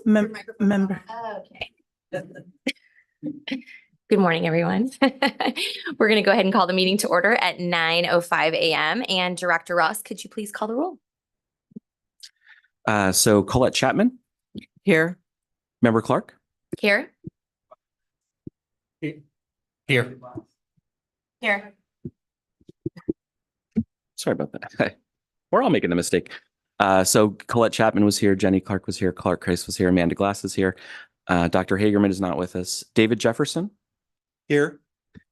Member. Okay. Good morning, everyone. We're going to go ahead and call the meeting to order at 9:05 a.m. And Director Ross, could you please call the roll? So Colette Chapman. Here. Member Clark. Here. Here. Here. Sorry about that. We're all making a mistake. So Colette Chapman was here. Jenny Clark was here. Clark Kreis was here. Amanda Glass is here. Dr. Hagerman is not with us. David Jefferson. Here.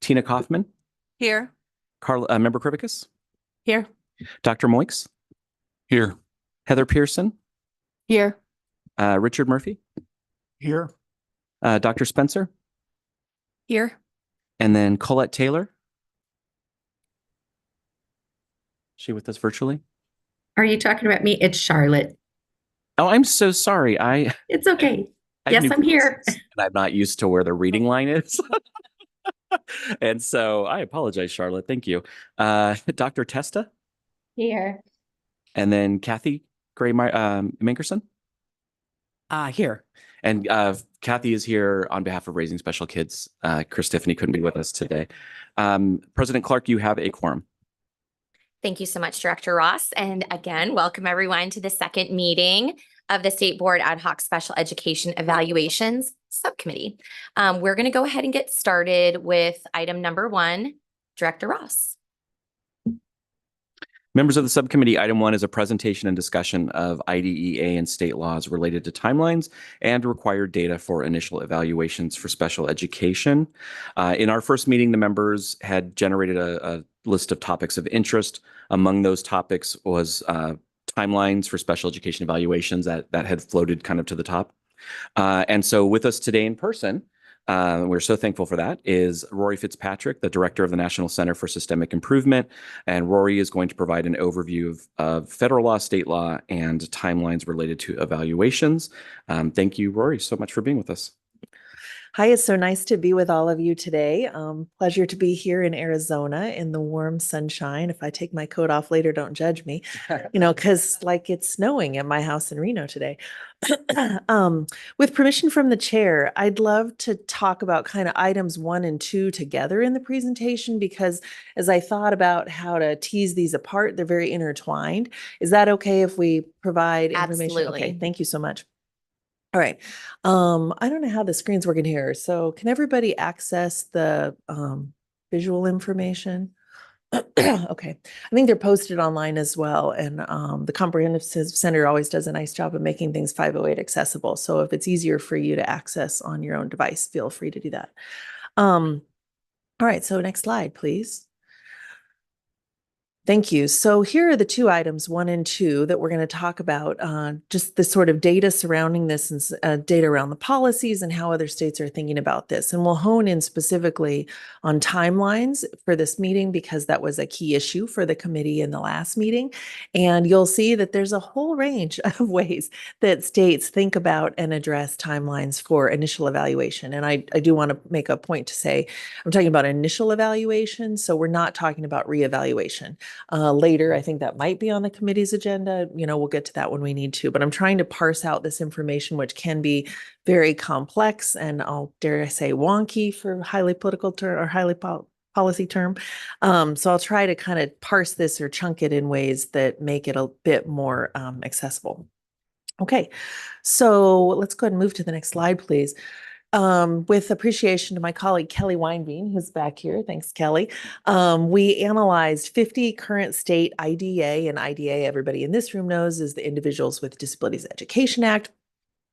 Tina Kaufman. Here. Member Krivicus. Here. Dr. Moix. Here. Heather Pearson. Here. Richard Murphy. Here. Dr. Spencer. Here. And then Colette Taylor. Is she with us virtually? Are you talking about me? It's Charlotte. Oh, I'm so sorry. It's okay. I Yes, knew I'm here. and I'm not used to where the reading line is. And so I apologize, Charlotte. Thank you. Dr. Testa. Here. And then Kathy Gray Minkerson. Here. And Kathy is here on behalf of Raising Special Kids. Chris Tiffany couldn't be with us today. President Clark, you have a quorum. Thank you so much, Director Ross. And again, welcome everyone to the second meeting of the State Board Ad Hoc Special Education Evaluations Subcommittee. We're going to go ahead and get started with item number 1, Director Ross. Members of the subcommittee, item 1 is a presentation and discussion of IDEA and state laws related to timelines and required data for initial evaluations for special education. In our first meeting, the members had generated a list of topics of interest. Among those topics was timelines for special education evaluations that had floated kind of to the top. And so with us today in person, we're so thankful for that, is Rory Fitzpatrick, the director of the National Center for Systemic Improvement. And Rory is going to provide an overview of federal law, state law, and timelines related to evaluations. Thank you, Rory, so much for being with us. Hi, it's so nice to be with all of you today. Pleasure to be here in Arizona in the warm sunshine. If I take my coat off later, don't judge me, because like it's snowing at my house in Reno today. With permission from the chair, I'd love to talk about kind of items 1 and 2 together in the presentation, because as I thought about how to tease these apart, they're very intertwined. Is that okay if we provide information? Absolutely. Okay, thank you so much. All right. I don't know how the screen's working here. So can everybody access the visual information? Okay. I think they're posted online as well. And the Comprehensive Center always does a nice job of making things 508 accessible. So if it's easier for you to access on your own device, feel free to do that. All right. So next slide, please. Thank you. So here are the 2 items, 1 and 2, that we're going to talk about, just the sort of data surrounding this and data around the policies and how other states are thinking about this. And we'll hone in specifically on timelines for this meeting, because that was a key issue for the committee in the last meeting. And you'll see that there's a whole range of ways that states think about and address timelines for initial evaluation. And I do want to make a point to say, I'm talking about initial evaluation, so we're not talking about reevaluation. Later, I think that might be on the committee's agenda. We'll get to that when we need to, but I'm trying to parse out this information, which can be very complex and dare I say wonky for highly political term or highly policy term. So I'll try to kind of parse this or chunk it in ways that make it a bit more accessible. Okay, so let's go ahead and move to the next slide, please. With appreciation to my colleague, Kelly Weinbein, who's back here. Thanks, Kelly. We analyzed 50 current state IDEA, and IDEA, everybody in this room knows, is the Individuals with Disabilities Education Act.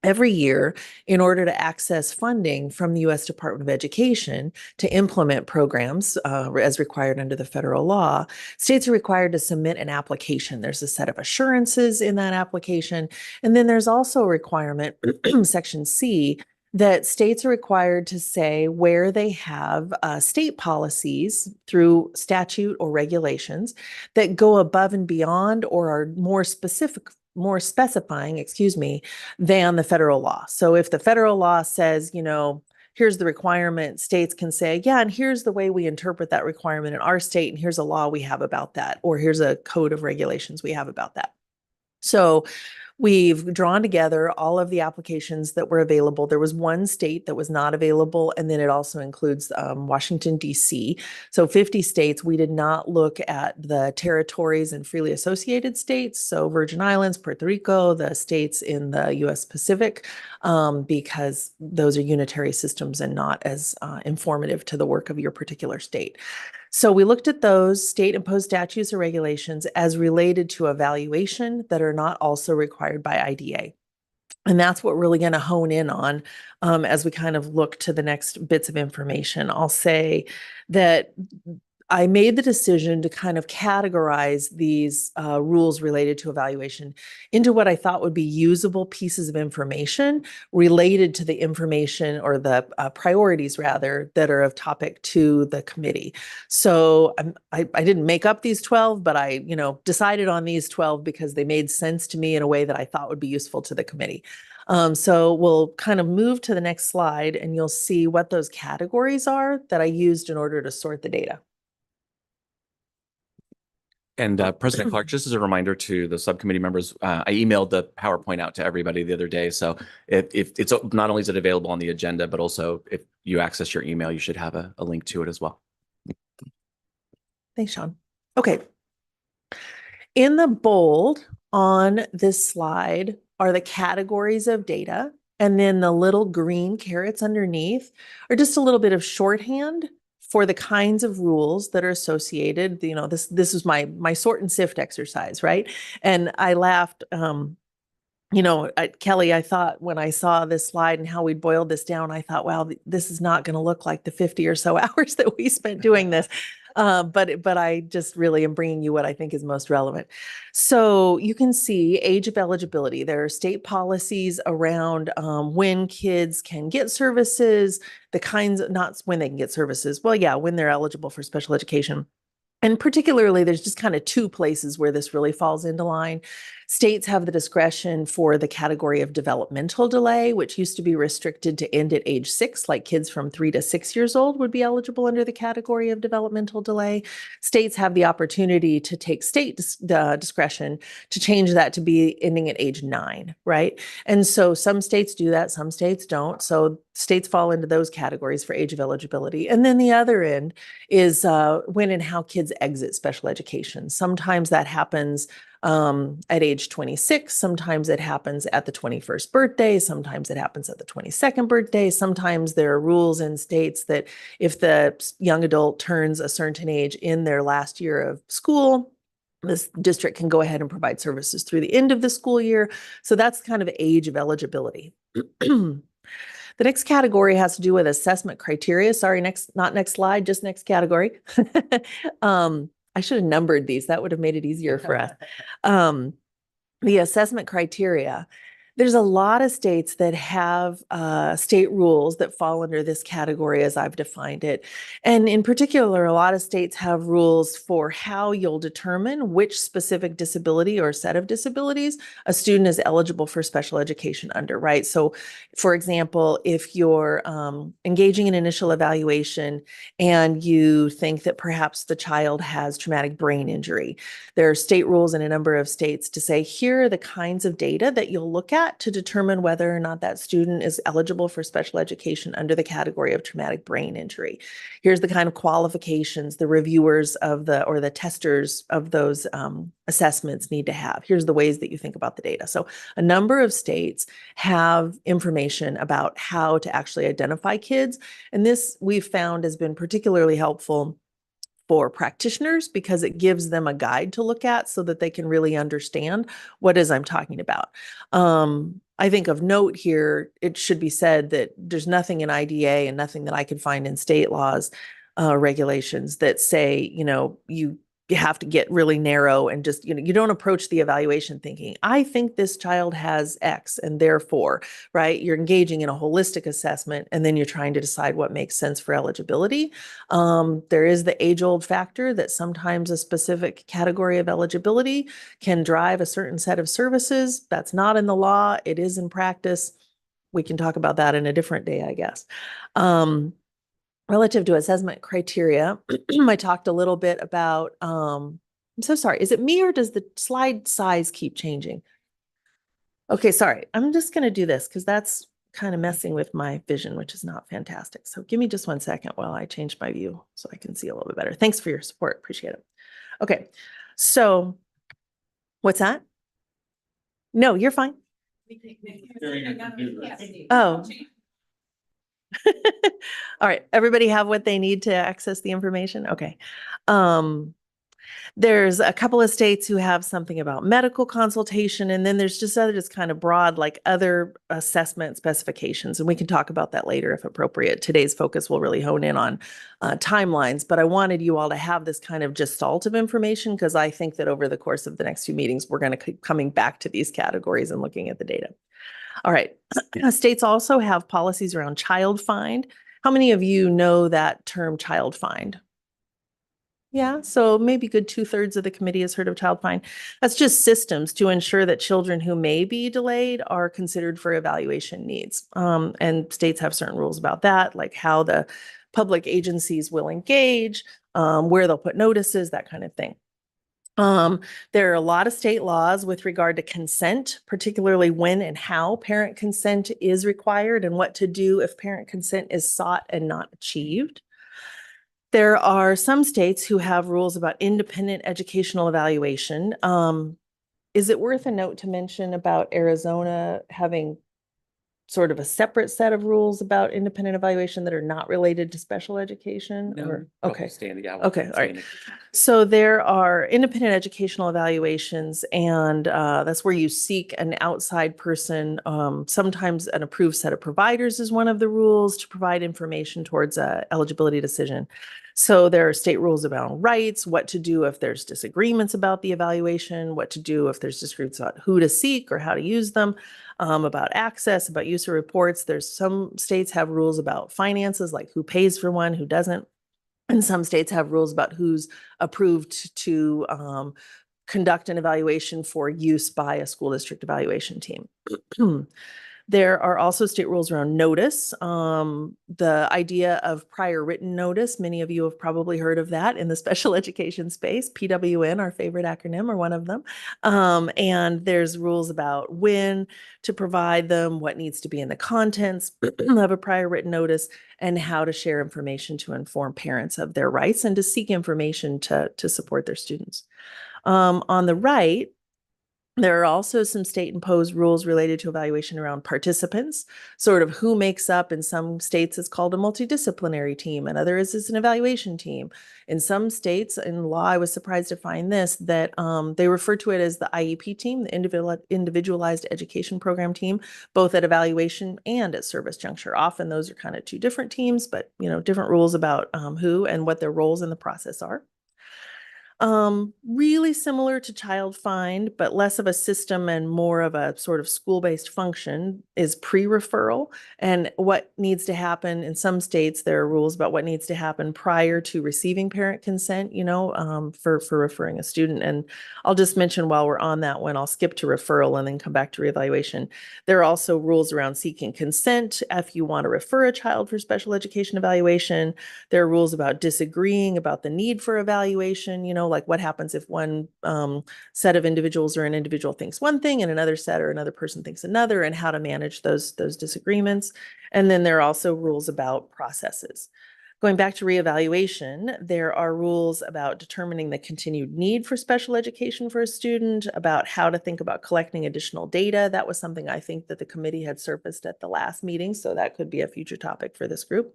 Every year, in order to access funding from the U.S. Department of Education to implement programs as required under the federal law, states are required to submit an application. There's a set of assurances in that application. And then there's also a requirement, Section C, that states are required to say where they have state policies through statute or regulations that go above and beyond or are more specifying, than the federal law. So if the federal law says, here's the requirement, states can say, yeah, and here's the way we interpret that requirement in our state, and here's a law we have about that, or here's a code of regulations we have about that. So we've drawn together all of the applications that were available. There was one state that was not available, and then it also includes Washington, D.C. So 50 states. We did not look at the territories and freely associated states, so Virgin Islands, Puerto Rico, the states in the U.S. Pacific, because those are unitary systems and not as informative to the work of your particular state. So we looked at those state imposed statutes or regulations as related to evaluation that are not also required by IDA. And that's what we're really going to hone in on as we kind of look to the next bits of information. I'll say that I made the decision to kind of categorize these rules related to evaluation into what I thought would be usable pieces of information related to the information or the priorities rather that are of topic to the committee. So I didn't make up these 12, but I decided on these 12 because they made sense to me in a way that I thought would be useful to the committee. So we'll kind of move to the next slide and you'll see what those categories are that I used in order to sort the data. And President Clark, just as a reminder to the subcommittee members, I emailed the PowerPoint out to everybody the other day. So if it's not only is it available on the agenda, but also if you access your email, you should have a link to it as well. Thanks, Sean. Okay. In the bold on this slide are the categories of data, and then the little green carets underneath are just a little bit of shorthand for the kinds of rules that are associated. This is my sort and sift exercise, right? And I laughed, Kelly, I thought when I saw this slide and how we boiled this down, I thought, wow, this is not going to look like the 50 or so hours that we spent doing this. But I just really am bringing you what I think is most relevant. So you can see age of eligibility. There are state policies around when kids can get services, the kinds of, not when they can get services. Well, yeah, when they're eligible for special education. And particularly, there's just kind of two places where this really falls into line. States have the discretion for the category of developmental delay, which used to be restricted to end at age 6, like kids from 3 to 6 years old would be eligible under the category of developmental delay. States have the opportunity to take state discretion to change that to be ending at age 9, right? And so some states do that, some states don't. So states fall into those categories for age of eligibility. And then the other end is when and how kids exit special education. Sometimes that happens at age 26. Sometimes it happens at the 21st birthday. Sometimes it happens at the 22nd birthday. Sometimes there are rules in states that if the young adult turns a certain age in their last year of school, this district can go ahead and provide services through the end of the school year. So that's kind of age of eligibility. The next category has to do with assessment criteria. Sorry, not next slide, just next category. I should have numbered these. That would have made it easier for us. The assessment criteria. There's a lot of states that have state rules that fall under this category as I've defined it. And in particular, a lot of states have rules for how you'll determine which specific disability or set of disabilities a student is eligible for special education under, right? So for example, if you're engaging in initial evaluation and you think that perhaps the child has traumatic brain injury, there are state rules in a number of states to say, here are the kinds of data that you'll look at to determine whether or not that student is eligible for special education under the category of traumatic brain injury. Here's the kind of qualifications the reviewers of the testers of those assessments need to have. Here's the ways that you think about the data. So a number of states have information about how to actually identify kids. And this we've found has been particularly helpful for practitioners because it gives them a guide to look at so that they can really understand what it is I'm talking about. I think of note here, it should be said that there's nothing in IDA and nothing that I could find in state laws, regulations that say, you have to get really narrow and just, you don't approach the evaluation thinking, I think this child has X and therefore, right? You're engaging in a holistic assessment and then you're trying to decide what makes sense for eligibility. There is the age-old factor that sometimes a specific category of eligibility can drive a certain set of services. That's not in the law. It is in practice. We can talk about that in a different day, I guess. Relative to assessment criteria, I talked a little bit about, I'm so sorry, is it me or does the slide size keep changing? Okay, sorry. I'm just going to do this because that's kind of messing with my vision, which is not fantastic. So give me just 1 second while I change my view so I can see a little bit better. Thanks for your support. Appreciate it. Okay, so what's that? No, you're fine. Oh. All right, everybody have what they need to access the information? Okay. There's a couple of states who have something about medical consultation, and then there's just other just kind of broad, like other assessment specifications, and we can talk about that later if appropriate. Today's focus will really hone in on timelines, but I wanted you all to have this kind of gestalt of information because I think that over the course of the next few meetings, we're going to keep coming back to these categories and looking at the data. All right. States also have policies around child find. How many of you know that term child find? Yeah, so maybe good 2/3 of the committee has heard of child find. That's just systems to ensure that children who may be delayed are considered for evaluation needs. And states have certain rules about that, like how the public agencies will engage, where they'll put notices, that kind of thing. There are a lot of state laws with regard to consent, particularly when and how parent consent is required and what to do if parent consent is sought and not achieved. There are some states who have rules about independent educational evaluation. Is it worth a note to mention about Arizona having sort of a separate set of rules about independent evaluation that are not related to special education? Okay. Okay, all right. So there are independent educational evaluations, and that's where you seek an outside person. Sometimes an approved set of providers is one of the rules to provide information towards a eligibility decision. So there are state rules about rights, what to do if there's disagreements about the evaluation, what to do if there's disagreements about who to seek or how to use them, about access, about use of reports. There's some states have rules about finances, like who pays for one, who doesn't. And some states have rules about who's approved to conduct an evaluation for use by a school district evaluation team. There are also state rules around notice. The idea of prior written notice, many of you have probably heard of that in the special education space. PWN, our favorite acronym, or one of them. And there's rules about when to provide them, what needs to be in the contents of a prior written notice, and how to share information to inform parents of their rights and to seek information to support their students. On the right, there are also some state-imposed rules related to evaluation around participants, sort of who makes up. In some states, it's called a multidisciplinary team, and others is an evaluation team. In some states, in law, I was surprised to find this, that they refer to it as the IEP team, the Individualized Education Program team, both at evaluation and at service juncture. Often those are kind of two different teams, but different rules about who and what their roles in the process are. Really similar to child find, but less of a system and more of a sort of school-based function is pre-referral. And what needs to happen in some states, there are rules about what needs to happen prior to receiving parent consent, for referring a student. And I'll just mention while we're on that one, I'll skip to referral and then come back to reevaluation. There are also rules around seeking consent if you want to refer a child for special education evaluation. There are rules about disagreeing about the need for evaluation, like what happens if one set of individuals or an individual thinks one thing and another set or another person thinks another, and how to manage those disagreements. And then there are also rules about processes. Going back to reevaluation, there are rules about determining the continued need for special education for a student, about how to think about collecting additional data. That was something I think that the committee had surfaced at the last meeting, so that could be a future topic for this group.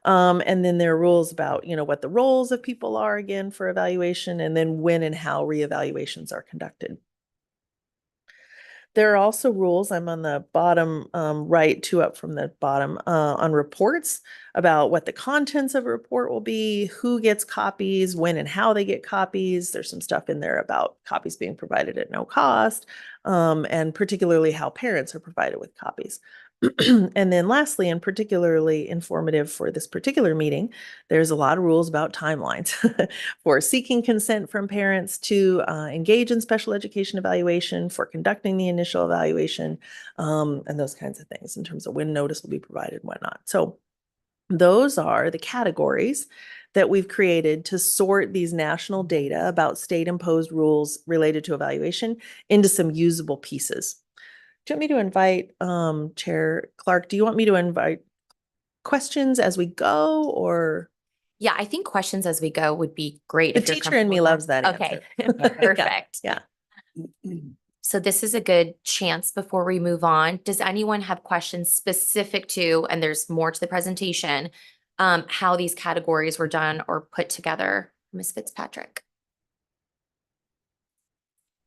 And then there are rules about, what the roles of people are again for evaluation, and then when and how reevaluations are conducted. There are also rules, I'm on the bottom right, two up from the bottom, on reports about what the contents of a report will be, who gets copies, when and how they get copies. There's some stuff in there about copies being provided at no cost, and particularly how parents are provided with copies. And then lastly, and particularly informative for this particular meeting, there's a lot of rules about timelines for seeking consent from parents to engage in special education evaluation, for conducting the initial evaluation, and those kinds of things in terms of when notice will be provided and whatnot. So those are the categories that we've created to sort these national data about state-imposed rules related to evaluation into some usable pieces. do you want me to invite, Chair Clark, do you want me to invite questions as we go, or? Yeah, I think questions as we go would be great. The if you're teacher in me comfortable loves with that Okay, answer. perfect. Yeah. So this is a good chance before we move on. Does anyone have questions specific to, and there's more to the presentation, how these categories were done or put together? Ms. Fitzpatrick.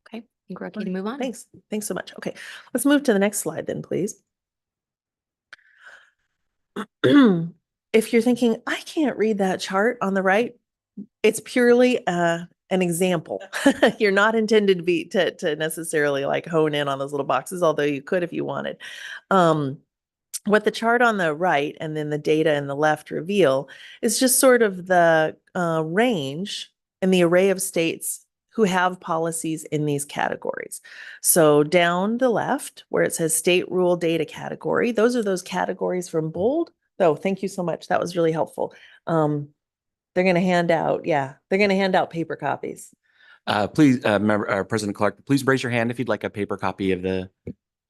Okay, I think we're okay to move on. Thanks. Thanks so much. Okay, let's move to the next slide then, please. If you're thinking, I can't read that chart on the right, it's purely an example. You're not intended to be to necessarily like hone in on those little boxes, although you could if you wanted. What the chart on the right and then the data in the left reveal is just sort of the range and the array of states who have policies in these categories. So down the left, where it says state rule data category, those are those categories from bold. Oh, thank you so much. That was really helpful. They're going to hand out, they're going to hand out paper copies. Please, President Clark, please raise your hand if you'd like a paper copy of the,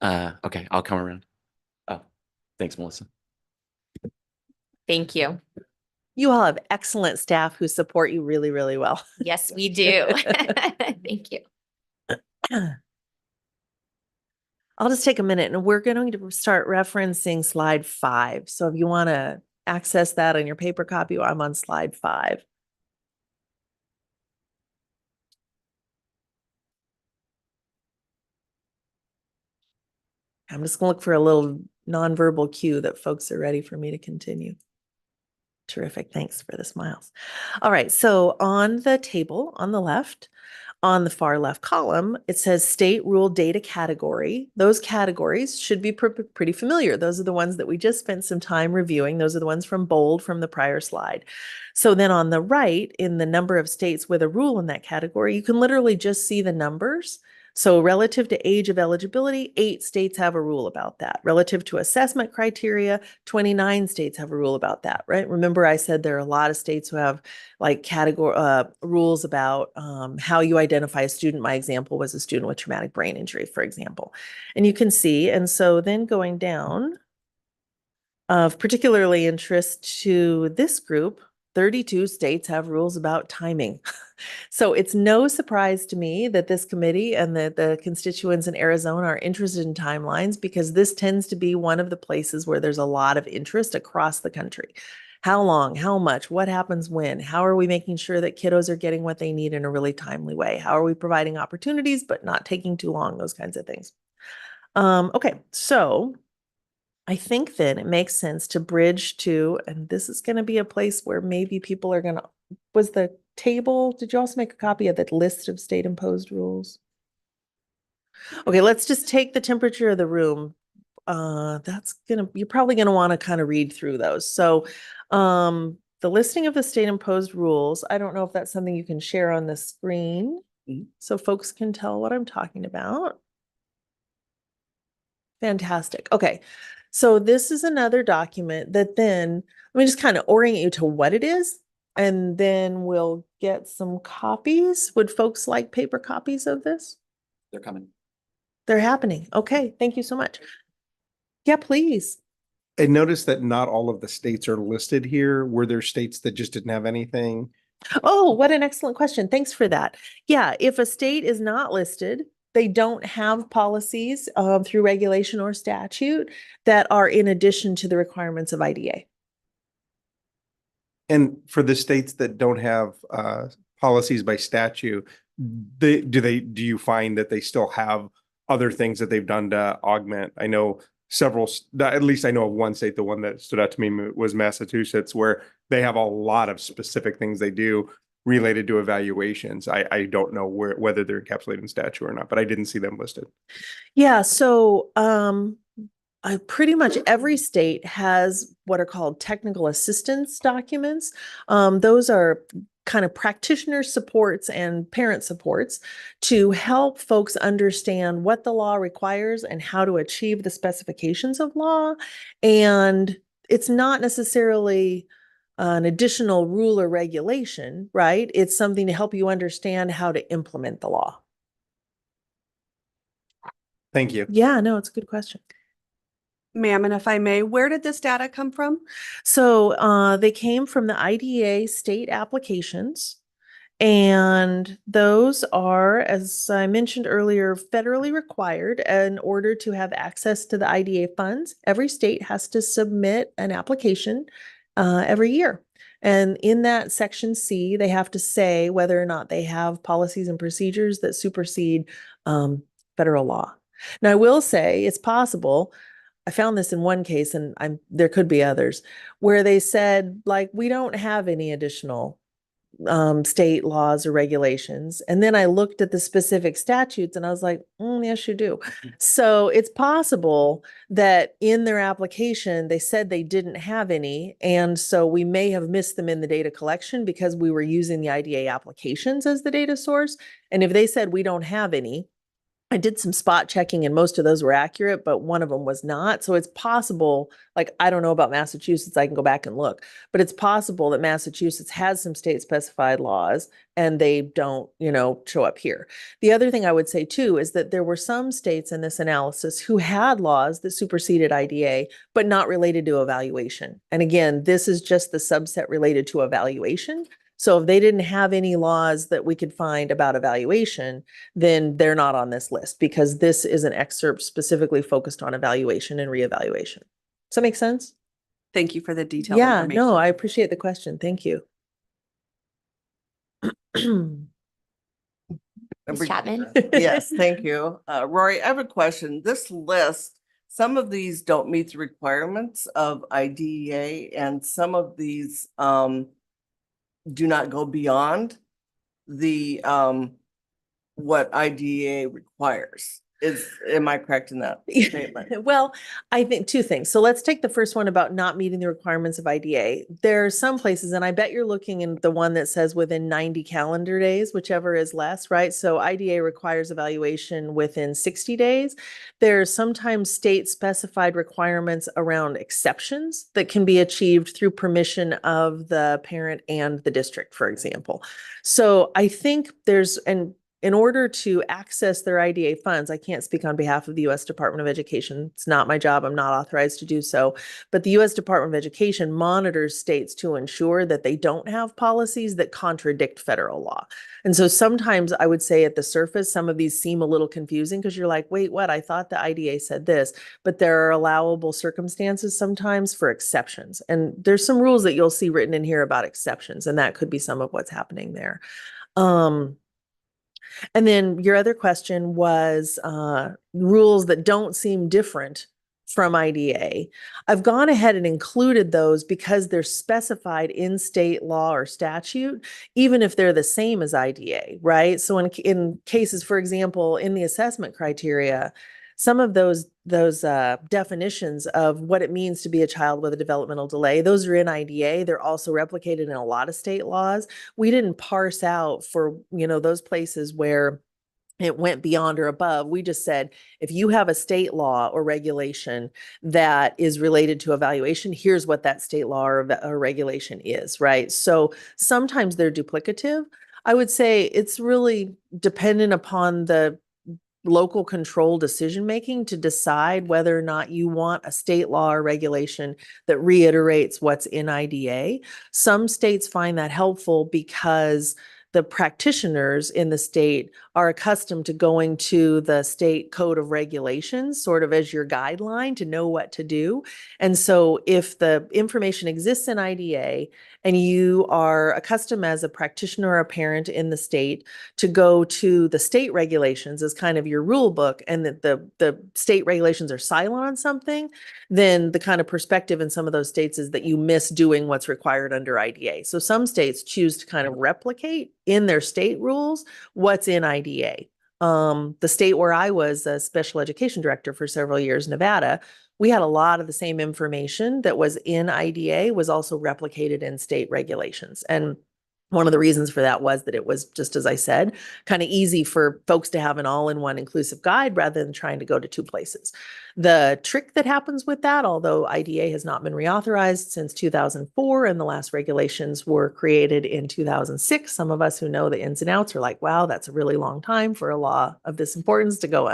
okay, I'll come around. Oh, thanks, Melissa. Thank you. You all have excellent staff who support you really, really well. Yes, we do. Thank you. I'll just take a minute and we're going to start referencing slide 5. So if you want to access that on your paper copy, I'm on slide 5. I'm just going to look for a little nonverbal cue that folks are ready for me to continue. Terrific. Thanks for the smiles. All right. So on the table on the left, on the far left column, it says state rule data category. Those categories should be pretty familiar. Those are the ones that we just spent some time reviewing. Those are the ones from bold from the prior slide. So then on the right, in the number of states with a rule in that category, you can literally just see the numbers. So relative to age of eligibility, 8 states have a rule about that. Relative to assessment criteria, 29 states have a rule about that, right? Remember I said there are a lot of states who have like category rules about how you identify a student. My example was a student with traumatic brain injury, for example. And you can see, and so then going down, of particularly interest to this group, 32 states have rules about timing. So it's no surprise to me that this committee and the constituents in Arizona are interested in timelines, because this tends to be one of the places where there's a lot of interest across the country. How long, how much, what happens when, how are we making sure that kiddos are getting what they need in a really timely way? How are we providing opportunities, but not taking too long, those kinds of things. Okay, so I think then it makes sense to bridge to, and this is going to be a place where maybe people are going to, was the table, did you also make a copy of the list of state imposed rules? Okay, let's just take the temperature of the room. You're probably going to want to kind of read through those. So the listing of the state imposed rules, I don't know if that's something you can share on the screen so folks can tell what I'm talking about. Fantastic. Okay. So this is another document that then, let me just kind of orient you to what it is, and then we'll get some copies. Would folks like paper copies of this? They're coming. They're happening. Okay. Thank you so much. Yeah, please. I noticed that not all of the states are listed here. Were there states that just didn't have anything? Oh, what an excellent question. Thanks for that. Yeah, if a state is not listed, they don't have policies through regulation or statute that are in addition to the requirements of IDA. And for the states that don't have policies by statute, do you find that they still have other things that they've done to augment? I know several, at least I know of one state, the one that stood out to me was Massachusetts, where they have a lot of specific things they do related to evaluations. I don't know whether they're encapsulated in statute or not, but I didn't see them listed. Yeah, so pretty much every state has what are called technical assistance documents. Those are kind of practitioner supports and parent supports to help folks understand what the law requires and how to achieve the specifications of law. And it's not necessarily an additional rule or regulation, right? It's something to help you understand how to implement the law. Thank you. Yeah, no, it's a good question. Ma'am, and if I may, where did this data come from? So they came from the IDA state applications. And those are, as I mentioned earlier, federally required in order to have access to the IDA funds. Every state has to submit an application every year. And in that section C, they have to say whether or not they have policies and procedures that supersede federal law. Now, I will say it's possible. I found this in one case, and there could be others, where they said, like, we don't have any additional state laws or regulations. And then I looked at the specific statutes and I was like, yes, you do. So it's possible that in their application, they said they didn't have any. And so we may have missed them in the data collection because we were using the IDA applications as the data source. And if they said we don't have any, I did some spot checking and most of those were accurate, but one of them was not. So it's possible, like, I don't know about Massachusetts, I can go back and look, but it's possible that Massachusetts has some state specified laws and they don't, show up here. The other thing I would say too is that there were some states in this analysis who had laws that superseded IDA, but not related to evaluation. And again, this is just the subset related to evaluation. So if they didn't have any laws that we could find about evaluation, then they're not on this list because this is an excerpt specifically focused on evaluation and reevaluation. Does that make sense? Thank you for the detailed Yeah, information. no, I appreciate the question. Thank you. Ms. Chapman? Yes, thank you. Rory, I have a question. This list, some of these don't meet the requirements of IDEA and some of these do not go beyond the what IDEA requires. Am I correct in that statement? Well, I think two things. So let's take the first one about not meeting the requirements of IDA. There are some places, and I bet you're looking in the one that says within 90 calendar days, whichever is less, right? So IDA requires evaluation within 60 days. There's sometimes state specified requirements around exceptions that can be achieved through permission of the parent and the district, for example. So I think in order to access their IDA funds, I can't speak on behalf of the U.S. Department of Education. It's not my job. I'm not authorized to do so. But the U.S. Department of Education monitors states to ensure that they don't have policies that contradict federal law. And so sometimes I would say at the surface, some of these seem a little confusing because you're like, wait, what? I thought the IDA said this. But there are allowable circumstances sometimes for exceptions. And there's some rules that you'll see written in here about exceptions. And that could be some of what's happening there. And then your other question was rules that don't seem different from IDA. I've gone ahead and included those because they're specified in state law or statute, even if they're the same as IDA, right? So in cases, for example, in the assessment criteria, some of those definitions of what it means to be a child with a developmental delay, those are in IDA. They're also replicated in a lot of state laws. We didn't parse out for, those places where it went beyond or above. We just said, if you have a state law or regulation that is related to evaluation, here's what that state law or regulation is, right? So sometimes they're duplicative. I would say it's really dependent upon the local control decision-making to decide whether or not you want a state law or regulation that reiterates what's in IDA. Some states find that helpful because the practitioners in the state are accustomed to going to the state code of regulations sort of as your guideline to know what to do. And so if the information exists in IDA and you are accustomed as a practitioner or a parent in the state to go to the state regulations as kind of your rule book, and that the state regulations are silent on something, then the kind of perspective in some of those states is that you miss doing what's required under IDA. So some states choose to kind of replicate in their state rules what's in IDA. The state where I was a special education director for several years, Nevada, we had a lot of the same information that was in IDA was also replicated in state regulations. And one of the reasons for that was that it was, just as I said, kind of easy for folks to have an all-in-one inclusive guide rather than trying to go to two places. The trick that happens with that, although IDA has not been reauthorized since 2004 and the last regulations were created in 2006, some of us who know the ins and outs are like, wow, that's a really long time for a law of this importance to go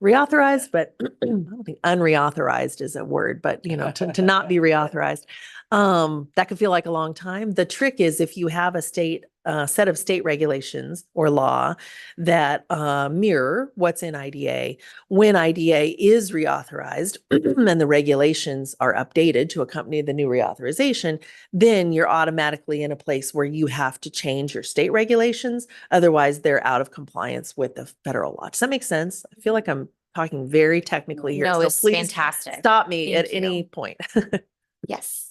reauthorized, but I don't think unreauthorized is a word, but you know, to not be reauthorized. That could feel like a long time. The trick is if you have a set of state regulations or law that mirror what's in IDA, when IDA is reauthorized and the regulations are updated to accompany the new reauthorization, then you're automatically in a place where you have to change your state regulations. Otherwise, they're out of compliance with the federal law. Does that make sense? I feel like I'm talking very technically here. No, So it's please fantastic. stop me Thank at you. any point. Yes.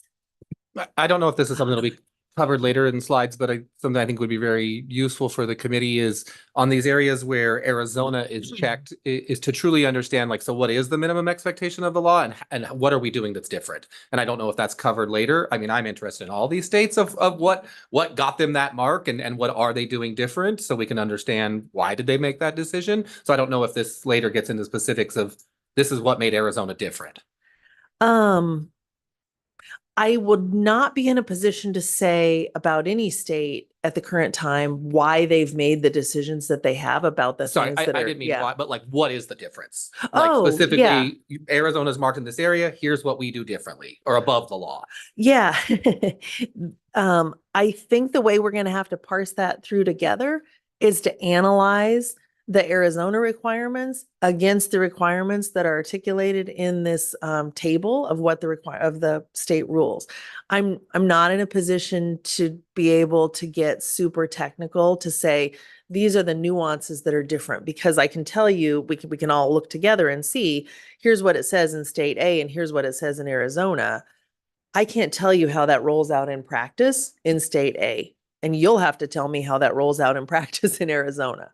I don't know if this is something that'll be covered later in slides, but something I think would be very useful for the committee is on these areas where Arizona is checked, is to truly understand, like, so what is the minimum expectation of the law and what are we doing that's different? And I don't know if that's covered later. I mean, I'm interested in all these states of what got them that mark and what are they doing different so we can understand why did they make that decision. So I don't know if this later gets into specifics of this is what made Arizona different. I would not be in a position to say about any state at the current time why they've made the decisions that they have about the Sorry, things I that are, didn't mean yeah. why, but like, what is the difference? Like Oh, yeah. specifically, Arizona's marked in this area, here's what we do differently or above the law. Yeah. I think the way we're going to have to parse that through together is to analyze the Arizona requirements against the requirements that are articulated in this table of what the state rules. I'm not in a position to be able to get super technical to say these are the nuances that are different, because I can tell you we can all look together and see here's what it says in state A and here's what it says in Arizona. I can't tell you how that rolls out in practice in state A, and you'll have to tell me how that rolls out in practice in Arizona.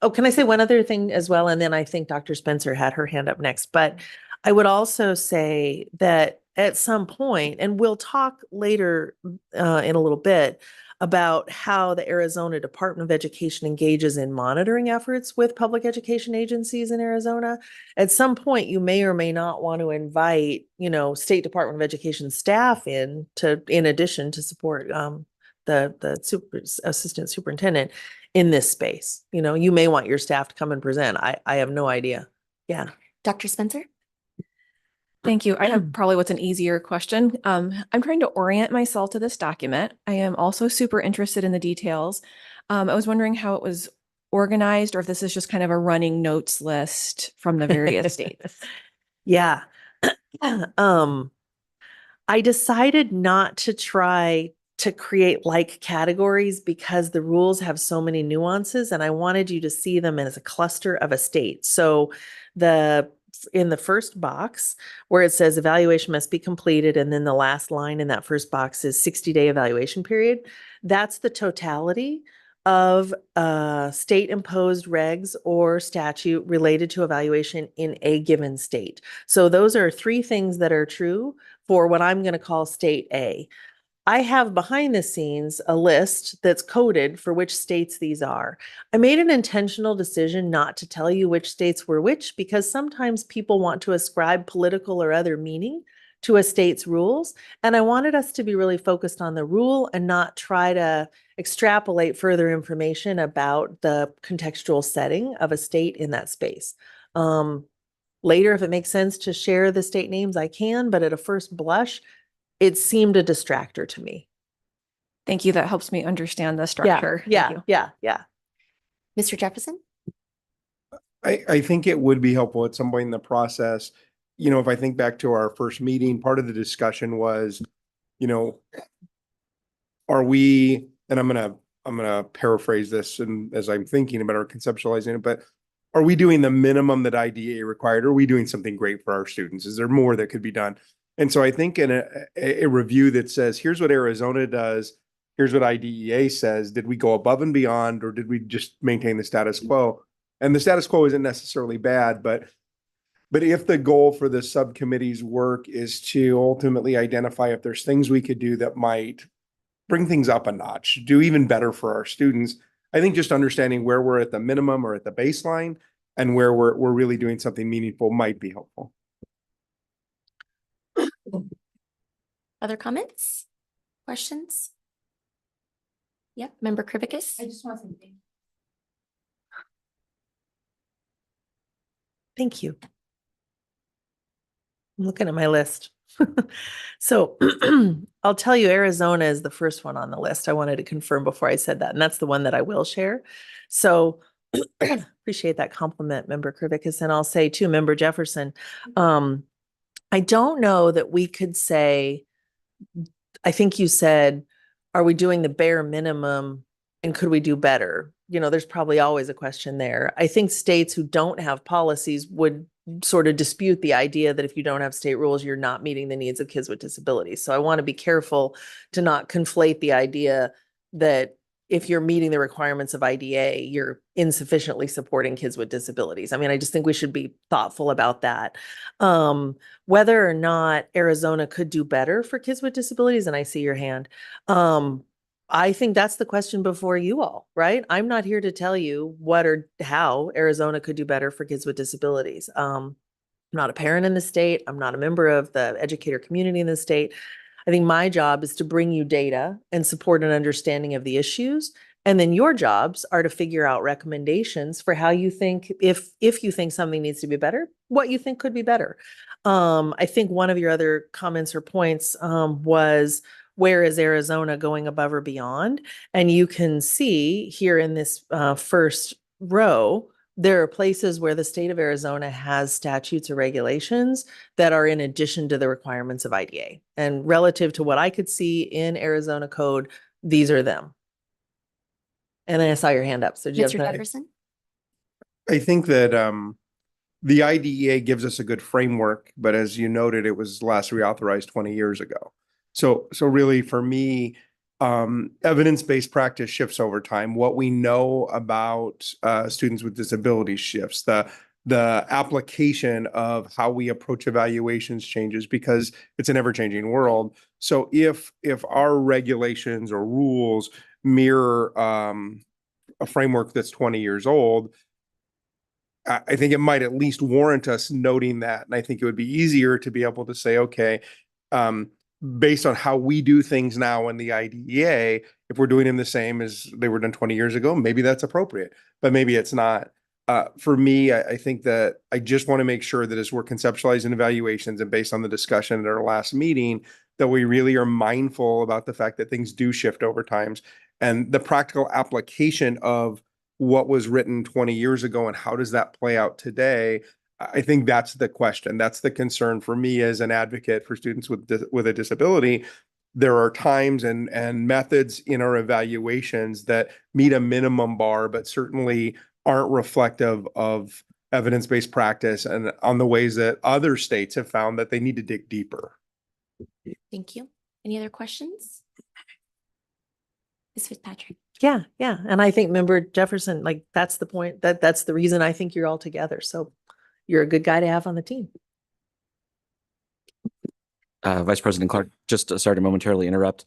Oh, can I say one other thing as well? And then I think Dr. Spencer had her hand up next, but I would also say that at some point, and we'll talk later in a little bit about how the Arizona Department of Education engages in monitoring efforts with public education agencies in Arizona. At some point, you may or may not want to invite, State Department of Education staff in addition to support the assistant superintendent in this space. You may want your staff to come and present. I have no idea. Yeah. Dr. Spencer? Thank you. I have probably what's an easier question. I'm trying to orient myself to this document. I am also super interested in the details. I was wondering how it was organized or if this is just kind of a running notes list from the various states. Yeah. I decided not to try to create like categories because the rules have so many nuances and I wanted you to see them as a cluster of a state. So in the first box where it says evaluation must be completed, and then the last line in that first box is 60-day evaluation period. That's the totality of state imposed regs or statute related to evaluation in a given state. So those are three things that are true for what I'm going to call state A. I have behind the scenes a list that's coded for which states these are. I made an intentional decision not to tell you which states were which because sometimes people want to ascribe political or other meaning to a state's rules. And I wanted us to be really focused on the rule and not try to extrapolate further information about the contextual setting of a state in that space. Later, if it makes sense to share the state names, I can, but at a first blush, it seemed a distractor to me. Thank you. That helps me understand the structure. Yeah. Mr. Jefferson? I think it would be helpful at some point in the process. If I think back to our first meeting, part of the discussion was, are we, and I'm gonna paraphrase this and as I'm thinking about it or conceptualizing it, but are we doing the minimum that IDEA required? Or are we doing something great for our students? Is there more that could be done? And so I think in a review that says, here's what Arizona does, here's what IDEA says, did we go above and beyond, or did we just maintain the status quo? And the status quo isn't necessarily bad, but if the goal for the subcommittee's work is to ultimately identify if there's things we could do that might bring things up a notch, do even better for our students, I think just understanding where we're at the minimum or at the baseline and where we're really doing something meaningful might be helpful. Other comments? Questions? Yep, Member Krivicus? I just want to say thank you. Thank you. I'm looking at my list. So I'll tell you, Arizona is the first one on the list. I wanted to confirm before I said that, and that's the one that I will share. So appreciate that compliment, Member Krivickas, and I'll say too, Member Jefferson, I don't know that we could say, I think you said, are we doing the bare minimum and could we do better? You know, there's probably always a question there. I think states who don't have policies would sort of dispute the idea that if you don't have state rules, you're not meeting the needs of kids with disabilities. So I want to be careful to not conflate the idea that if you're meeting the requirements of IDA, you're insufficiently supporting kids with disabilities. I mean, I just think we should be thoughtful about that. Whether or not Arizona could do better for kids with disabilities, and I see your hand, I think that's the question before you all, right? I'm not here to tell you what or how Arizona could do better for kids with disabilities. I'm not a parent in the state. I'm not a member of the educator community in the state. I think my job is to bring you data and support an understanding of the issues. And then your jobs are to figure out recommendations for how you think, if you think something needs to be better, what you think could be better. I think one of your other comments or points was, where is Arizona going above or beyond? And you can see here in this first row, there are places where the state of Arizona has statutes or regulations that are in addition to the requirements of IDA. And relative to what I could see in Arizona code, these are them. And then I saw your hand up. So do you have Mr. that? Jefferson? I think that the IDEA gives us a good framework, but as you noted, it was last reauthorized 20 years ago. So really for me, evidence-based practice shifts over time. What we know about students with disabilities shifts. The application of how we approach evaluations changes because it's an ever-changing world. So if our regulations or rules mirror a framework that's 20 years old, I think it might at least warrant us noting that. And I think it would be easier to be able to say, okay, based on how we do things now in the IDEA, if we're doing them the same as they were done 20 years ago, maybe that's appropriate, but maybe it's not. For me, I think that I just want to make sure that as we're conceptualizing evaluations and based on the discussion at our last meeting, that we really are mindful about the fact that things do shift over times and the practical application of what was written 20 years ago and how does that play out today. I think that's the question. That's the concern for me as an advocate for students with a disability. There are times and methods in our evaluations that meet a minimum bar, but certainly aren't reflective of evidence-based practice and on the ways that other states have found that they need to dig deeper. Thank you. Any other questions? Ms. Fitzpatrick? Yeah. And I think Member Jefferson, like that's the point, that's the reason I think you're all together. So you're a good guy to have on the team. Vice President Clark, just sorry to momentarily interrupt.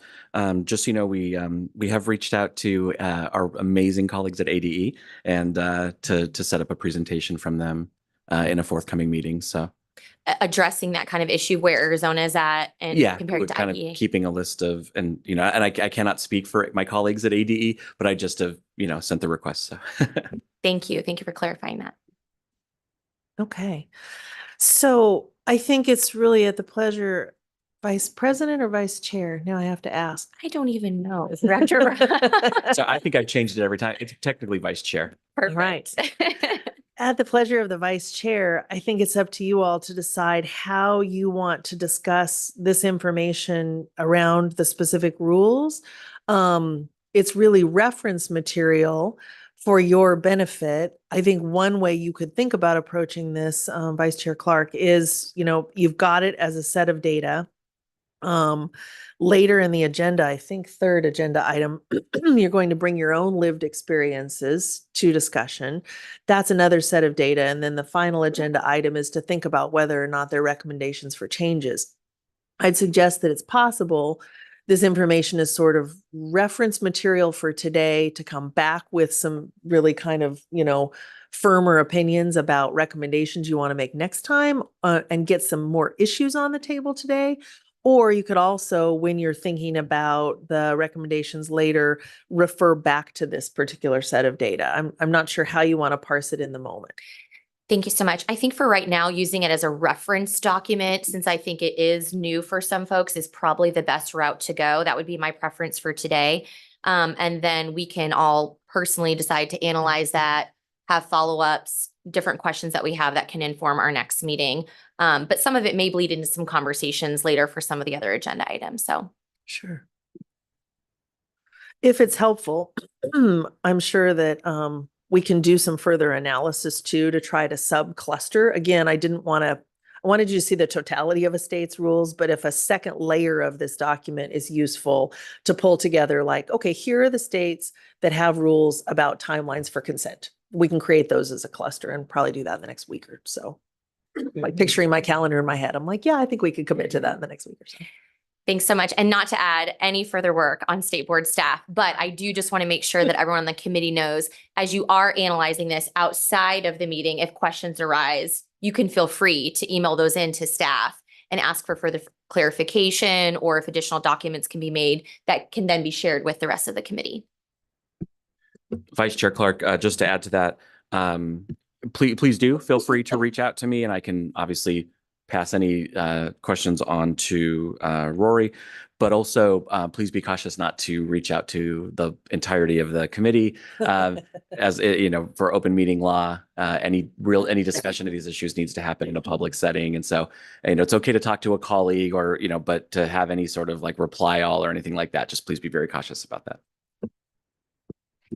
Just so you know, we have reached out to our amazing colleagues at ADE and to set up a presentation from them in a forthcoming meeting. So Addressing that kind of issue where Arizona is at and yeah, compared we're to kind IDEA. of keeping a list of, and and I cannot speak for my colleagues at ADE, but I just have sent the request. So Thank you. Thank you for clarifying that. Okay. So I think it's really at the pleasure, Vice President or Vice Chair? Now I have to ask. I don't even know. Director. so I think I've changed it every time. It's technically Vice Chair. Perfect. Right. At the pleasure of the Vice Chair, I think it's up to you all to decide how you want to discuss this information around the specific rules. It's really reference material for your benefit. I think one way you could think about approaching this, Vice Chair Clark, is, you've got it as a set of data. Later in the agenda, I think third agenda item, you're going to bring your own lived experiences to discussion. That's another set of data. And then the final agenda item is to think about whether or not there are recommendations for changes. I'd suggest that it's possible this information is sort of reference material for today to come back with some really kind of, firmer opinions about recommendations you want to make next time and get some more issues on the table today. Or you could also, when you're thinking about the recommendations later, refer back to this particular set of data. I'm not sure how you want to parse it in the moment. Thank you so much. I think for right now, using it as a reference document, since I think it is new for some folks, is probably the best route to go. That would be my preference for today. And then we can all personally decide to analyze that, have follow-ups, different questions that we have that can inform our next meeting. But some of it may bleed into some conversations later for some of the other agenda items. So Sure. If it's helpful, I'm sure that we can do some further analysis too to try to sub-cluster. Again, I wanted you to see the totality of a state's rules, but if a second layer of this document is useful to pull together, like, okay, here are the states that have rules about timelines for consent. We can create those as a cluster and probably do that in the next week or so. Like picturing my calendar in my head, I'm like, yeah, I think we could commit to that in the next week or so. thanks so much. And not to add any further work on state board staff, but I do just want to make sure that everyone on the committee knows, as you are analyzing this outside of the meeting, if questions arise, you can feel free to email those in to staff and ask for further clarification, or if additional documents can be made that can then be shared with the rest of the committee. Vice Chair Clark, just to add to that, please do feel free to reach out to me, and I can obviously pass any questions on to Rory, but also please be cautious not to reach out to the entirety of the committee, as for open meeting law. Any discussion of these issues needs to happen in a public setting, and so it's okay to talk to a colleague or but to have any sort of like reply all or anything like that, just please be very cautious about that.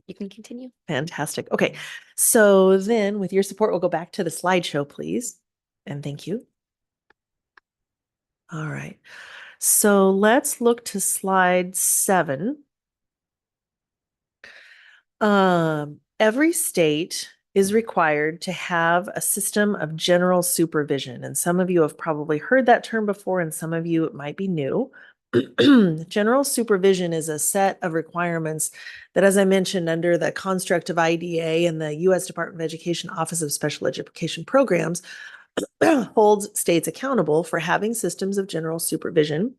You can continue. Fantastic. Okay, so then with your support, we'll go back to the slideshow, please, and thank you. All right, so let's look to slide 7. Every state is required to have a system of general supervision, and some of you have probably heard that term before, and some of you it might be new. General supervision is a set of requirements that, as I mentioned, under the construct of IDA and the U.S. Department of Education Office of Special Education Programs, holds states accountable for having systems of general supervision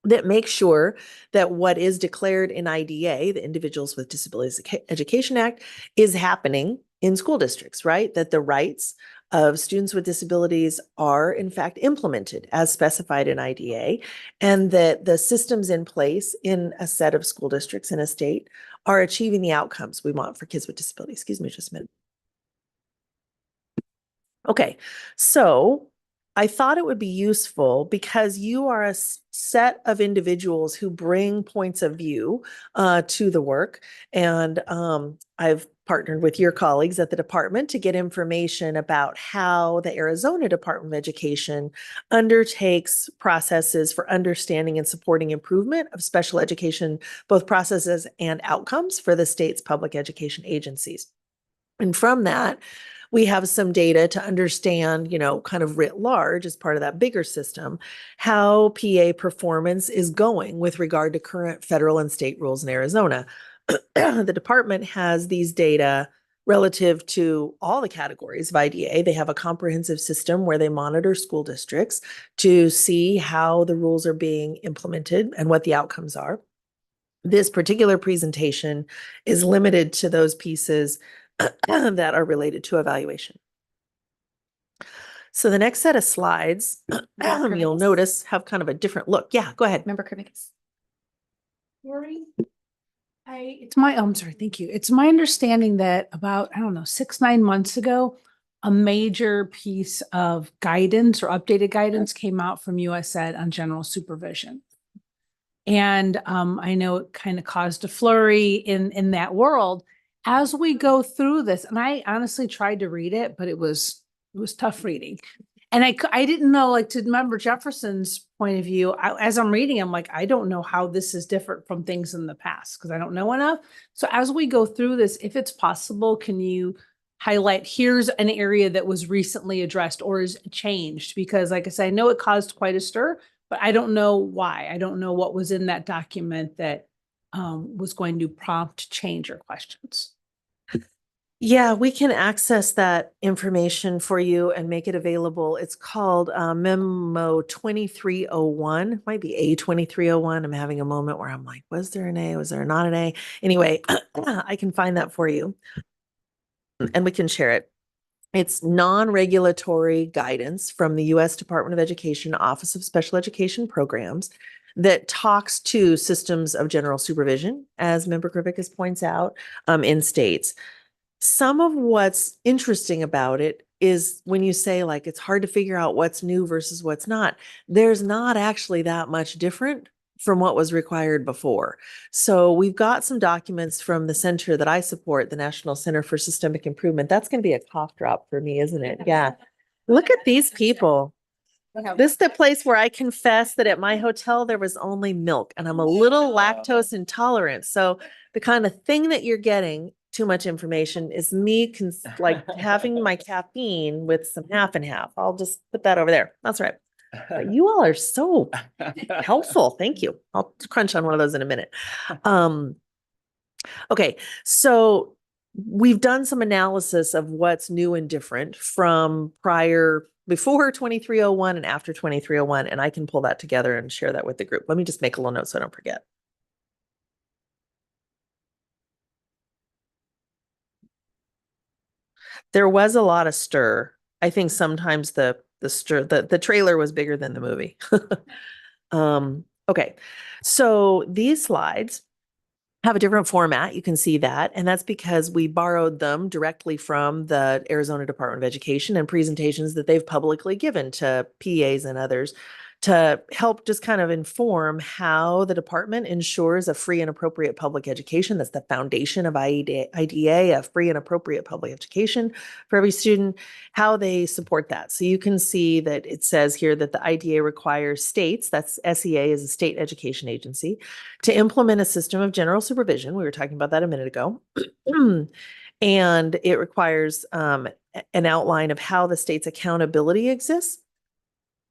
that make sure that what is declared in IDA, the Individuals with Disabilities Education Act, is happening in school districts, right? That the rights of students with disabilities are in fact implemented as specified in IDA, and that the systems in place in a set of school districts in a state are achieving the outcomes we want for kids with disabilities. Excuse me just a minute. Okay, so I thought it would be useful because you are a set of individuals who bring points of view to the work. And I've partnered with your colleagues at the department to get information about how the Arizona Department of Education undertakes processes for understanding and supporting improvement of special education, both processes and outcomes for the state's public education agencies. And from that, we have some data to understand, kind of writ large as part of that bigger system, how PA performance is going with regard to current federal and state rules in Arizona. The department has these data relative to all the categories of IDA. They have a comprehensive system where they monitor school districts to see how the rules are being implemented and what the outcomes are. This particular presentation is limited to those pieces that are related to evaluation. So the next set of slides, you'll notice, have kind of a different look. Yeah, go ahead. Member Krivicz. Rory, I'm sorry, thank you. It's my understanding that about, 6-9 months ago, a major piece of guidance or updated guidance came out from USED on general supervision. And I know it kind of caused a flurry in that world. As we go through this, and I honestly tried to read it, but it was tough reading. And I didn't know, to Member Jefferson's point of view, as I'm reading, I'm like, I don't know how this is different from things in the past because I don't know enough. So as we go through this, if it's possible, can you highlight, here's an area that was recently addressed or is changed? Because like I said, I know it caused quite a stir, but I don't know why. I don't know what was in that document that was going to prompt change or questions. Yeah, we can access that information for you and make it available. It's called Memo 2301. It might be A2301. I'm having a moment where I'm like, was there an A? Was there not an A? Anyway, I can find that for you and we can share it. It's non-regulatory guidance from the U.S. Department of Education, Office of Special Education Programs, that talks to systems of general supervision, as Member Krivickas points out, in states. Some of what's interesting about it is when you say, like, it's hard to figure out what's new versus what's not, there's not actually that much different from what was required before. So we've got some documents from the center that I support, the National Center for Systemic Improvement. That's going to be a cough drop for me, isn't it? Yeah. Look at these people. This is the place where I confess that at my hotel, there was only milk and I'm a little lactose intolerant. So the kind of thing that you're getting, too much information, is me like having my caffeine with some half and half. I'll just put that over there. That's right. But you all are so helpful. Thank you. I'll crunch on one of those in a minute. Okay, so we've done some analysis of what's new and different from before 2301 and after 2301, and I can pull that together and share that with the group. Let me just make a little note so I don't forget. There was a lot of stir. I think sometimes the trailer was bigger than the movie. Okay, so these slides have a different format. You can see that. And that's because we borrowed them directly from the Arizona Department of Education and presentations that they've publicly given to PAs and others to help just kind of inform how the department ensures a free and appropriate public education. That's the foundation of IDEA, a free and appropriate public education for every student, how they support that. So you can see that it says here that the IDEA requires states, that's SEA is a state education agency, to implement a system of general supervision. We were talking about that a minute ago. And it requires an outline of how the state's accountability exists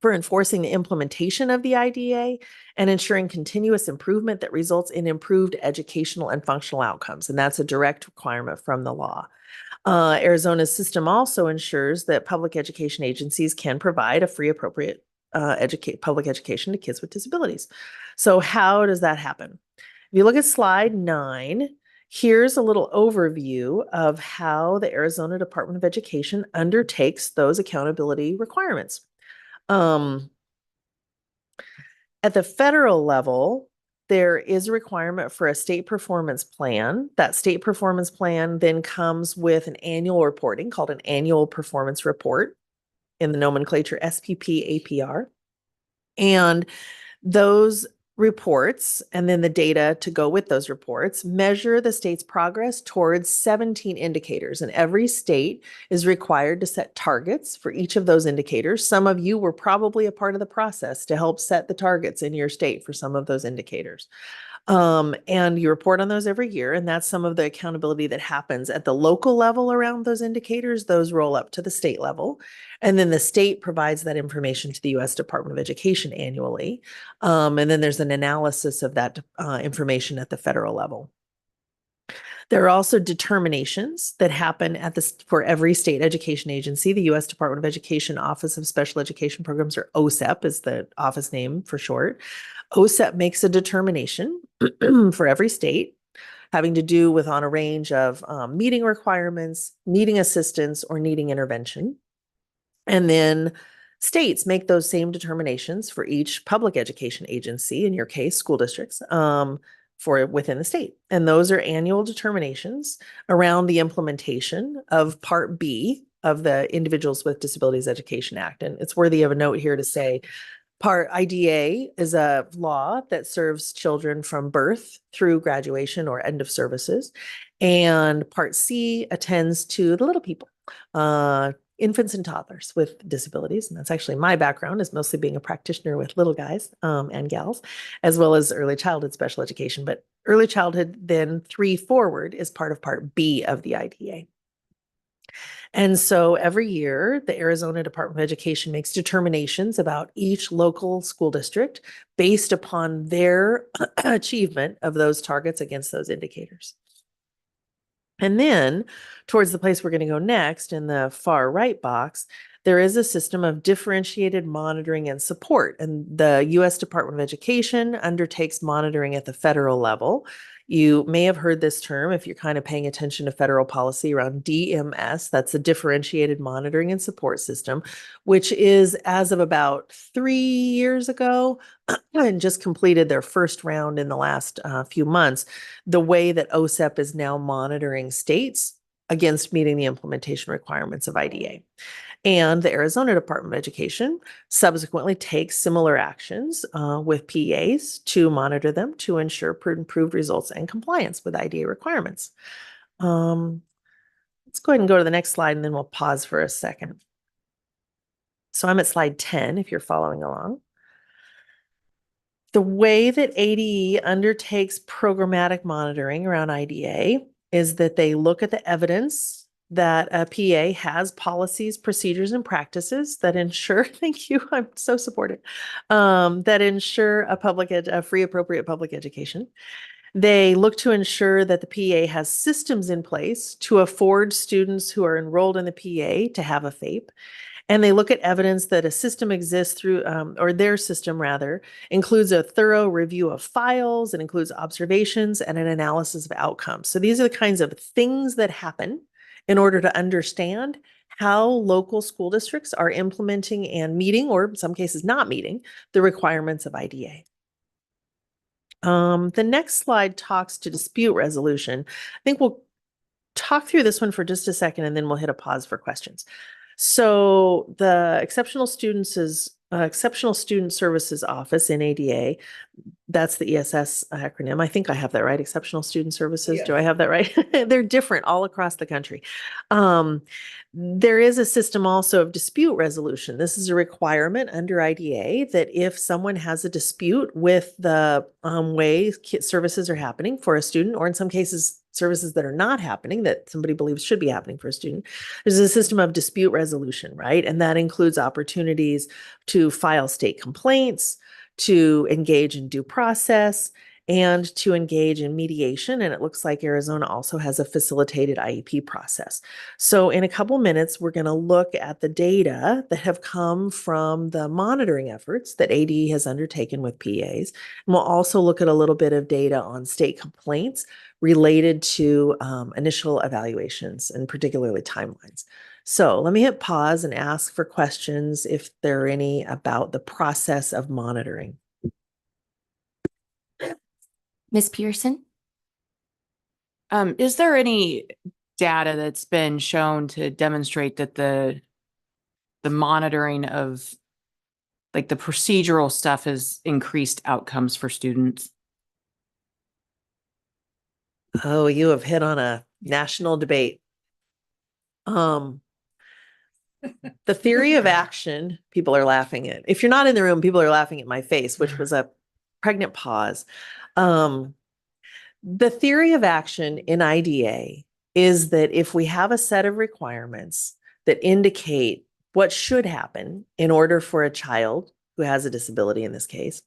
for enforcing the implementation of the IDEA and ensuring continuous improvement that results in improved educational and functional outcomes. And that's a direct requirement from the law. Arizona's system also ensures that public education agencies can provide a free, appropriate public education to kids with disabilities. So how does that happen? If you look at slide 9, here's a little overview of how the Arizona Department of Education undertakes those accountability requirements. At the federal level, there is a requirement for a state performance plan. That state performance plan then comes with an annual reporting called an annual performance report, in the nomenclature SPP APR. And those reports, and then the data to go with those reports, measure the state's progress towards 17 indicators. And every state is required to set targets for each of those indicators. Some of you were probably a part of the process to help set the targets in your state for some of those indicators. And you report on those every year, and that's some of the accountability that happens at the local level around those indicators. Those roll up to the state level, and then the state provides that information to the U.S. Department of Education annually. And then there's an analysis of that information at the federal level. There are also determinations that happen for every state education agency. The U.S. Department of Education Office of Special Education Programs, or OSEP is the office name for short. OSEP makes a determination for every state having to do with on a range of meeting requirements, needing assistance, or needing intervention. And then states make those same determinations for each public education agency, in your case, school districts, for within the state. And those are annual determinations around the implementation of Part B of the Individuals with Disabilities Education Act. And it's worthy of a note here to say, Part IDA is a law that serves children from birth through graduation or end of services. And Part C attends to the little people, infants and toddlers with disabilities. And that's actually my background, is mostly being a practitioner with little guys and gals, as well as early childhood special education. But early childhood, then 3 forward, is part of Part B of the IDA. And so every year, the Arizona Department of Education makes determinations about each local school district based upon their achievement of those targets against those indicators. And then towards the place we're going to go next, in the far right box, there is a system of differentiated monitoring and support. And the U.S. Department of Education undertakes monitoring at the federal level You may have heard this term if you're kind of paying attention to federal policy around DMS. That's the Differentiated Monitoring and Support System, which is, as of about 3 years ago, and just completed their first round in the last few months, the way that OSEP is now monitoring states against meeting the implementation requirements of IDA. And the Arizona Department of Education subsequently takes similar actions with PAs to monitor them to ensure improved results and compliance with IDA requirements. Let's go ahead and go to the next slide, and then we'll pause for a second. So I'm at slide 10 if you're following along. The way that ADE undertakes programmatic monitoring around IDA is that they look at the evidence that a PA has policies, procedures, and practices that ensure, thank you, I'm so supportive, that ensure a free, appropriate public education. They look to ensure that the PA has systems in place to afford students who are enrolled in the PA to have a FAPE. And they look at evidence that a system exists through, or their system rather, includes a thorough review of files, it includes observations and an analysis of outcomes. So these are the kinds of things that happen in order to understand how local school districts are implementing and meeting, or in some cases not meeting, the requirements of IDA. The next slide talks to dispute resolution. I think we'll talk through this one for just a second, and then we'll hit a pause for questions. So the Exceptional Student Services Office in ADA, that's the ESS acronym. I think I have that right. Exceptional Student Services. Yes. Do I have that right? They're different all across the country. There is a system also of dispute resolution. This is a requirement under IDA that if someone has a dispute with the way services are happening for a student, or in some cases, services that are not happening that somebody believes should be happening for a student, there's a system of dispute resolution, right? And that includes opportunities to file state complaints, to engage in due process, and to engage in mediation. And it looks like Arizona also has a facilitated IEP process. So in a couple minutes, we're going to look at the data that have come from the monitoring efforts that ADE has undertaken with PAs. And we'll also look at a little bit of data on state complaints related to initial evaluations and particularly timelines. So let me hit pause and ask for questions if there are any about the process of monitoring. Ms. Pearson? Is there any data that's been shown to demonstrate that the monitoring of like the procedural stuff has increased outcomes for students? Oh, you have hit on a national debate. The theory of action, people are laughing at. If you're not in the room, people are laughing at my face, which was a pregnant pause. The theory of action in IDA is that if we have a set of requirements that indicate what should happen in order for a child who has a disability in this case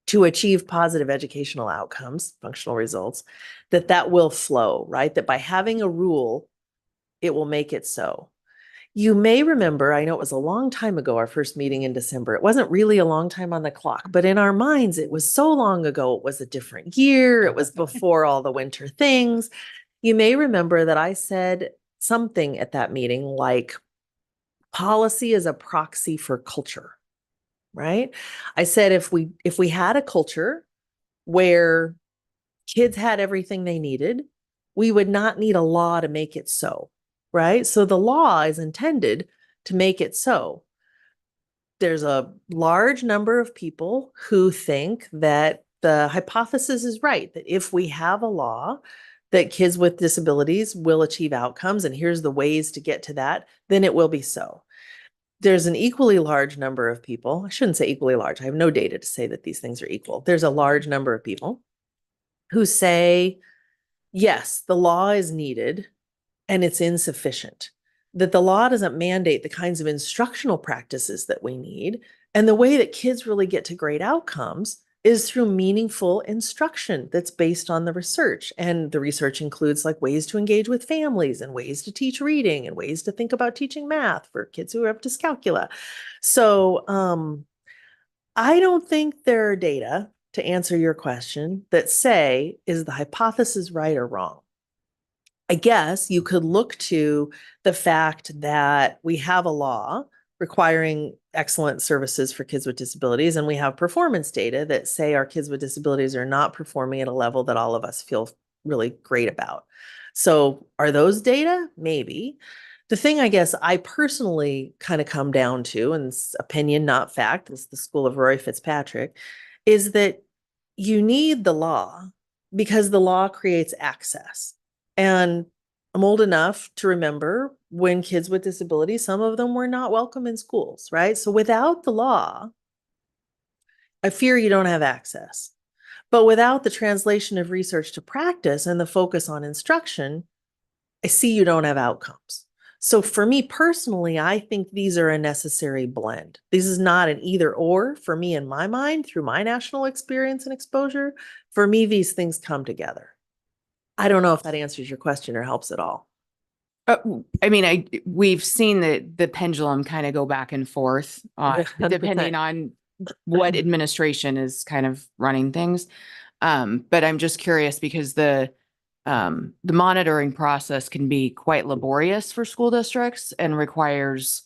to achieve positive educational outcomes, functional results, that will flow, right? That by having a rule, it will make it so. You may remember, I know it was a long time ago, our first meeting in December. It wasn't really a long time on the clock, but in our minds, it was so long ago. It was a different year. It was before all the winter things. You may remember that I said something at that meeting like, policy is a proxy for culture, right? I said, if we had a culture where kids had everything they needed, we would not need a law to make it so. Right? So the law is intended to make it so. There's a large number of people who think that the hypothesis is right, that if we have a law that kids with disabilities will achieve outcomes, and here's the ways to get to that, then it will be so. There's an equally large number of people, I shouldn't say equally large, I have no data to say that these things are equal. There's a large number of people who say, yes, the law is needed, and it's insufficient, that the law doesn't mandate the kinds of instructional practices that we need. And the way that kids really get to great outcomes is through meaningful instruction that's based on the research. And the research includes like ways to engage with families and ways to teach reading and ways to think about teaching math for kids who are up to dyscalculia. So I don't think there are data to answer your question that say, is the hypothesis right or wrong? I guess you could look to the fact that we have a law requiring excellent services for kids with disabilities, and we have performance data that say our kids with disabilities are not performing at a level that all of us feel really great about. So are those data? Maybe. The thing I guess I personally kind of come down to, and it's opinion, not fact, is the school of Roy Fitzpatrick, is that you need the law because the law creates access. And I'm old enough to remember when kids with disabilities, some of them were not welcome in schools, right? So without the law, I fear you don't have access. But without the translation of research to practice and the focus on instruction, I see you don't have outcomes. So for me personally, I think these are a necessary blend. This is not an either or for me in my mind through my national experience and exposure. For me, these things come together. I don't know if that answers your question or helps at all. I mean, we've seen the pendulum kind of go back and forth depending 100%. on what administration is kind of running things. But I'm just curious because the monitoring process can be quite laborious for school districts and requires,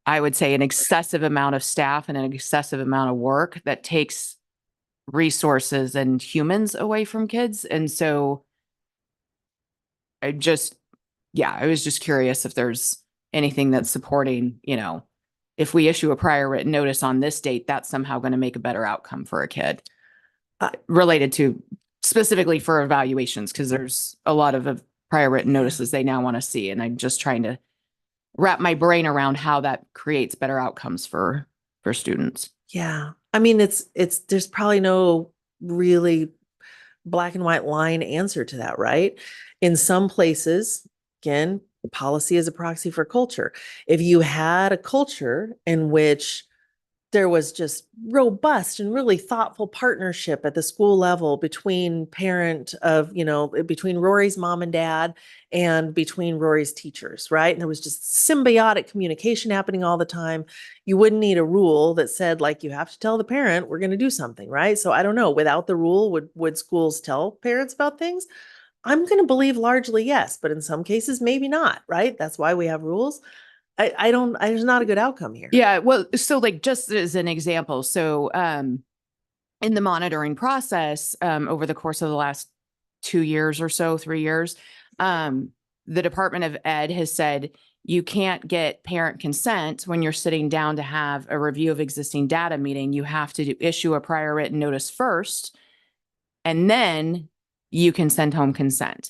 I would say, an excessive amount of staff and an excessive amount of work that takes resources and humans away from kids. And so I was just curious if there's anything that's supporting, if we issue a prior written notice on this date, that's somehow going to make a better outcome for a kid related to specifically for evaluations, because there's a lot of prior written notices they now want to see. And I'm just trying to wrap my brain around how that creates better outcomes for students. Yeah. I mean, there's probably no really black and white line answer to that, right? In some places, again, policy is a proxy for culture. If you had a culture in which there was just robust and really thoughtful partnership at the school level between between Rory's mom and dad and between Rory's teachers, right? And there was just symbiotic communication happening all the time. You wouldn't need a rule that said, like, you have to tell the parent we're going to do something, right? So I don't know, without the rule, would schools tell parents about things? I'm going to believe largely yes, but in some cases, maybe not, right? That's why we have rules. There's not a good outcome here. Yeah. Well, so like just as an example, so in the monitoring process, over the course of the last 2 years or so, 3 years, the Department of Ed has said you can't get parent consent when you're sitting down to have a review of existing data meeting. You have to issue a prior written notice first, and then you can send home consent.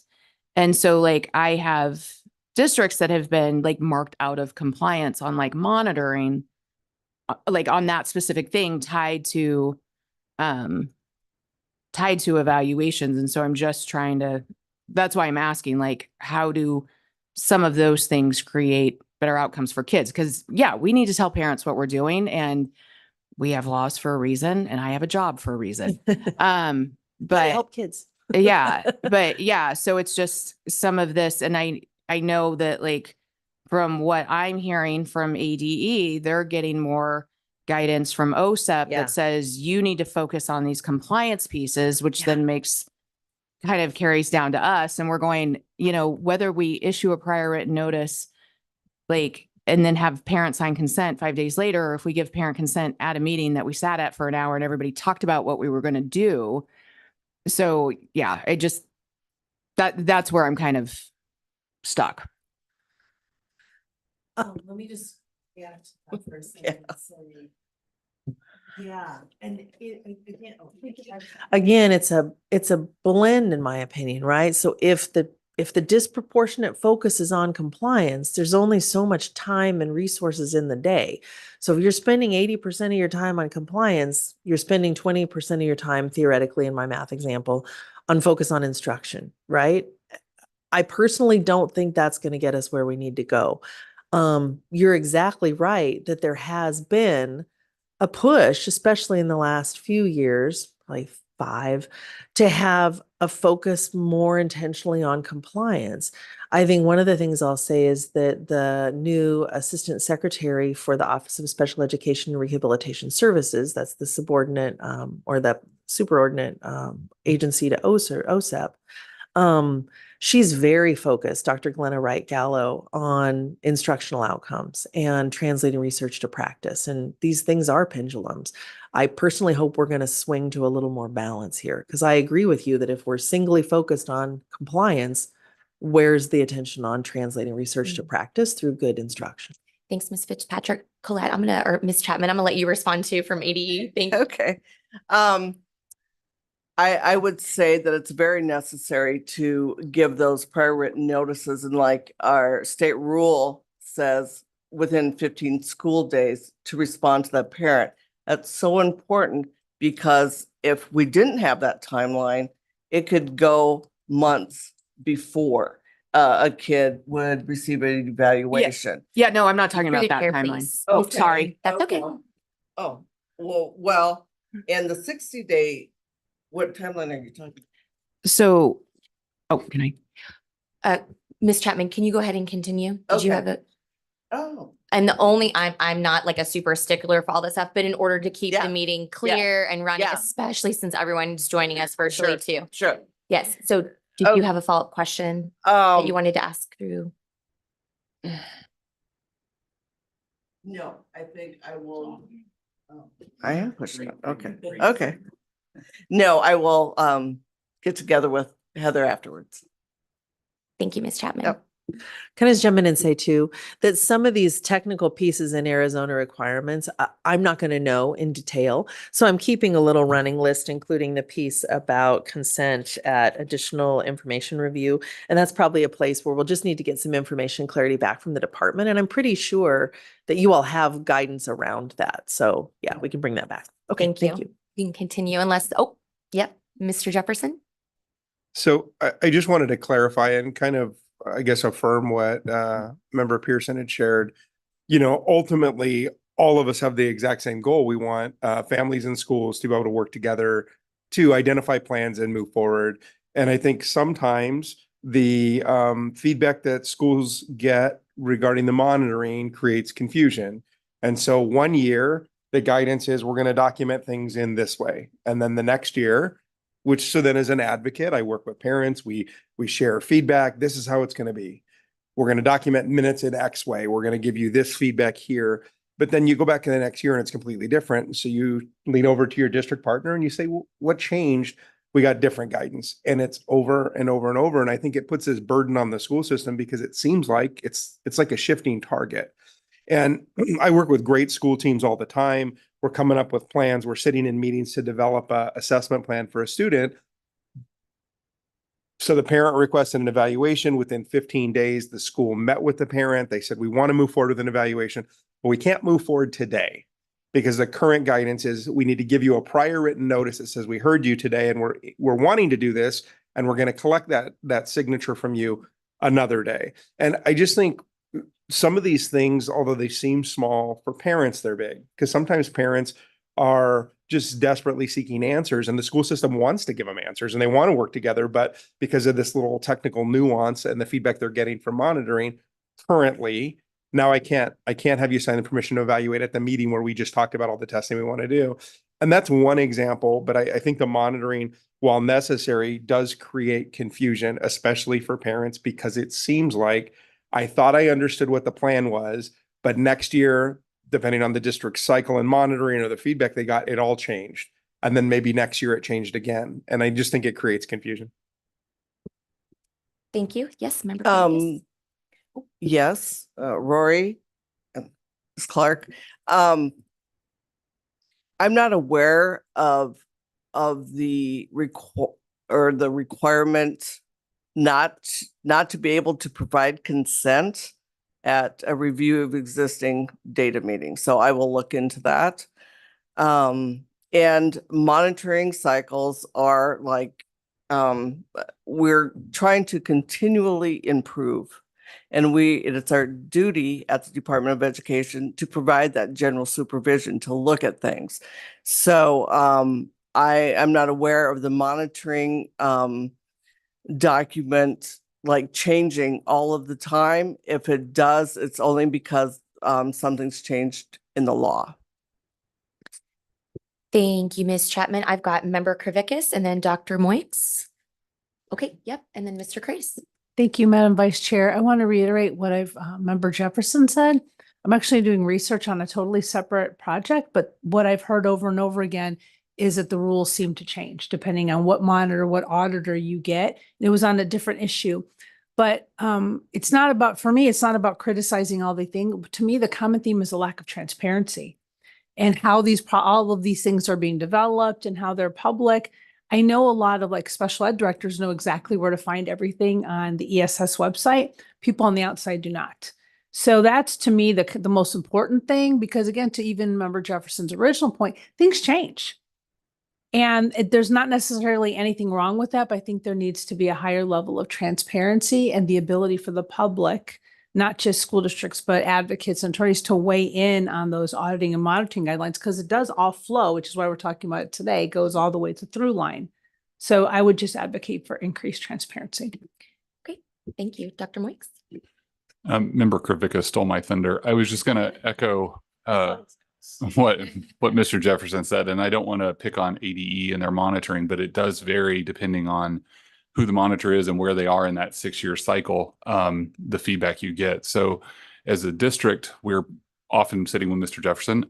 And so like I have districts that have been like marked out of compliance on like monitoring, like on that specific thing tied to evaluations. And so I'm just that's why I'm asking, like, how do some of those things create better outcomes for kids? Because yeah, we need to tell parents what we're doing, and we have laws for a reason, and I have a job for a reason. But help kids. So it's just some of this, and I know that like from what I'm hearing from ADE, they're getting more guidance from OSEP that says you need to focus on these compliance pieces, which then kind of carries down to us. And we're going, whether we issue a prior written notice, like, and then have parents sign consent 5 days later, or if we give parent consent at a meeting that we sat at for an hour and everybody talked about what we were going to do. So yeah, that's where I'm kind of stuck. Let me just react to that for a second. Yeah, and again, it's a blend in my opinion, right? So if the disproportionate focus is on compliance, there's only so much time and resources in the day. So if you're spending 80% of your time on compliance, you're spending 20% of your time, theoretically, in my math example, on focus on instruction, right? I personally don't think that's going to get us where we need to go. You're exactly right that there has been a push, especially in the last few years, probably 5, to have a focus more intentionally on compliance. I think one of the things I'll say is that the new assistant secretary for the Office of Special Education and Rehabilitation Services, that's the subordinate or the superordinate agency to OSEP, she's very focused, Dr. Glenna Wright Gallo, on instructional outcomes and translating research to practice. And these things are pendulums. I personally hope we're going to swing to a little more balance here, because I agree with you that if we're singly focused on compliance, where's the attention on translating research to practice through good instruction? Thanks, Ms. Fitzpatrick. Colette, or Ms. Chapman, I'm gonna let you respond to from ADE. Thank you. Okay. I would say that it's very necessary to give those prior written notices, and like our state rule says, within 15 school days to respond to that parent. That's so important, because if we didn't have that timeline, it could go months before a kid would receive an evaluation. Yeah, no, I'm not talking Through about the that chair, timeline. please. Oh, Okay. sorry. That's okay. Oh, well, and the 60-day, what timeline are you talking? So, oh, can I? Ms. Chapman, can you go ahead and continue? Did you Okay. have a? Oh, And I'm not like a super stickler for all this stuff, but in order to keep the meeting clear and running, Yeah. especially since everyone's joining us virtually too. sure. Yes. So did Oh. you have a follow-up question that you wanted to ask through? No, I think I will. I have questions. Okay, okay. No, I will get together with Heather afterwards. Thank you, Ms. Chapman. Yep. Can I just jump in and say too, that some of these technical pieces in Arizona requirements, I'm not going to know in detail. So I'm keeping a little running list, including the piece about consent at additional information review. And that's probably a place where we'll just need to get some information clarity back from the department. And I'm pretty sure that you all have guidance around that. So yeah, we can bring that back. Okay, Thank you. You can continue unless, yep, Mr. Jefferson. So I just wanted to clarify and kind of, I guess, affirm what Member Pearson had shared. You know, ultimately, all of us have the exact same goal. We want families and schools to be able to work together to identify plans and move forward. And I think sometimes the feedback that schools get regarding the monitoring creates confusion. And so one year, the guidance is we're going to document things in this way. And then the next year, which so then as an advocate, I work with parents, we share feedback. This is how it's going to be. We're going to document minutes in X way. We're going to give you this feedback here. But then you go back in the next year and it's completely different. So you lean over to your district partner and you say, well, what changed? We got different guidance, and it's over and over and over. And I think it puts this burden on the school system because it seems like it's like a shifting target. And I work with great school teams all the time. We're coming up with plans. We're sitting in meetings to develop a assessment plan for a student. So the parent requested an evaluation. Within 15 days, the school met with the parent. They said, we want to move forward with an evaluation, but we can't move forward today because the current guidance is we need to give you a prior written notice that says we heard you today and we're wanting to do this, and we're going to collect that signature from you another day. And I just think some of these things, although they seem small, for parents, they're big, because sometimes parents are just desperately seeking answers, and the school system wants to give them answers and they want to work together. But because of this little technical nuance and the feedback they're getting from monitoring currently, now I can't have you sign the permission to evaluate at the meeting where we just talked about all the testing we want to do. And that's one example. But I think the monitoring, while necessary, does create confusion, especially for parents, because it seems like I thought I understood what the plan was, but next year, depending on the district cycle and monitoring or the feedback they got, it all changed. And then maybe next year it changed again. And I just think it creates confusion. Thank you. Yes, Member Davis. Yes, Rory, Ms. Clark. I'm not aware of the requirement not to be able to provide consent at a review of existing data meetings. So I will look into that. And monitoring cycles are like, we're trying to continually improve. And it's our duty at the Department of Education to provide that general supervision to look at things. So I am not aware of the monitoring document like changing all of the time. If it does, it's only because something's changed in the law. Thank you, Ms. Chapman. I've got Member Kravickas and then Dr. Moix. Okay, yep, and then Mr. Kreis. Thank you, Madam Vice Chair. I want to reiterate what Member Jefferson said. I'm actually doing research on a totally separate project, but what I've heard over and over again is that the rules seem to change depending on what monitor, what auditor you get. It was on a different issue. But it's not about, for me, it's not about criticizing all the things. To me, the common theme is a lack of transparency and how all of these things are being developed and how they're public. I know a lot of like special ed directors know exactly where to find everything on the ESS website. People on the outside do not. So that's to me the most important thing, because again, to even Member Jefferson's original point, things change. And there's not necessarily anything wrong with that, but I think there needs to be a higher level of transparency and the ability for the public, not just school districts, but advocates and attorneys to weigh in on those auditing and monitoring guidelines, because it does all flow, which is why we're talking about it today, goes all the way to through line. So I would just advocate for increased transparency. Okay, thank you. Dr. Moix. Member Kravicka stole my thunder. I was just going to echo what Mr. Jefferson said, and I don't want to pick on ADE and their monitoring, but it does vary depending on who the monitor is and where they are in that 6-year cycle, the feedback you get. So as a district, we're often sitting with Mr. Jefferson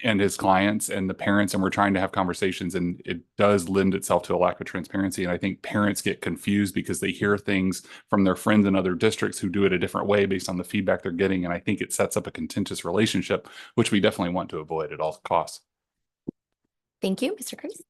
and his clients and the parents, and we're trying to have conversations, and it does lend itself to a lack of transparency. And I think parents get confused because they hear things from their friends in other districts who do it a different way based on the feedback they're getting. And I think it sets up a contentious relationship, which we definitely want to avoid at all costs. Thank you, Mr. Kreis.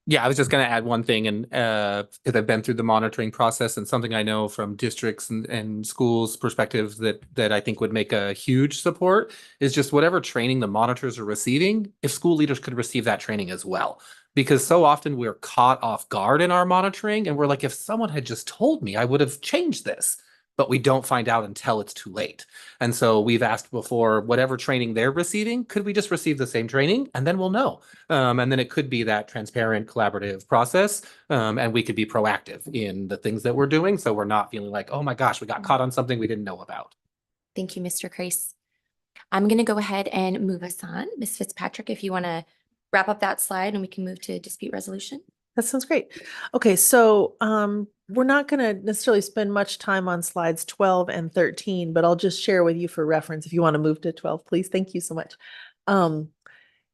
Yeah, I was just going to add one thing, and because I've been through the monitoring process, and something I know from districts and schools' perspective that I think would make a huge support is just whatever training the monitors are receiving, if school leaders could receive that training as well. Because so often we're caught off guard in our monitoring, and we're like, if someone had just told me, I would have changed this. But we don't find out until it's too late. And so we've asked before, whatever training they're receiving, could we just receive the same training? And then we'll know. And then it could be that transparent, collaborative process. And we could be proactive in the things that we're doing. So we're not feeling like, oh my gosh, we got caught on something we didn't know about. Thank you, Mr. Kreis. I'm going to go ahead and move us on. Ms. Fitzpatrick, if you want to wrap up that slide and we can move to dispute resolution. That sounds great. Okay, so we're not going to necessarily spend much time on slides 12 and 13, but I'll just share with you for reference. If you want to move to 12, please. Thank you so much.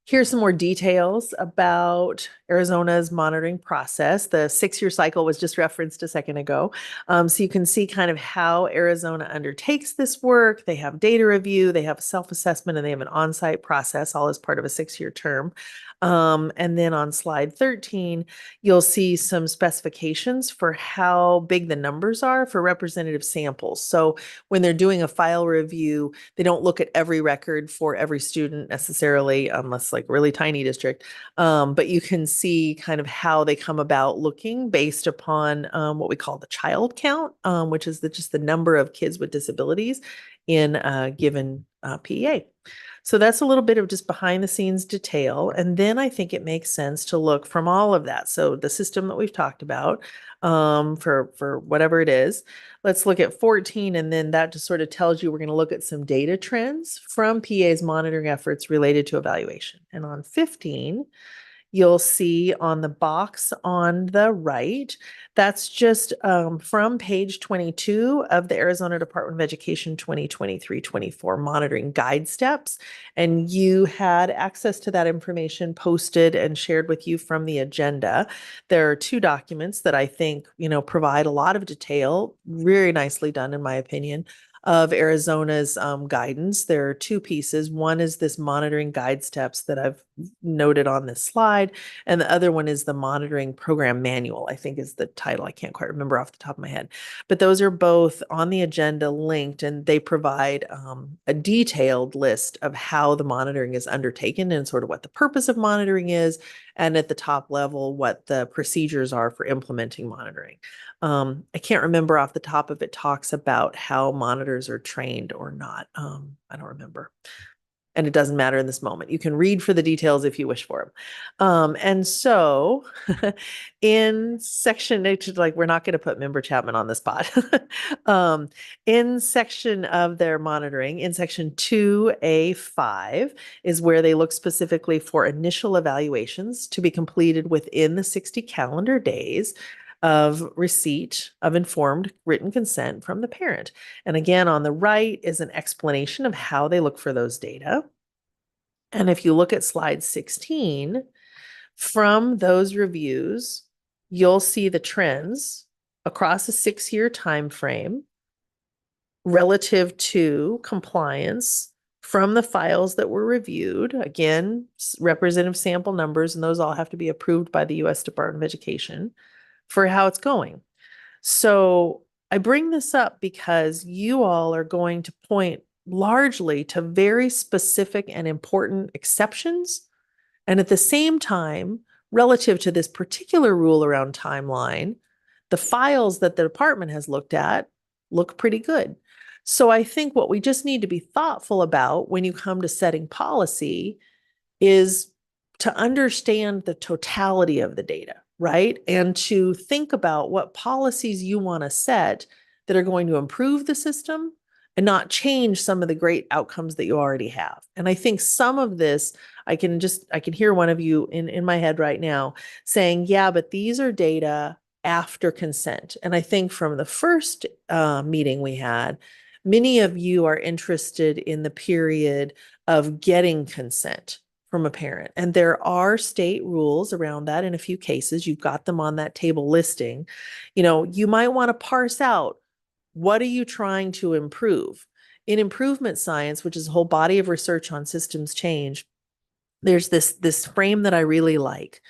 Here's some more details about Arizona's monitoring process. The 6-year cycle was just referenced a second ago. So you can see kind of how Arizona undertakes this work. They have data review, they have a self-assessment, and they have an on-site process, all as part of a 6-year term. And then on slide 13, you'll see some specifications for how big the numbers are for representative samples. So when they're doing a file review, they don't look at every record for every student necessarily, unless like a really tiny district. But you can see kind of how they come about looking based upon what we call the child count, which is just the number of kids with disabilities in a given PEA. So that's a little bit of just behind the scenes detail. And then I think it makes sense to look from all of that. So the system that we've talked about for whatever it is, let's look at 14. And then that just sort of tells you we're going to look at some data trends from PA's monitoring efforts related to evaluation. And on 15, you'll see on the box on the right, that's just from page 22 of the Arizona Department of Education 2023-24 monitoring guide steps. And you had access to that information posted and shared with you from the agenda. There are 2 documents that I think, provide a lot of detail, very nicely done in my opinion, of Arizona's guidance. There are 2 pieces. One is this monitoring guide steps that I've noted on this slide, and the other one is the monitoring program manual, I think is the title. I can't quite remember off the top of my head, but those are both on the agenda linked, and they provide a detailed list of how the monitoring is undertaken and sort of what the purpose of monitoring is, and at the top level, what the procedures are for implementing monitoring. I can't remember off the top if it talks about how monitors are trained or not. I don't remember. And it doesn't matter in this moment. You can read for the details if you wish for them. And so in section, like, we're not going to put Member Chapman on the spot. In section of their monitoring, in section 2A5 is where they look specifically for initial evaluations to be completed within the 60 calendar days of receipt of informed written consent from the parent. And again, on the right is an explanation of how they look for those data. And if you look at slide 16, from those reviews, you'll see the trends across a 6-year time frame relative to compliance from the files that were reviewed. Again, representative sample numbers, and those all have to be approved by the U.S. Department of Education for how it's going. So I bring this up because you all are going to point largely to very specific and important exceptions. And at the same time, relative to this particular rule around timeline, the files that the department has looked at look pretty good. So I think what we just need to be thoughtful about when you come to setting policy is to understand the totality of the data, right? And to think about what policies you want to set that are going to improve the system and not change some of the great outcomes that you already have. And I think some of this, I can hear one of you in my head right now saying, yeah, but these are data after consent. And I think from the first meeting we had, many of you are interested in the period of getting consent from a parent. And there are state rules around that in a few cases. You've got them on that table listing. You know, you might want to parse out, what are you trying to improve? In improvement science, which is a whole body of research on systems change, there's this frame that I really like.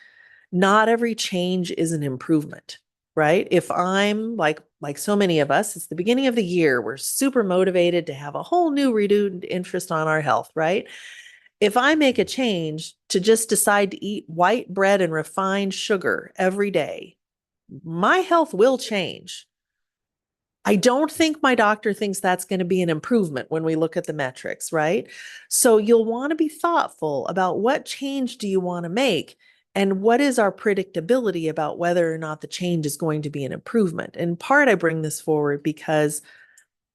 Not every change is an improvement, right? If I'm like so many of us, it's the beginning of the year, we're super motivated to have a whole new renewed interest on our health, right? If I make a change to just decide to eat white bread and refined sugar every day, my health will change. I don't think my doctor thinks that's going to be an improvement when we look at the metrics, right? So you'll want to be thoughtful about what change do you want to make and what is our predictability about whether or not the change is going to be an improvement. In part, I bring this forward because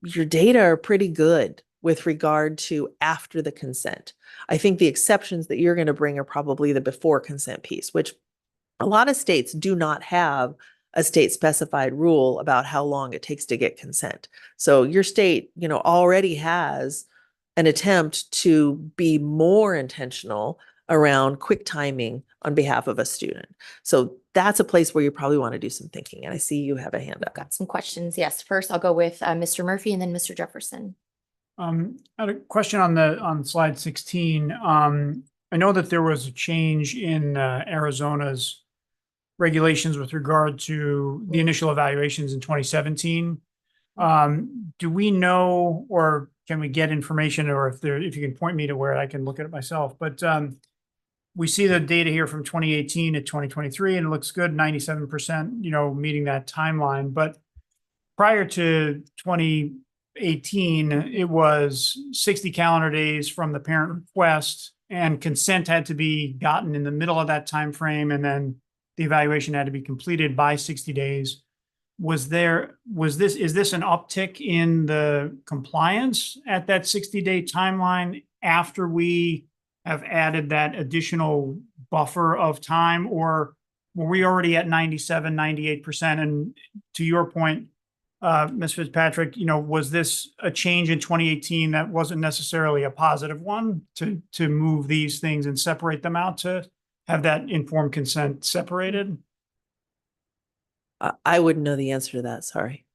your data are pretty good with regard to after the consent. I think the exceptions that you're going to bring are probably the before consent piece, which a lot of states do not have a state specified rule about how long it takes to get consent. So your state, already has an attempt to be more intentional around quick timing on behalf of a student. So that's a place where you probably want to do some thinking. And I see you have a hand up. Got some questions. Yes, first I'll go with Mr. Murphy and then Mr. Jefferson. I had a question on slide 16. I know that there was a change in Arizona's regulations with regard to the initial evaluations in 2017. Do we know, or can we get information, or if you can point me to where I can look at it myself? But we see the data here from 2018 to 2023, and it looks good, 97%, meeting that timeline. But prior to 2018, it was 60 calendar days from the parent request, and consent had to be gotten in the middle of that time frame, and then the evaluation had to be completed by 60 days. Is this an uptick in the compliance at that 60-day timeline after we have added that additional buffer of time, or were we already at 97, 98%? And to your point, Ms. Fitzpatrick, was this a change in 2018 that wasn't necessarily a positive one to move these things and separate them out to have that informed consent separated? I wouldn't know the answer to that. Sorry.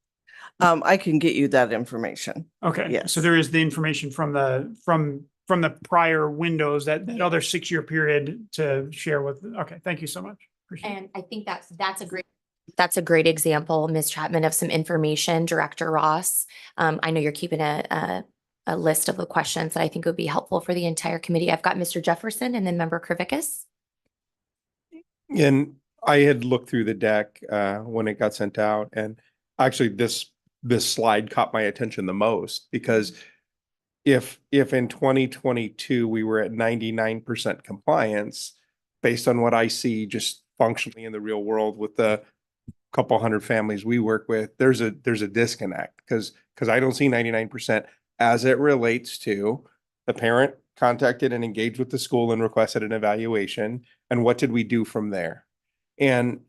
I can get you that information. Okay. Yes. So there is the information from the prior windows, that other 6-year period to share with. Okay. Thank you so much. Appreciate it. And I think that's a great example, Ms. Chapman, of some information. Director Ross, I know you're keeping a list of the questions that I think would be helpful for the entire committee. I've got Mr. Jefferson and then Member Krivickas. And I had looked through the deck when it got sent out, and actually this slide caught my attention the most because if in 2022 we were at 99% compliance, based on what I see just functionally in the real world with the couple hundred families we work with, there's a disconnect because I don't see 99% as it relates to the parent contacted and engaged with the school and requested an evaluation. And what did we do from there? And,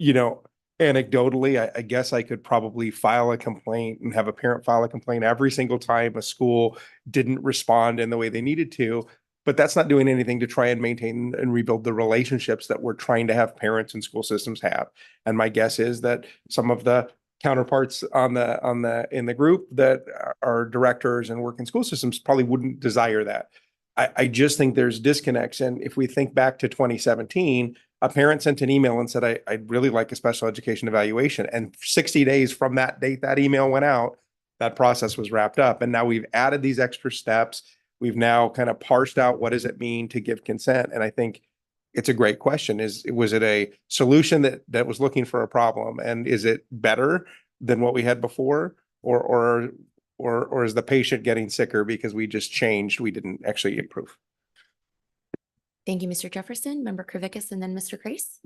anecdotally, I guess I could probably file a complaint and have a parent file a complaint every single time a school didn't respond in the way they needed to. But that's not doing anything to try and maintain and rebuild the relationships that we're trying to have parents and school systems have. And my guess is that some of the counterparts in the group that are directors and work in school systems probably wouldn't desire that. I just think there's disconnects. And if we think back to 2017, a parent sent an email and said, I'd really like a special education evaluation. And 60 days from that date, that email went out, that process was wrapped up. And now we've added these extra steps. We've now kind of parsed out what does it mean to give consent. And I think it's a great question. Was it a solution that was looking for a problem? And is it better than what we had before? Or is the patient getting sicker because we just changed? We didn't actually improve. Thank you, Mr. Jefferson, Member Kravickas, and then Mr. Grace.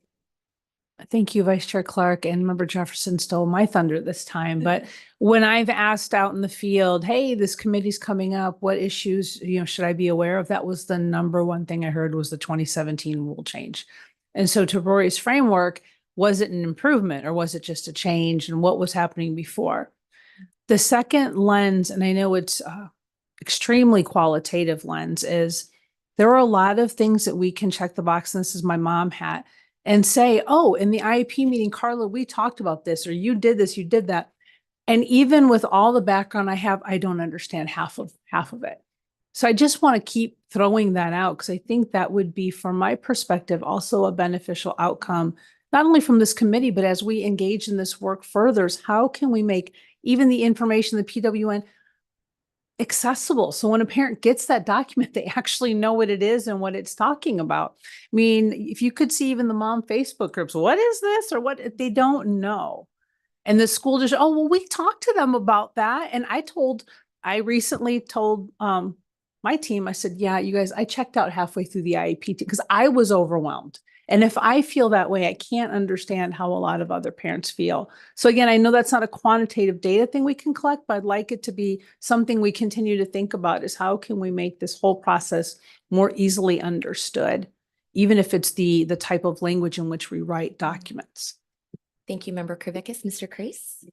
Thank you, Vice Chair Clark, and Member Jefferson stole my thunder this time. But when I've asked out in the field, hey, this committee's coming up, what issues, should I be aware of? That was the number one thing I heard was the 2017 rule change. And so to Rory's framework, was it an improvement or was it just a change, and what was happening before? The second lens, and I know it's extremely qualitative lens, is there are a lot of things that we can check the box, and this is my mom hat, and say, oh, in the IEP meeting, Carla, we talked about this, or you did this, you did that. And even with all the background I have, I don't understand half of it. So I just want to keep throwing that out because I think that would be, from my perspective, also a beneficial outcome, not only from this committee, but as we engage in this work further, is how can we make even the information, the PWN, accessible? So when a parent gets that document, they actually know what it is and what it's talking about. I mean, if you could see even the mom Facebook groups, what is this or what, they don't know. And the school just, oh, well, we talked to them about that. And I recently told my team, I said, yeah, you guys, I checked out halfway through the IEP because I was overwhelmed. And if I feel that way, I can't understand how a lot of other parents feel. So again, I know that's not a quantitative data thing we can collect, but I'd like it to be something we continue to think about, is how can we make this whole process more easily understood, even if it's the type of language in which we write documents. Thank you, Member Kravickas. Mr. Grace?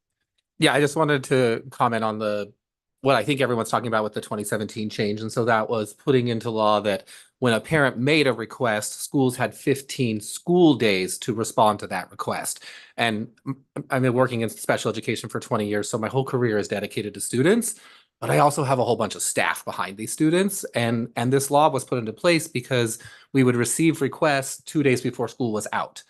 Yeah, I just wanted to comment on what I think everyone's talking about with the 2017 change. And so that was putting into law that when a parent made a request, schools had 15 school days to respond to that request. And I've been working in special education for 20 years, so my whole career is dedicated to students, but I also have a whole bunch of staff behind these students. And this law was put into place because we would receive requests 2 days before school was out.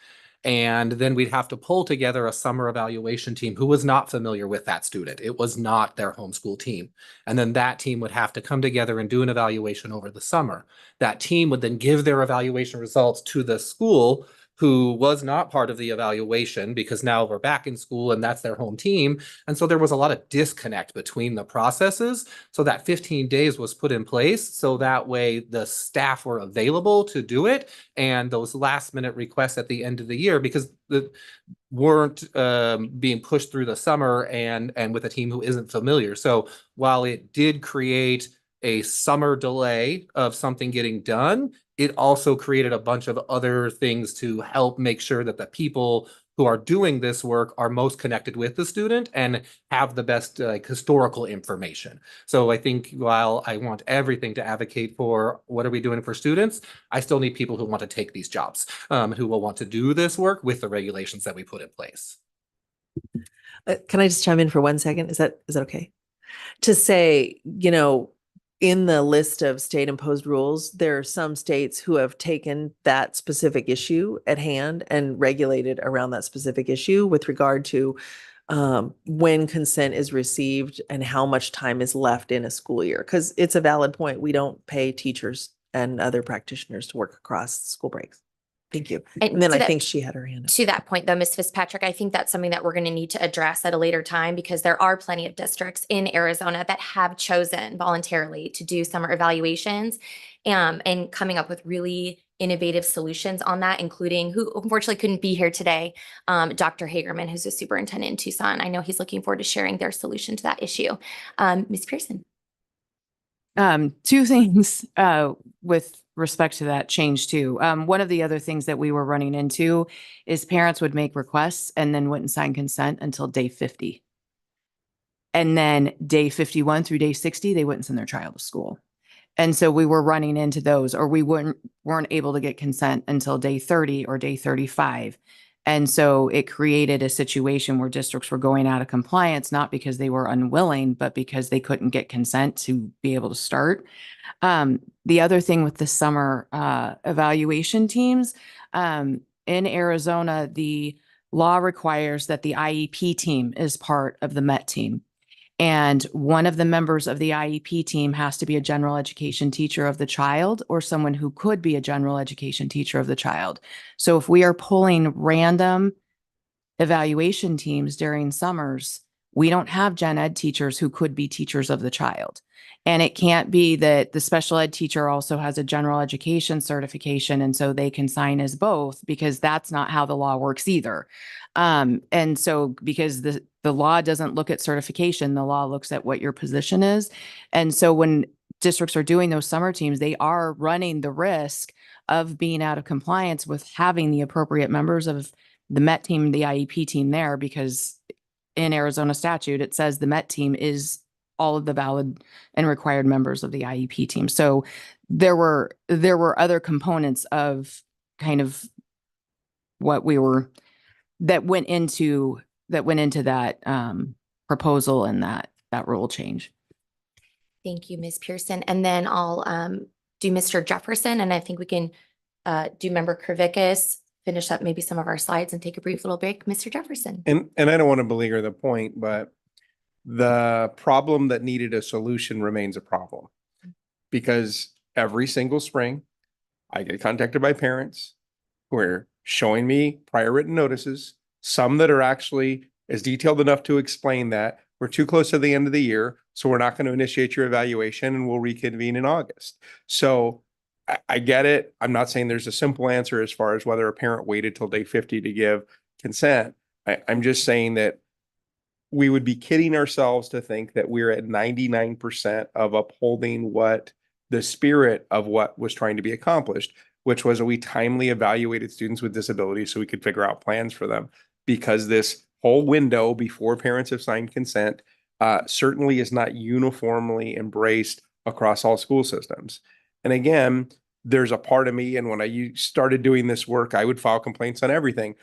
And then we'd have to pull together a summer evaluation team who was not familiar with that student. It was not their homeschool team. And then that team would have to come together and do an evaluation over the summer. That team would then give their evaluation results to the school, who was not part of the evaluation, because now we're back in school and that's their home team. And so there was a lot of disconnect between the processes. So that 15 days was put in place so that way the staff were available to do it. And those last minute requests at the end of the year, because weren't being pushed through the summer and with a team who isn't familiar. So while it did create a summer delay of something getting done, it also created a bunch of other things to help make sure that the people who are doing this work are most connected with the student and have the best historical information. So I think while I want everything to advocate for what are we doing for students, I still need people who want to take these jobs, who will want to do this work with the regulations that we put in place. Can I just chime in for 1 second? Is that okay? To say, in the list of state imposed rules, there are some states who have taken that specific issue at hand and regulated around that specific issue with regard to when consent is received and how much time is left in a school year. Because it's a valid point. We don't pay teachers and other practitioners to work across school breaks. Thank you. And And then to I that- think she had her hand up. To that point, though, Ms. Fitzpatrick, I think that's something that we're going to need to address at a later time because there are plenty of districts in Arizona that have chosen voluntarily to do summer evaluations and coming up with really innovative solutions on that, including who unfortunately couldn't be here today, Dr. Hagerman, who's a superintendent in Tucson. I know he's looking forward to sharing their solution to that issue. Ms. Pearson. Two things with respect to that change too. One of the other things that we were running into is parents would make requests and then wouldn't sign consent until day 50. And then day 51 through day 60, they wouldn't send their child to school. And so we were running into those, or we weren't able to get consent until day 30 or day 35. And so it created a situation where districts were going out of compliance, not because they were unwilling, but because they couldn't get consent to be able to start. The other thing with the summer evaluation teams, in Arizona, the law requires that the IEP team is part of the MET team. And one of the members of the IEP team has to be a general education teacher of the child or someone who could be a general education teacher of the child. So if we are pulling random evaluation teams during summers, we don't have gen ed teachers who could be teachers of the child. And it can't be that the special ed teacher also has a general education certification and so they can sign as both, because that's not how the law works either. And so because the law doesn't look at certification, the law looks at what your position is. And so when districts are doing those summer teams, they are running the risk of being out of compliance with having the appropriate members of the MET team, the IEP team there, because in Arizona statute, it says the MET team is all of the valid and required members of the IEP team. So there were other components of kind of what we were that went into that proposal and that rule change. Thank you, Ms. Pearson. And then I'll do Mr. Jefferson, and I think we can do Member Kravickas, finish up maybe some of our slides and take a brief little break. Mr. Jefferson. And I don't want to beleaguer the point, but the problem that needed a solution remains a problem. Because every single spring, I get contacted by parents who are showing me prior written notices, some that are actually as detailed enough to explain that we're too close to the end of the year, so we're not going to initiate your evaluation and we'll reconvene in August. So I get it. I'm not saying there's a simple answer as far as whether a parent waited till day 50 to give consent. I'm just saying that we would be kidding ourselves to think that we're at 99% of upholding what the spirit of what was trying to be accomplished, which was we timely evaluated students with disabilities so we could figure out plans for them. Because this whole window before parents have signed consent certainly is not uniformly embraced across all school systems. And again, there's a part of me, and when I started doing this work, I would file complaints on everything.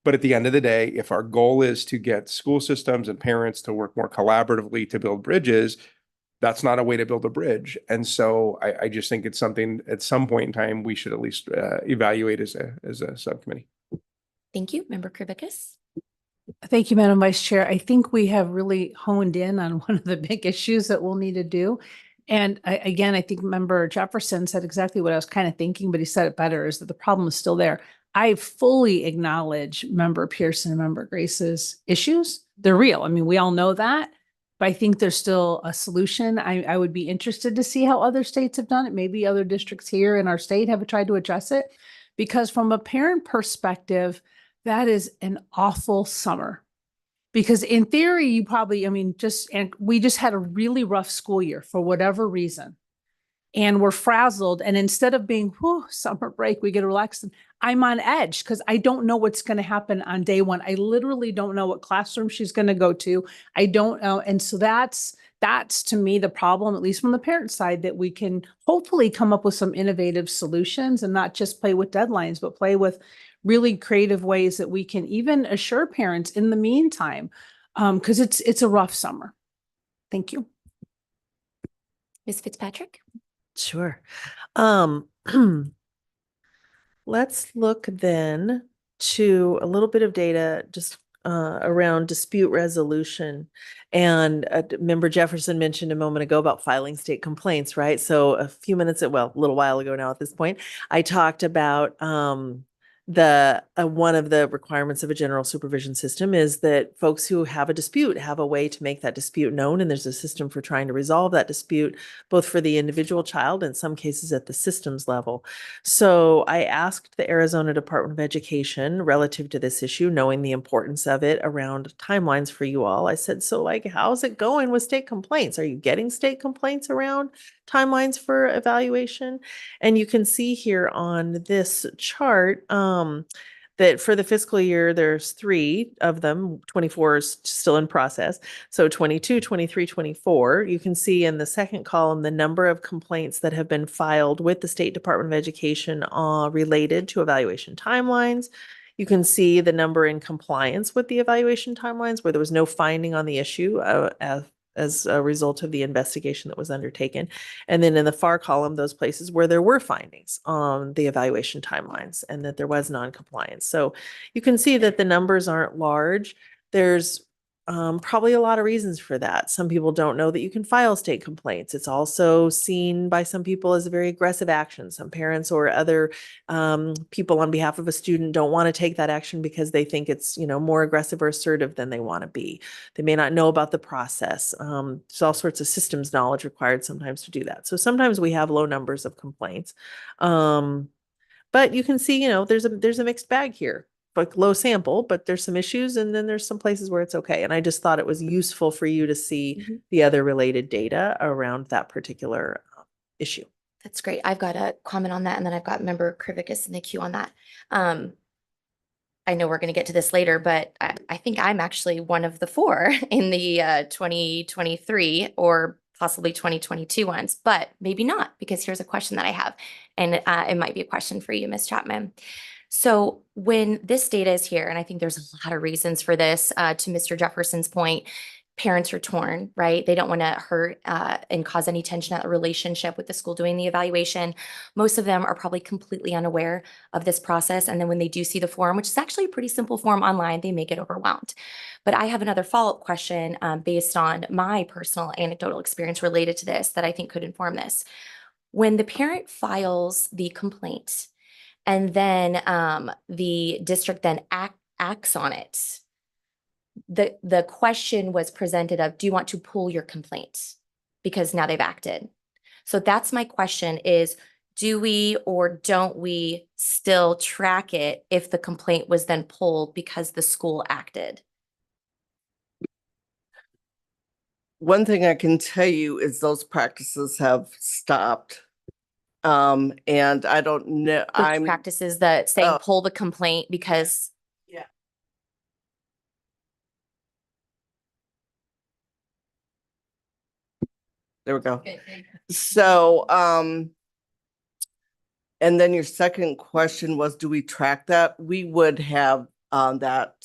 But at the end of the day, if our goal is to get school systems and parents to work more collaboratively to build bridges, that's not a way to build a bridge. And so I just think it's something at some point in time we should at least evaluate as a subcommittee. Thank you, Member Kravickas. Thank you, Madam Vice Chair. I think we have really honed in on one of the big issues that we'll need to do. And I think Member Jefferson said exactly what I was kind of thinking, but he said it better, is that the problem is still there. I fully acknowledge Member Pearson and Member Grace's issues. They're real. I mean, we all know that, but I think there's still a solution. I would be interested to see how other states have done it. Maybe other districts here in our state have tried to address it, because from a parent perspective, that is an awful summer. Because in theory, you probably, and we just had a really rough school year for whatever reason. And we're frazzled. And instead of being, whew, summer break, we get relaxed. I'm on edge because I don't know what's going to happen on day one. I literally don't know what classroom she's going to go to. I don't know. And so that's to me the problem, at least from the parent side, that we can hopefully come up with some innovative solutions and not just play with deadlines, but play with really creative ways that we can even assure parents in the meantime, because it's a rough summer. Thank you. Ms. Fitzpatrick. Sure. Let's look then to a little bit of data just around dispute resolution. And Member Jefferson mentioned a moment ago about filing state complaints, right? So a little while ago now at this point, I talked about one of the requirements of a general supervision system is that folks who have a dispute have a way to make that dispute known, and there's a system for trying to resolve that dispute, both for the individual child, in some cases at the systems level. So I asked the Arizona Department of Education relative to this issue, knowing the importance of it around timelines for you all. I said, so like, how's it going with state complaints? Are you getting state complaints around timelines for evaluation? And you can see here on this chart that for the fiscal year, there's 3 of them, 24 is still in process. So 22, 23, 24, you can see in the second column, the number of complaints that have been filed with the State Department of Education related to evaluation timelines. You can see the number in compliance with the evaluation timelines where there was no finding on the issue as a result of the investigation that was undertaken. And then in the far column, those places where there were findings on the evaluation timelines and that there was non-compliance. So you can see that the numbers aren't large. There's probably a lot of reasons for that. Some people don't know that you can file state complaints. It's also seen by some people as a very aggressive action. Some parents or other people on behalf of a student don't want to take that action because they think it's, more aggressive or assertive than they want to be. They may not know about the process. There's all sorts of systems knowledge required sometimes to do that. So sometimes we have low numbers of complaints. But you can see, there's a mixed bag here. Like low sample, but there's some issues, and then there's some places where it's okay. And I just thought it was useful for you to see the other related data around that particular issue. That's great. I've got a comment on that, and then I've got member Krivickas in the queue on that. I know we're going to get to this later, but I think I'm actually one of the 4 in the 2023 or possibly 2022 ones, but maybe not, because here's a question that I have, and it might be a question for you, Ms. Chapman. So when this data is here, and I think there's a lot of reasons for this, to Mr. Jefferson's point, parents are torn, right? They don't want to hurt and cause any tension at the relationship with the school doing the evaluation. Most of them are probably completely unaware of this process. And then when they do see the form, which is actually a pretty simple form online, they may get overwhelmed. But I have another follow-up question based on my personal anecdotal experience related to this that I think could inform this. When the parent files the complaint, and then the district then acts on it, the question was presented of, do you want to pull your complaint? Because now they've acted. So that's my question is, do we or don't we still track it if the complaint was then pulled because the school acted? One thing I can tell you is those practices have stopped. And I don't know, Which practices that saying pull the complaint because. Yeah. There we go. Okay. So, and then your second question was, do we track that? We would have that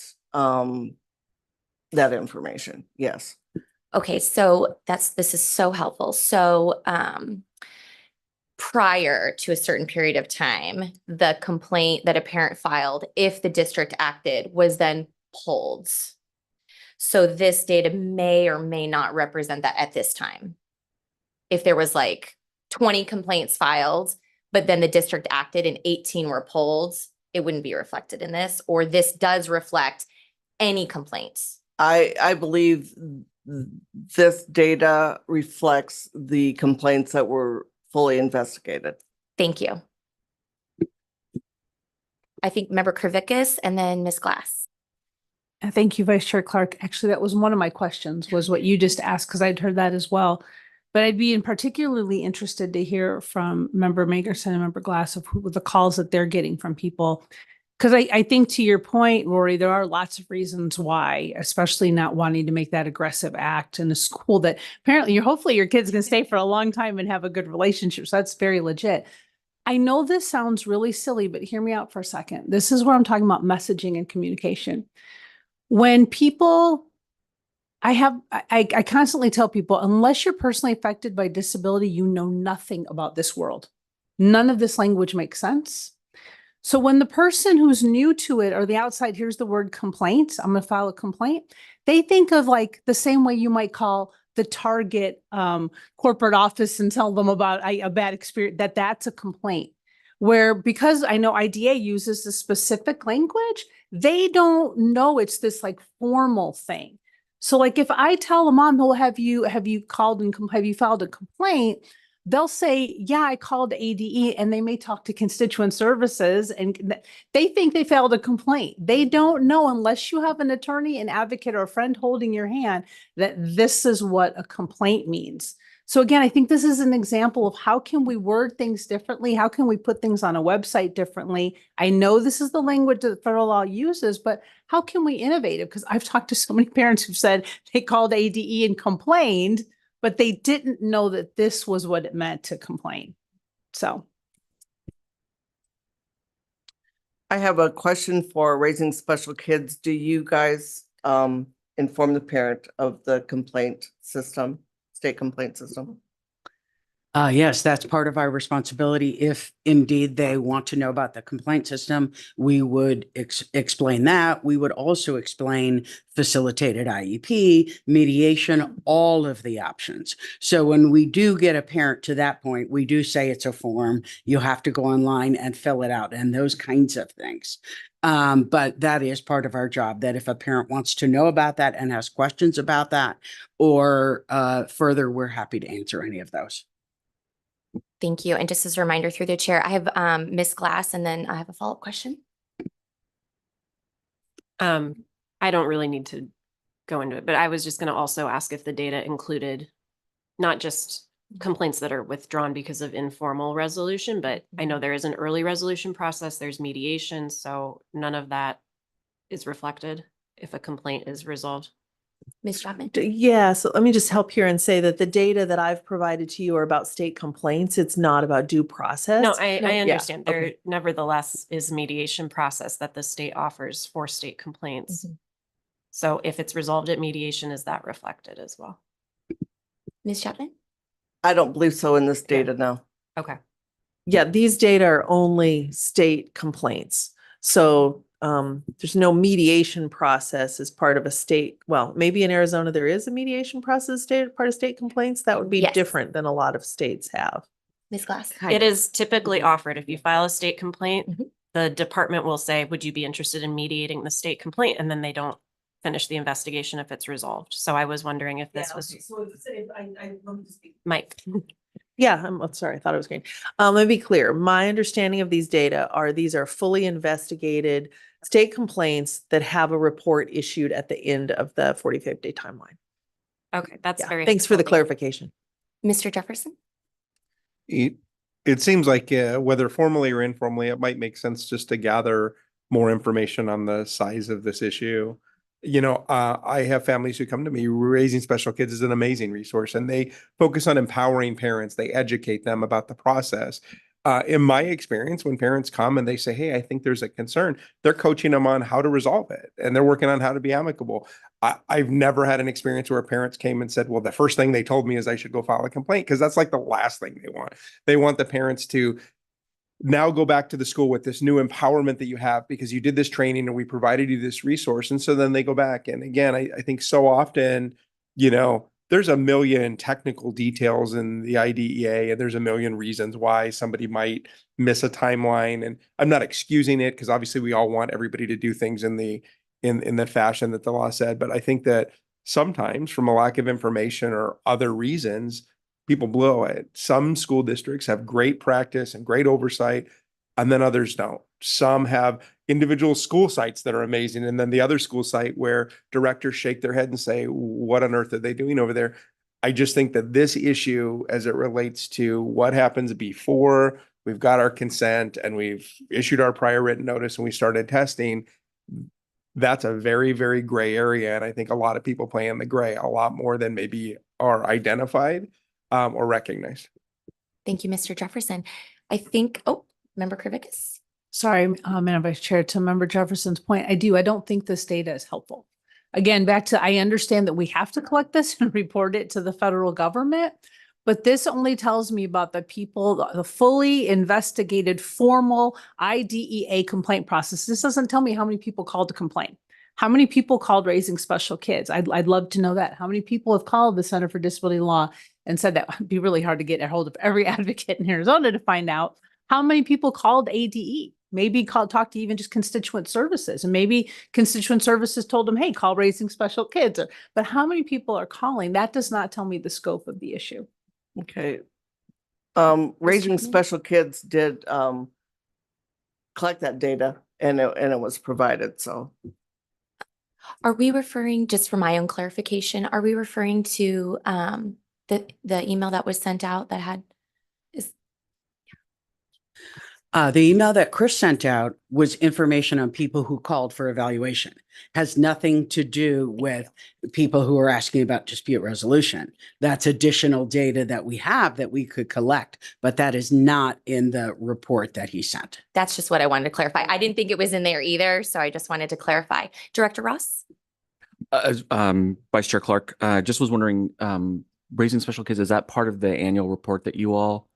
information. Yes. Okay, so this is so helpful. So prior to a certain period of time, the complaint that a parent filed, if the district acted, was then pulled. So this data may or may not represent that at this time. If there was like 20 complaints filed, but then the district acted and 18 were pulled, it wouldn't be reflected in this, or this does reflect any complaints. I believe this data reflects the complaints that were fully investigated. Thank you. I think member Krivickas and then Ms. Glass. Thank you, Vice Chair Clark. Actually, that was one of my questions, was what you just asked, because I'd heard that as well. But I'd be particularly interested to hear from member Magerson and member Glass of the calls that they're getting from people. Because I think to your point, Rory, there are lots of reasons why, especially not wanting to make that aggressive act in a school that apparently hopefully your kids can stay for a long time and have a good relationship. So that's very legit. I know this sounds really silly, but hear me out for a second. This is where I'm talking about messaging and communication. When people, I constantly tell people, unless you're personally affected by disability, you know nothing about this world. None of this language makes sense. So when the person who's new to it or the outside hears the word complaint, I'm going to file a complaint, they think of like the same way you might call the Target corporate office and tell them about a bad experience, that's a complaint. where because I know IDA uses the specific language, they don't know it's this like formal thing. So like if I tell a mom, oh, have you called and have you filed a complaint? They'll say, yeah, I called ADE, and they may talk to constituent services and they think they filed a complaint. They don't know unless you have an attorney, an advocate, or a friend holding your hand that this is what a complaint means. So again, I think this is an example of how can we word things differently? How can we put things on a website differently? I know this is the language that federal law uses, but how can we innovate it? Because I've talked to so many parents who've said they called ADE and complained, but they didn't know that this was what it meant to complain. So. I have a question for raising special kids. Do you guys inform the parent of the complaint system, state complaint system? Yes, that's part of our responsibility. If indeed they want to know about the complaint system, we would explain that. We would also explain facilitated IEP, mediation, all of the options. So when we do get a parent to that point, we do say it's a form. You have to go online and fill it out and those kinds of things. But that is part of our job, that if a parent wants to know about that and has questions about that or further, we're happy to answer any of those. Thank you. And just as a reminder through the chair, I have Ms. Glass, and then I have a follow-up question. I don't really need to go into it, but I was just going to also ask if the data included not just complaints that are withdrawn because of informal resolution, but I know there is an early resolution process, there's mediation, so none of that is reflected if a complaint is resolved. Ms. Chapman? Yeah, so let me just help here and say that the data that I've provided to you are about state complaints. It's not about due process. No, I understand. Yeah, There okay. nevertheless is mediation process that the state offers for state complaints. So if it's resolved at mediation, is that reflected as well? Ms. Chapman? I don't believe so in this data, no. Okay. Yeah, these data are only state complaints. So there's no mediation process as part of a state. Well, maybe in Arizona, there is a mediation process part of state complaints. That would be Yes. different than a lot of states have. Ms. Glass? It is typically offered. If you file a state complaint, the department will say, would you be interested in mediating the state complaint? And then they don't finish the investigation if it's resolved. So I was wondering if this was Mike. Yeah, I'm sorry. I thought it was green. Let me be clear. My understanding of these data are these are fully investigated state complaints that have a report issued at the end of the 45-day timeline. Okay, that's Yeah. very Thanks for the helpful. clarification. Mr. Jefferson? It seems like whether formally or informally, it might make sense just to gather more information on the size of this issue. You know, I have families who come to me. Raising Special Kids is an amazing resource, and they focus on empowering parents. They educate them about the process. In my experience, when parents come and they say, hey, I think there's a concern, they're coaching them on how to resolve it, and they're working on how to be amicable. I've never had an experience where parents came and said, well, the first thing they told me is I should go file a complaint, because that's like the last thing they want. They want the parents to now go back to the school with this new empowerment that you have because you did this training and we provided you this resource. And so then they go back. And again, I think so often, you know, there's a million technical details in the IDEA, and there's a million reasons why somebody might miss a timeline. And I'm not excusing it, because obviously we all want everybody to do things in the fashion that the law said. But I think that sometimes from a lack of information or other reasons, people blow it. Some school districts have great practice and great oversight, and then others don't. Some have individual school sites that are amazing, and then the other school site where directors shake their head and say, what on earth are they doing over there? I just think that this issue, as it relates to what happens before we've got our consent and we've issued our prior written notice and we started testing, that's a very, very gray area. And I think a lot of people play in the gray a lot more than maybe are identified or recognized. Thank you, Mr. Jefferson. I think, Member Krivickas? Sorry, Madam Vice Chair, to Member Jefferson's point, I don't think this data is helpful. Again, back to, I understand that we have to collect this and report it to the federal government, but this only tells me about the people, the fully investigated formal IDEA complaint process. This doesn't tell me how many people called to complain. How many people called Raising Special Kids? I'd love to know that. How many people have called the Center for Disability Law and said that? Would be really hard to get a hold of every advocate in Arizona to find out. How many people called ADE? Maybe talked to even just constituent services, and maybe constituent services told them, hey, call Raising Special Kids. But how many people are calling? That does not tell me the scope of the issue. Okay. Raising Special Kids did collect that data and it was provided, so. Are we referring, just for my own clarification, are we referring to the email that was sent out that had is The email that Chris sent out was information on people who called for evaluation. Has nothing to do with people who are asking about dispute resolution. That's additional data that we have that we could collect, but that is not in the report that he sent. that's just what I wanted to clarify. I didn't think it was in there either, so I just wanted to clarify. Director Ross? Vice Chair Clark, just was wondering, Raising Special Kids, is that part of the annual report that you all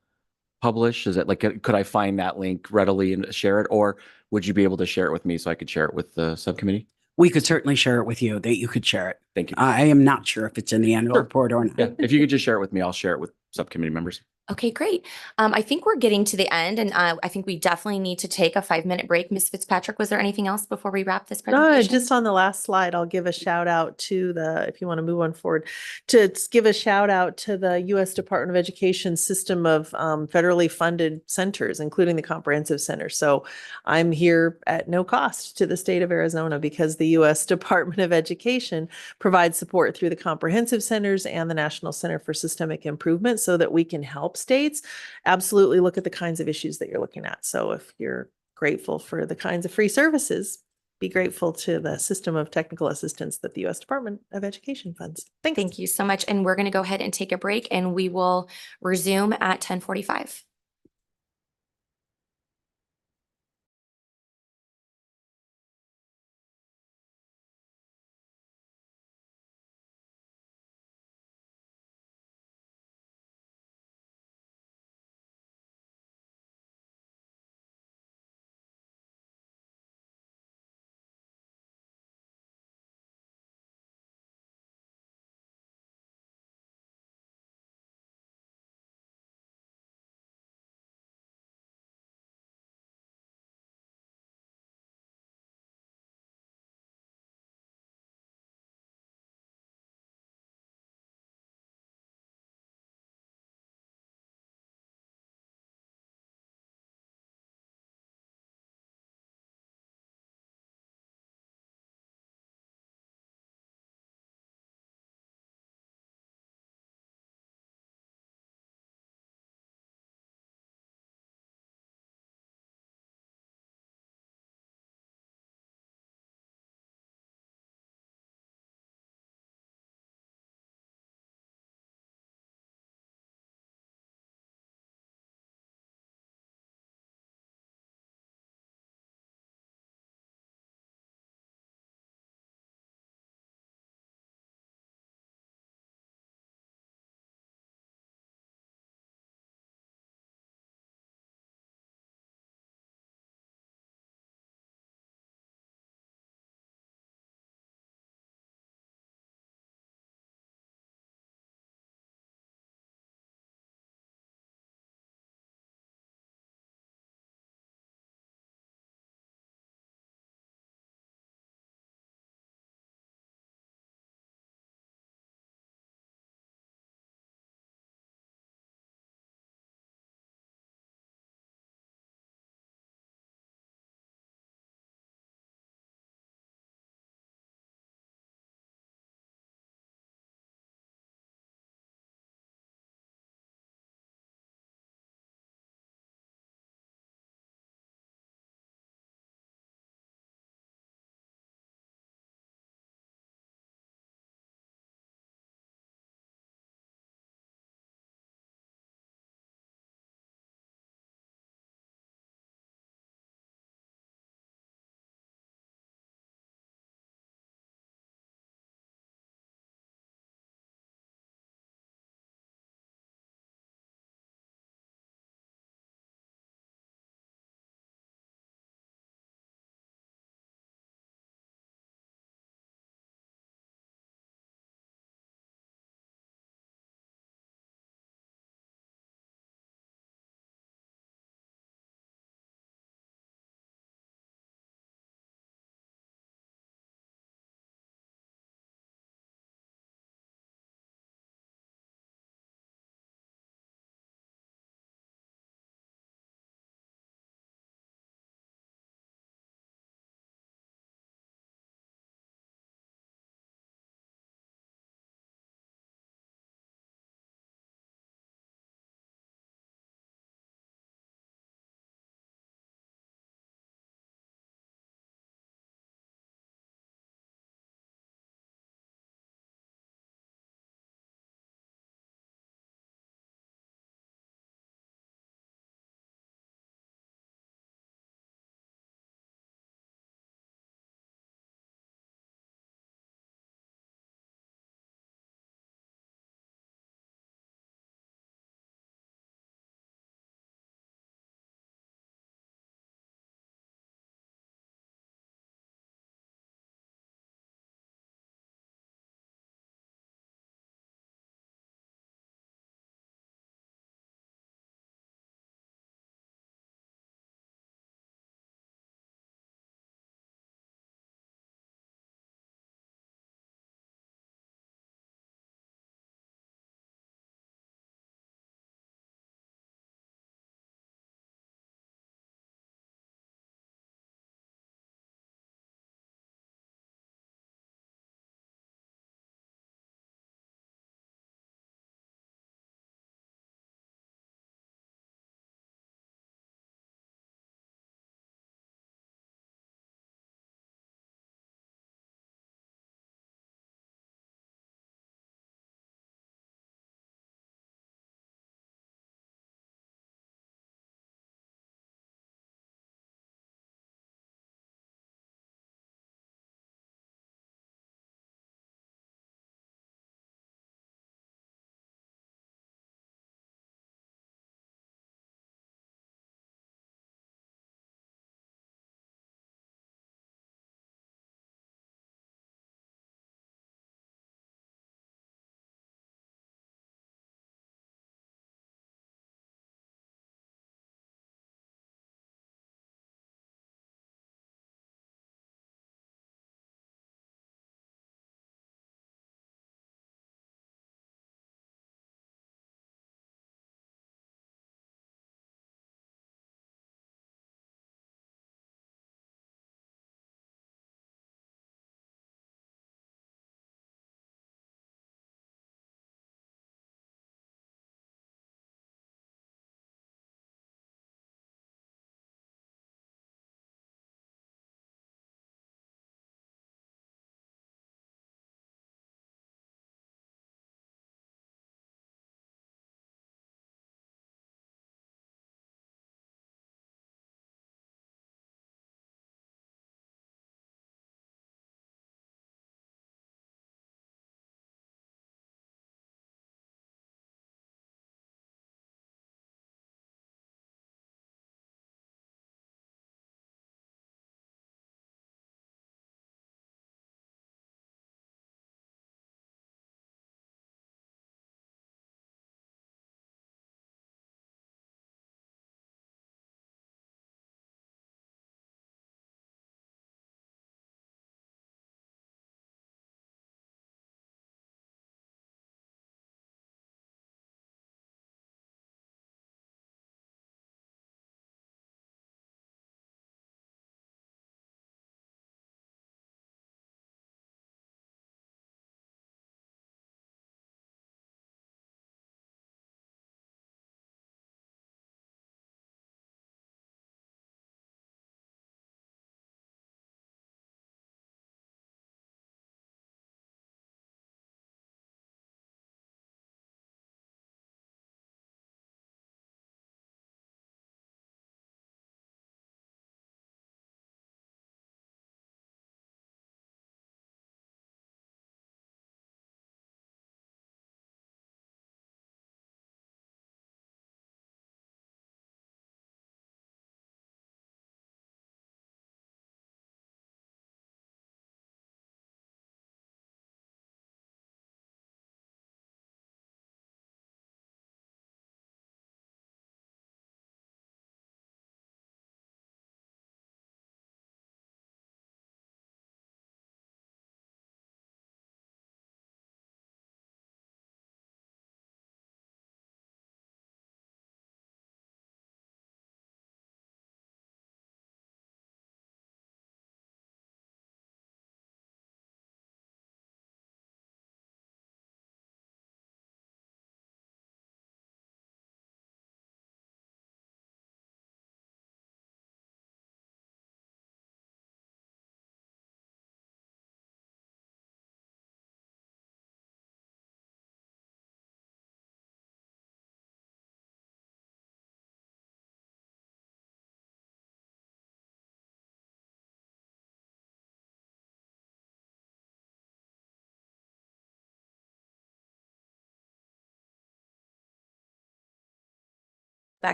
publish? Is it like, could I find that link readily and share it? Or would you be able to share it with me so I could share it with the subcommittee? We could certainly share it with you, that you could share it. Thank you. I am not sure if it's in the annual Sure. report or not. Yeah, if you could just share it with me, I'll share it with subcommittee members. Okay, great. I think we're getting to the end, and I think we definitely need to take a 5-minute break. Ms. Fitzpatrick, was there anything else before we wrap this presentation? Just on the last slide, I'll give a shout out to if you want to move on forward, to give a shout out to the U.S. Department of Education system of federally funded centers, including the Comprehensive Center. So I'm here at no cost to the state of Arizona because the U.S. Department of Education provides support through the Comprehensive Centers and the National Center for Systemic Improvement so that we can help states absolutely look at the kinds of issues that you're looking at. So if you're grateful for the kinds of free services, be grateful to the system of technical assistance that the U.S. Department of Education funds. Thanks. Thank you so much. And we're going to go ahead and take a break, and we will resume at 10:45.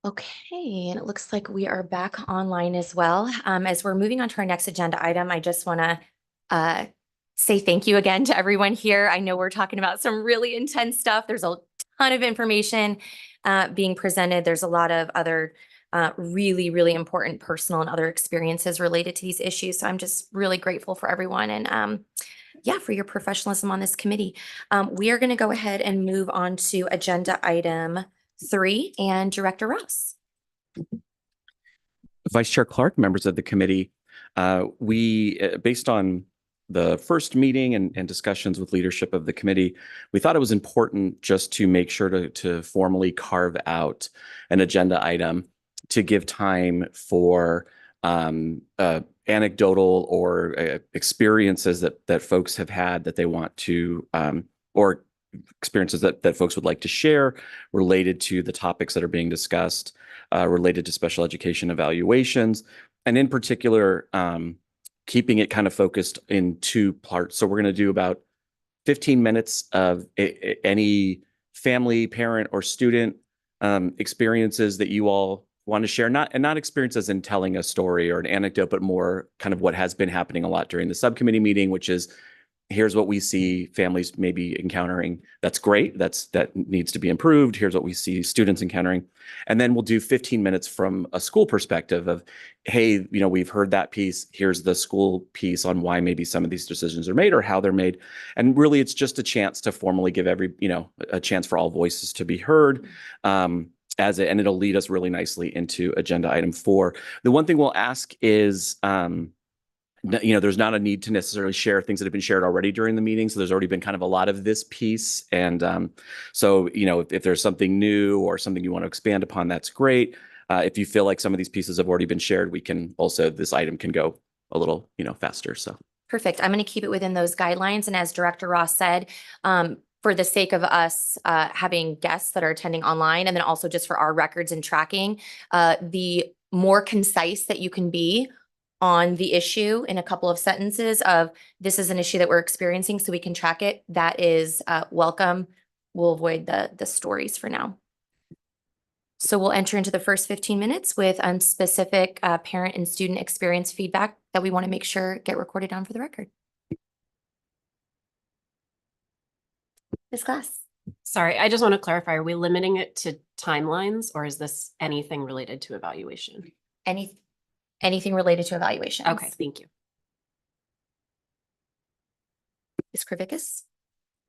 Okay, and it looks like we are back online as well. As we're moving on to our next agenda item, I just want to say thank you again to everyone here. I know we're talking about some really intense stuff. There's a ton of information being presented. There's a lot of other really, really important personal and other experiences related to these issues. So I'm just really grateful for everyone and yeah, for your professionalism on this committee. We are going to go ahead and move on to agenda item 3 and Director Ross. Vice Chair Clark, members of the committee, based on the first meeting and discussions with leadership of the committee, we thought it was important just to make sure to formally carve out an agenda item to give time for anecdotal or experiences that folks have had that they want to, or experiences that folks would like to share related to the topics that are being discussed, related to special education evaluations, and in particular, keeping it kind of focused in 2 parts. So we're going to do about 15 minutes of any family, parent, or student experiences that you all want to share, not experiences in telling a story or an anecdote, but more kind of what has been happening a lot during the subcommittee meeting, which is here's what we see families maybe encountering. That's great. That needs to be improved. Here's what we see students encountering. And then we'll do 15 minutes from a school perspective of, hey, we've heard that piece. Here's the school piece on why maybe some of these decisions are made or how they're made. And really, it's just a chance to formally give a chance for all voices to be heard. And it'll lead us really nicely into agenda item 4. The one thing we'll ask is, there's not a need to necessarily share things that have been shared already during the meeting. So there's already been kind of a lot of this piece. And so, if there's something new or something you want to expand upon, that's great. If you feel like some of these pieces have already been shared, this item can go a little, faster. So. Perfect. I'm going to keep it within those guidelines. And as Director Ross said, for the sake of us having guests that are attending online, and then also just for our records and tracking, the more concise that you can be on the issue in a couple of sentences of this is an issue that we're experiencing so we can track it, that is welcome. We'll avoid the stories for now. So we'll enter into the first 15 minutes with specific parent and student experience feedback that we want to make sure get recorded down for the record. Ms. Glass. Sorry, I just want to clarify, are we limiting it to timelines or is this anything related to evaluation? Anything related to evaluation. Okay, thank you. Ms. Krivickas.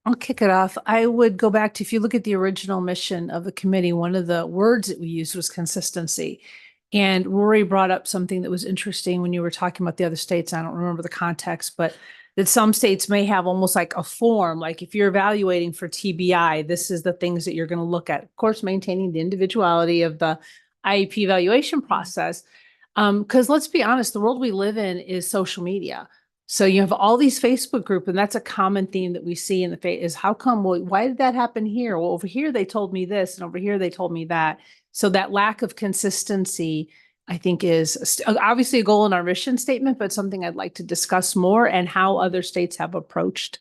I'll kick it off. I would go back to, if you look at the original mission of the committee, one of the words that we used was consistency. And Rory brought up something that was interesting when you were talking about the other states. I don't remember the context, but that some states may have almost like a form, like if you're evaluating for TBI, this is the things that you're going to look at. Of course, maintaining the individuality of the IEP evaluation process. Because let's be honest, the world we live in is social media. So you have all these Facebook groups, and that's a common theme that we see in the is how come, well, why did that happen here? Well, over here, they told me this, and over here, they told me that. So that lack of consistency, I think, is obviously a goal in our mission statement, but something I'd like to discuss more and how other states have approached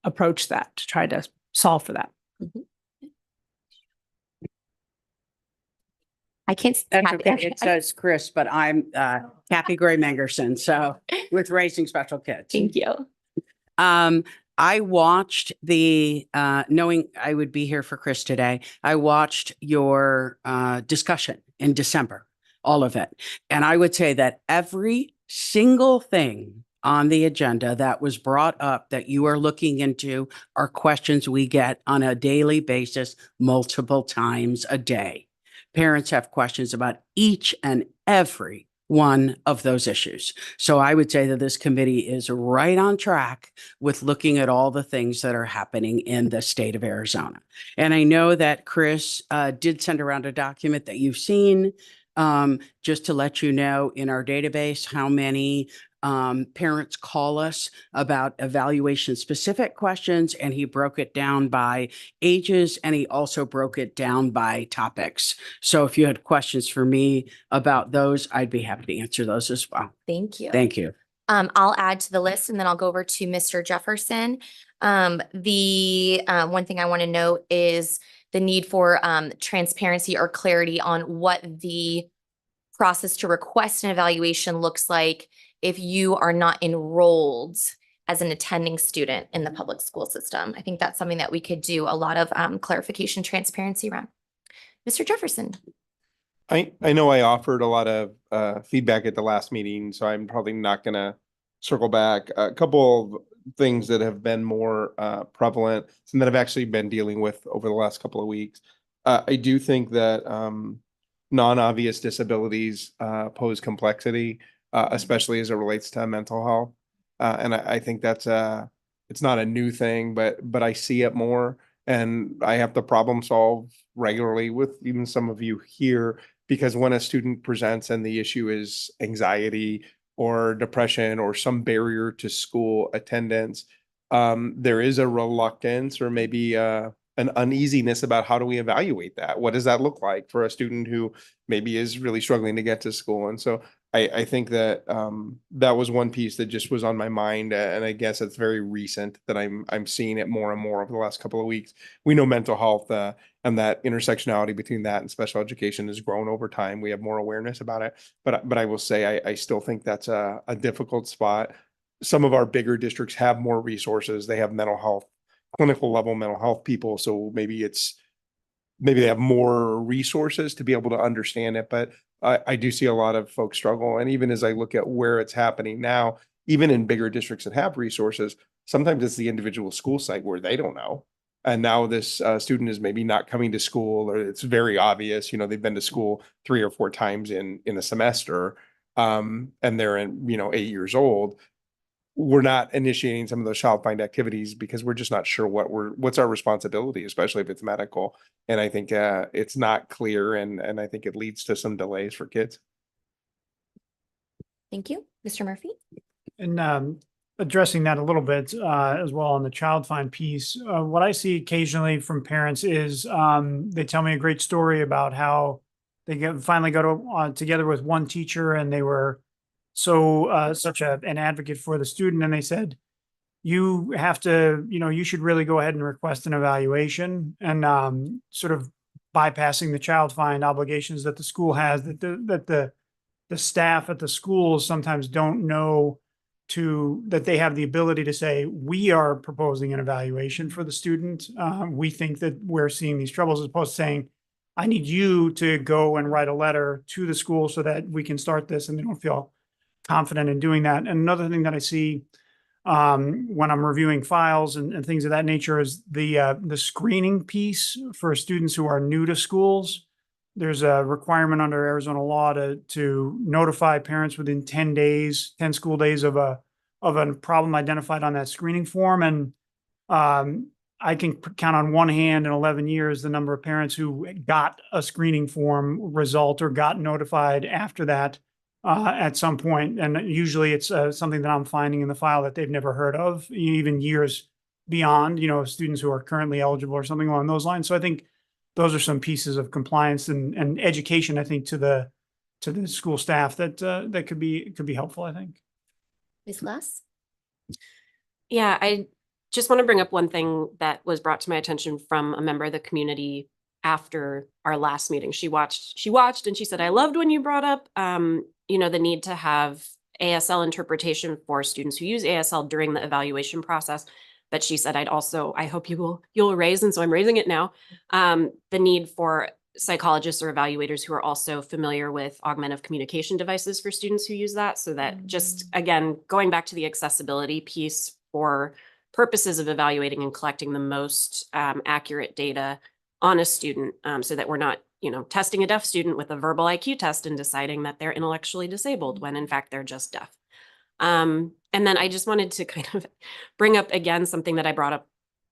that to try to solve for that. Mm-hmm. I can't. That's okay. It says Chris, but I'm Kathy Gray Mangerson. So with Raising Special Kids. Thank you. I watched knowing I would be here for Chris today, I watched your discussion in December, all of it. And I would say that every single thing on the agenda that was brought up that you are looking into are questions we get on a daily basis, multiple times a day. Parents have questions about each and every one of those issues. So I would say that this committee is right on track with looking at all the things that are happening in the state of Arizona. And I know that Chris did send around a document that you've seen, just to let you know in our database how many parents call us about evaluation specific questions, and he broke it down by ages, and he also broke it down by topics. So if you had questions for me about those, I'd be happy to answer those as well. Thank you. Thank you. I'll add to the list and then I'll go over to Mr. Jefferson. The one thing I want to note is the need for transparency or clarity on what the process to request an evaluation looks like if you are not enrolled as an attending student in the public school system. I think that's something that we could do a lot of clarification, transparency around. Mr. Jefferson. I know I offered a lot of feedback at the last meeting, so I'm probably not gonna circle back. A couple of things that have been more prevalent, and that I've actually been dealing with over the last couple of weeks. I do think that non-obvious disabilities pose complexity, especially as it relates to mental health. And I think that's it's not a new thing, but I see it more, and I have to problem solve regularly with even some of you here, because when a student presents and the issue is anxiety or depression or some barrier to school attendance, there is a reluctance or maybe an uneasiness about how do we evaluate that? What does that look like for a student who maybe is really struggling to get to school? And so I think that that was one piece that just was on my mind, and I guess it's very recent that I'm seeing it more and more over the last couple of weeks. We know mental health and that intersectionality between that and special education has grown over time. We have more awareness about it, but I will say I still think that's a difficult spot. Some of our bigger districts have more resources. They have mental health, clinical level mental health people, so maybe they have more resources to be able to understand it, but I do see a lot of folks struggle. And even as I look at where it's happening now, even in bigger districts that have resources, sometimes it's the individual school site where they don't know. And now this student is maybe not coming to school, or it's very obvious, they've been to school 3 or 4 times in a semester, and they're 8 years old. We're not initiating some of those child find activities because we're just not sure what's our responsibility, especially if it's medical. And I think it's not clear, and I think it leads to some delays for kids. Thank you. Mr. Murphy? And addressing that a little bit as well on the child find piece, what I see occasionally from parents is they tell me a great story about how they finally got together with one teacher, and they were such an advocate for the student, and they said, you have to, you should really go ahead and request an evaluation, and sort of bypassing the child find obligations that the school has, that the staff at the schools sometimes don't know that they have the ability to say, we are proposing an evaluation for the student. We think that we're seeing these troubles, as opposed to saying, I need you to go and write a letter to the school so that we can start this, and they don't feel confident in doing that. And another thing that I see when I'm reviewing files and things of that nature is the screening piece for students who are new to schools. There's a requirement under Arizona law to notify parents within 10 school days of a problem identified on that screening form. And I can count on one hand in 11 years the number of parents who got a screening form result or got notified after that at some point. And usually it's something that I'm finding in the file that they've never heard of, even years beyond, students who are currently eligible or something along those lines. So I think those are some pieces of compliance and education, I think, to the school staff that could be helpful, I think. Ms. Glass? Yeah, I just want to bring up one thing that was brought to my attention from a member of the community after our last meeting. She watched and she said, I loved when you brought up, the need to have ASL interpretation for students who use ASL during the evaluation process. But she said, I hope you'll raise, and so I'm raising it now, the need for psychologists or evaluators who are also familiar with augmentative communication devices for students who use that. So that just, again, going back to the accessibility piece for purposes of evaluating and collecting the most accurate data on a student, so that we're not, testing a deaf student with a verbal IQ test and deciding that they're intellectually disabled when in fact they're just deaf. And then I just wanted to kind of bring up again something that I brought up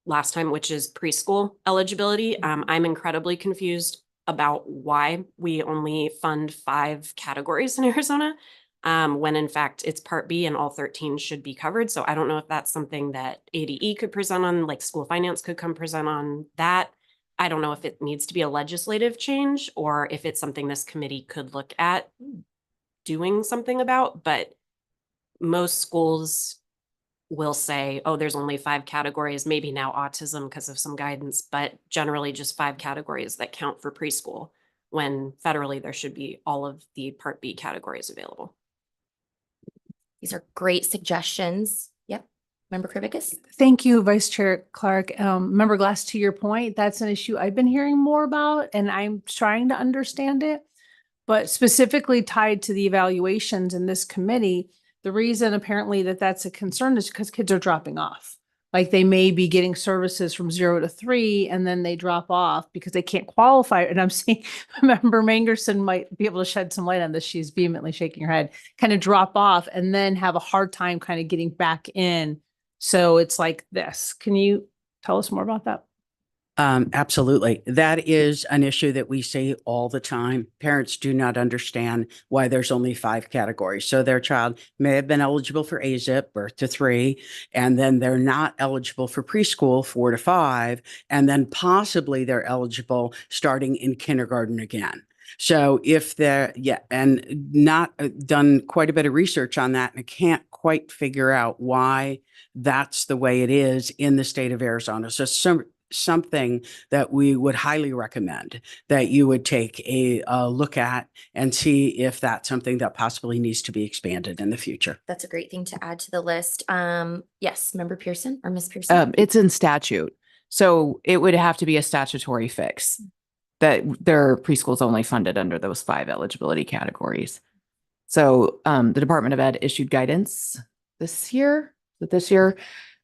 last time, which is preschool eligibility. I'm incredibly confused about why we only fund 5 categories in Arizona, when in fact it's Part B and all 13 should be covered. So I don't know if that's something that ADE could present on, like school finance could come present on that. I don't know if it needs to be a legislative change or if it's something this committee could look at doing something about, but most schools will say, oh, there's only 5 categories, maybe now autism because of some guidance, but generally just 5 categories that count for preschool, when federally there should be all of the Part B categories available. These are great suggestions. Yep. Member Krivickas? Thank you, Vice Chair Clark. Member Glass, to your point, that's an issue I've been hearing more about, and I'm trying to understand it. But specifically tied to the evaluations in this committee, the reason apparently that that's a concern is because kids are dropping off. Like they may be getting services from 0 to 3 and then they drop off because they can't qualify. And I'm seeing Member Mangerson might be able to shed some light on this. She's vehemently shaking her head, kind of drop off and then have a hard time kind of getting back in. So it's like this. Can you tell us more about that? Absolutely. That is an issue that we see all the time. Parents do not understand why there's only 5 categories. So their child may have been eligible for AZIP, birth to 3, and then they're not eligible for preschool, 4 to 5, and then possibly they're eligible starting in kindergarten again. So if they're, and not done quite a bit of research on that, and I can't quite figure out why that's the way it is in the state of Arizona. So something that we would highly recommend that you would take a look at and see if that's something that possibly needs to be expanded in the future. That's a great thing to add to the list. Yes, Member Pearson or Ms. Pearson? It's in statute. So it would have to be a statutory fix that their preschool's only funded under those 5 eligibility categories. So the Department of Ed issued guidance this year,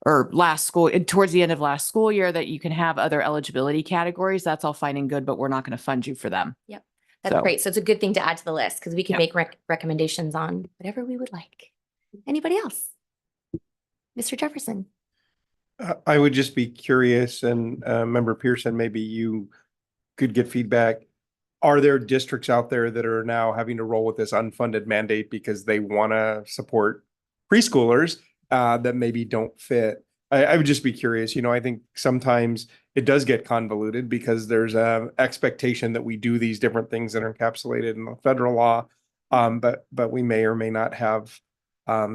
or last school, towards the end of last school year, that you can have other eligibility categories. That's all fine and good, but we're not going to fund you for them. Yep. That's great. So it's a good thing to add to the list because we can make recommendations on whatever we would like. Anybody else? Mr. Jefferson? I would just be curious, and Member Pearson, maybe you could get feedback. Are there districts out there that are now having to roll with this unfunded mandate because they want to support preschoolers that maybe don't fit? I would just be curious. You know, I think sometimes it does get convoluted because there's a expectation that we do these different things that are encapsulated in the federal law, but we may or may not have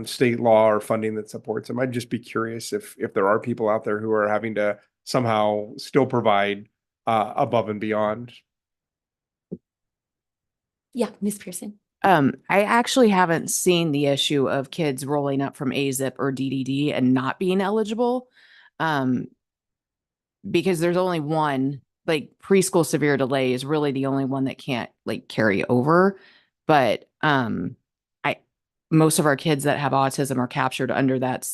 state law or funding that supports them. I'd just be curious if there are people out there who are having to somehow still provide above and beyond. Yeah, Ms. Pearson. I actually haven't seen the issue of kids rolling up from AZIP or DDD and not being eligible. Because there's only one, like preschool severe delay is really the only one that can't like carry over. But most of our kids that have autism are captured under that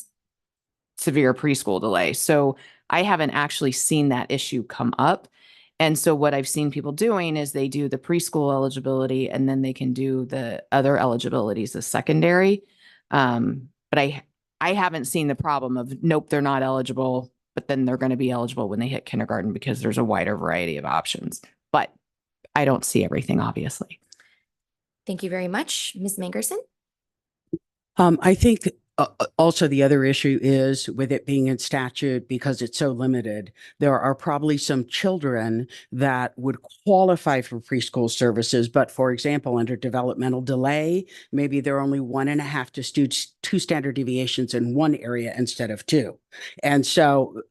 severe preschool delay. So I haven't actually seen that issue come up. And so what I've seen people doing is they do the preschool eligibility and then they can do the other eligibilities as secondary. But I haven't seen the problem of, nope, they're not eligible, but then they're going to be eligible when they hit kindergarten because there's a wider variety of options. But I don't see everything, obviously. Thank you very much. Ms. Mangerson? I think also the other issue is with it being in statute, because it's so limited, there are probably some children that would qualify for preschool services. But for example, under developmental delay, maybe there are only 1.5 to 2 standard deviations in one area instead of 2. And so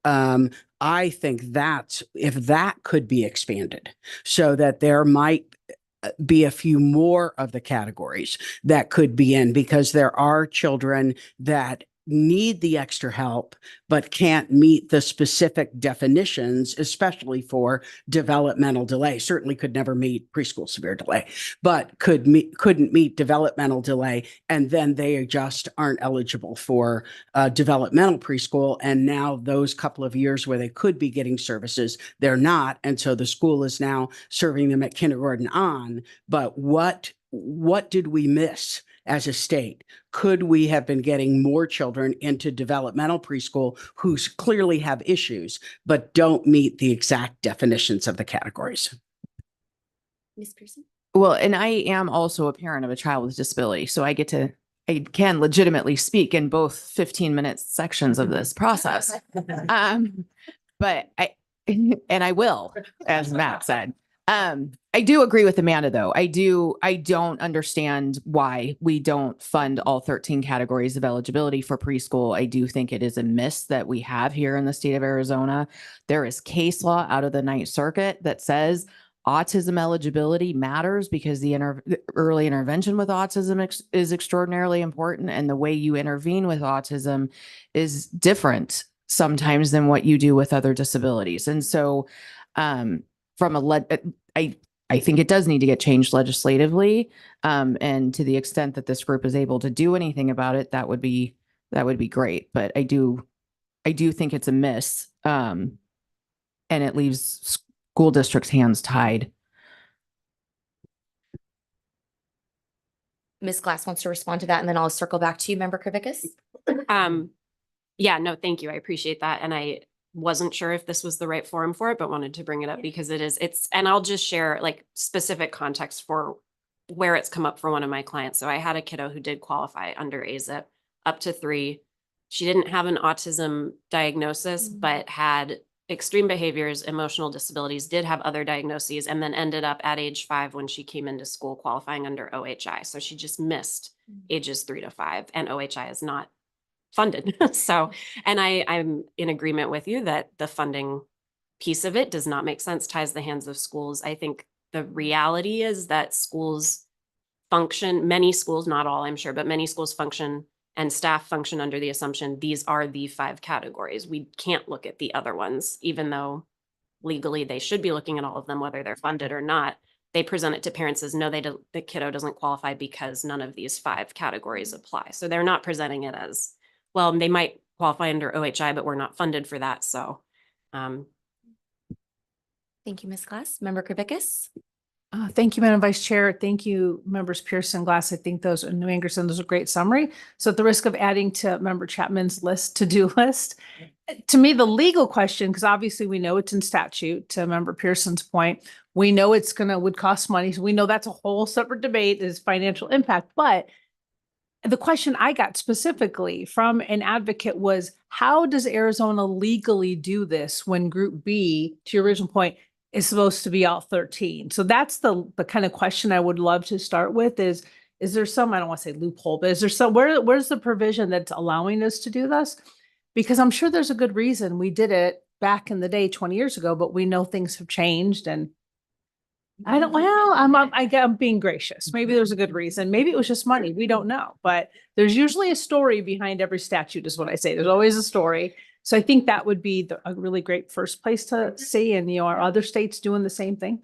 I think that if that could be expanded so that there might be a few more of the categories that could be in, because there are children that need the extra help but can't meet the specific definitions, especially for developmental delay. Certainly could never meet preschool severe delay, but couldn't meet developmental delay, and then they just aren't eligible for developmental preschool. And now those couple of years where they could be getting services, they're not, and so the school is now serving them at kindergarten on. But what did we miss as a state? Could we have been getting more children into developmental preschool who clearly have issues but don't meet the exact definitions of the categories? Ms. Pearson? Well, and I am also a parent of a child with disability, so I can legitimately speak in both 15-minute sections of this process. But I will, as Matt said. I do agree with Amanda, though. I don't understand why we don't fund all 13 categories of eligibility for preschool. I do think it is a miss that we have here in the state of Arizona. There is case law out of the Ninth Circuit that says autism eligibility matters because the early intervention with autism is extraordinarily important. And the way you intervene with autism is different sometimes than what you do with other disabilities. And so, I think it does need to get changed legislatively. And to the extent that this group is able to do anything about it, that would be great. But I do think it's a miss. And it leaves school districts' hands tied. Ms. Glass wants to respond to that, and then I'll circle back to you, Member Kravickas. Yeah, no, thank you. I appreciate that. And I wasn't sure if this was the right forum for it, but wanted to bring it up because and I'll just share like specific context for where it's come up for one of my clients. So I had a kiddo who did qualify under AZIP up to 3. She didn't have an autism diagnosis, but had extreme behaviors, emotional disabilities, did have other diagnoses, and then ended up at age 5 when she came into school qualifying under OHI. So she just missed ages 3 to 5, and OHI is not funded. So, and I'm in agreement with you that the funding piece of it does not make sense, ties the hands of schools. I think the reality is that schools function, many schools, not all, I'm sure, but many schools function and staff function under the assumption these are the 5 categories. We can't look at the other ones, even though legally they should be looking at all of them, whether they're funded or not. They present it to parents as no, the kiddo doesn't qualify because none of these 5 categories apply. So they're not presenting it as, well, they might qualify under OHI, but we're not funded for that. So, thank you, Ms. Glass. Member Kravickas. Thank you, Madam Vice Chair. Thank you, members Pearson, Glass. I think those, and New Anderson, those are a great summary. So at the risk of adding to Member Chapman's to-do list, to me, the legal question, because obviously we know it's in statute, to Member Pearson's point, we know it's would cost money. So we know that's a whole separate debate, is financial impact. But the question I got specifically from an advocate was, how does Arizona legally do this when Group B, to your original point, is supposed to be all 13? So that's the kind of question I would love to start with is there some, I don't want to say loophole, but is there some, where's the provision that's allowing us to do this? Because I'm sure there's a good reason we did it back in the day 20 years ago, but we know things have changed, and I'm being gracious. Maybe there's a good reason. Maybe it was just money. We don't know, but there's usually a story behind every statute is what I say. There's always a story. So I think that would be a really great first place to see. And, are other states doing the same thing?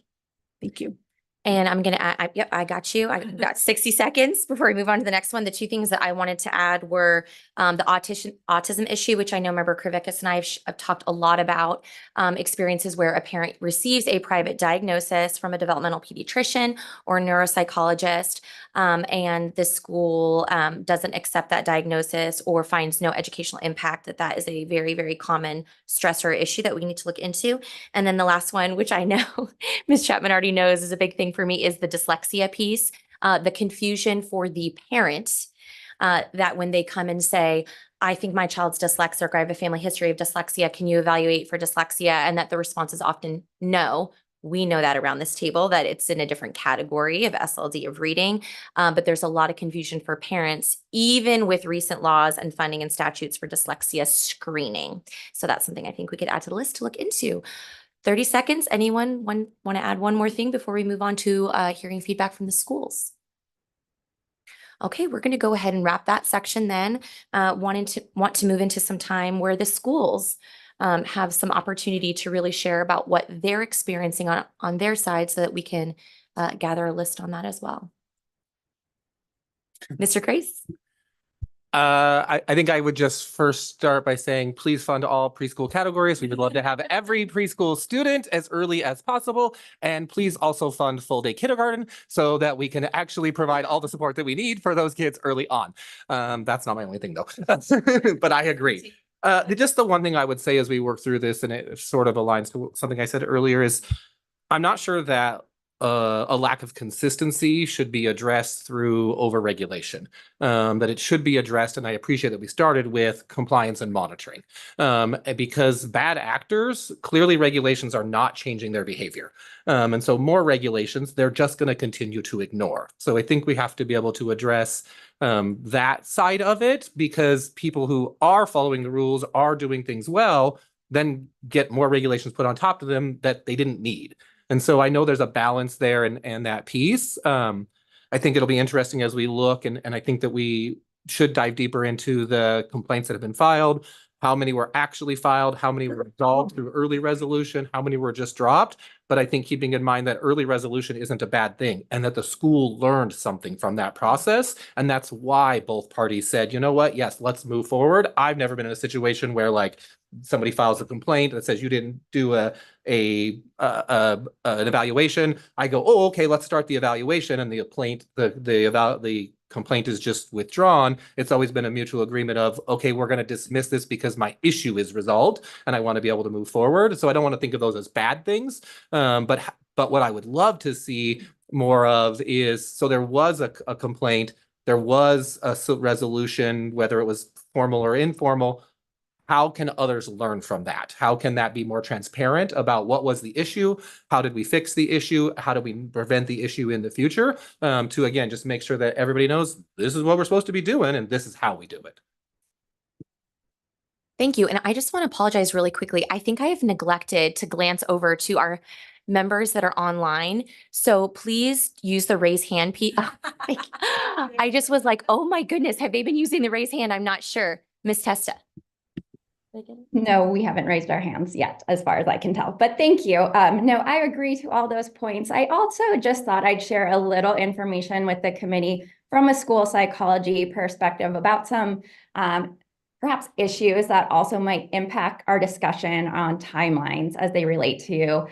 Thank you. And I'm going to add, yep, I got you. I got 60 seconds before we move on to the next one. The 2 things that I wanted to add were the autism issue, which I know Member Kravickas and I have talked a lot about, experiences where a parent receives a private diagnosis from a developmental pediatrician or neuropsychologist, and the school doesn't accept that diagnosis or finds no educational impact, that is a very, very common stressor issue that we need to look into. And then the last one, which I know Ms. Chapman already knows is a big thing for me, is the dyslexia piece, the confusion for the parent, that when they come and say, I think my child's dyslexic, or I have a family history of dyslexia, can you evaluate for dyslexia? And that the response is often no. We know that around this table, that it's in a different category of SLD of reading, but there's a lot of confusion for parents, even with recent laws and funding and statutes for dyslexia screening. So that's something I think we could add to the list to look into. 30 seconds. Anyone want to add one more thing before we move on to hearing feedback from the schools? Okay, we're going to go ahead and wrap that section then. Want to move into some time where the schools have some opportunity to really share about what they're experiencing on their side, so that we can gather a list on that as well. Mr. Grace? I think I would just first start by saying, please fund all preschool categories. We would love to have every preschool student as early as possible. And please also fund full day kindergarten so that we can actually provide all the support that we need for those kids early on. That's not my only thing though, but I agree. Just the one thing I would say as we work through this, and it sort of aligns to something I said earlier, is I'm not sure that a lack of consistency should be addressed through overregulation. That it should be addressed, and I appreciate that we started with compliance and monitoring. Because bad actors, clearly regulations are not changing their behavior. And so more regulations, they're just going to continue to ignore. So I think we have to be able to address that side of it, because people who are following the rules, are doing things well, then get more regulations put on top of them that they didn't need. And so I know there's a balance there and that piece. I think it'll be interesting as we look, and I think that we should dive deeper into the complaints that have been filed, how many were actually filed, how many were resolved through early resolution, how many were just dropped. But I think keeping in mind that early resolution isn't a bad thing, and that the school learned something from that process. And that's why both parties said, you know what, yes, let's move forward. I've never been in a situation where like somebody files a complaint that says you didn't do an evaluation. I go, oh, okay, let's start the evaluation, and the complaint is just withdrawn. It's always been a mutual agreement of, okay, we're going to dismiss this because my issue is resolved and I want to be able to move forward. So I don't want to think of those as bad things. But what I would love to see more of is, so there was a complaint, there was a resolution, whether it was formal or informal. How can others learn from that? How can that be more transparent about what was the issue? How did we fix the issue? How do we prevent the issue in the future? To, again, just make sure that everybody knows this is what we're supposed to be doing and this is how we do it. Thank you. And I just want to apologize really quickly. I think I have neglected to glance over to our members that are online. So please use the raise hand. I just was like, oh my goodness, have they been using the raise hand? I'm not sure. Miss Testa. No, we haven't raised our hands yet, as far as I can tell, but thank you. No, I agree to all those points. I also just thought I'd share a little information with the committee from a school psychology perspective about some perhaps issues that also might impact our discussion on timelines as they relate to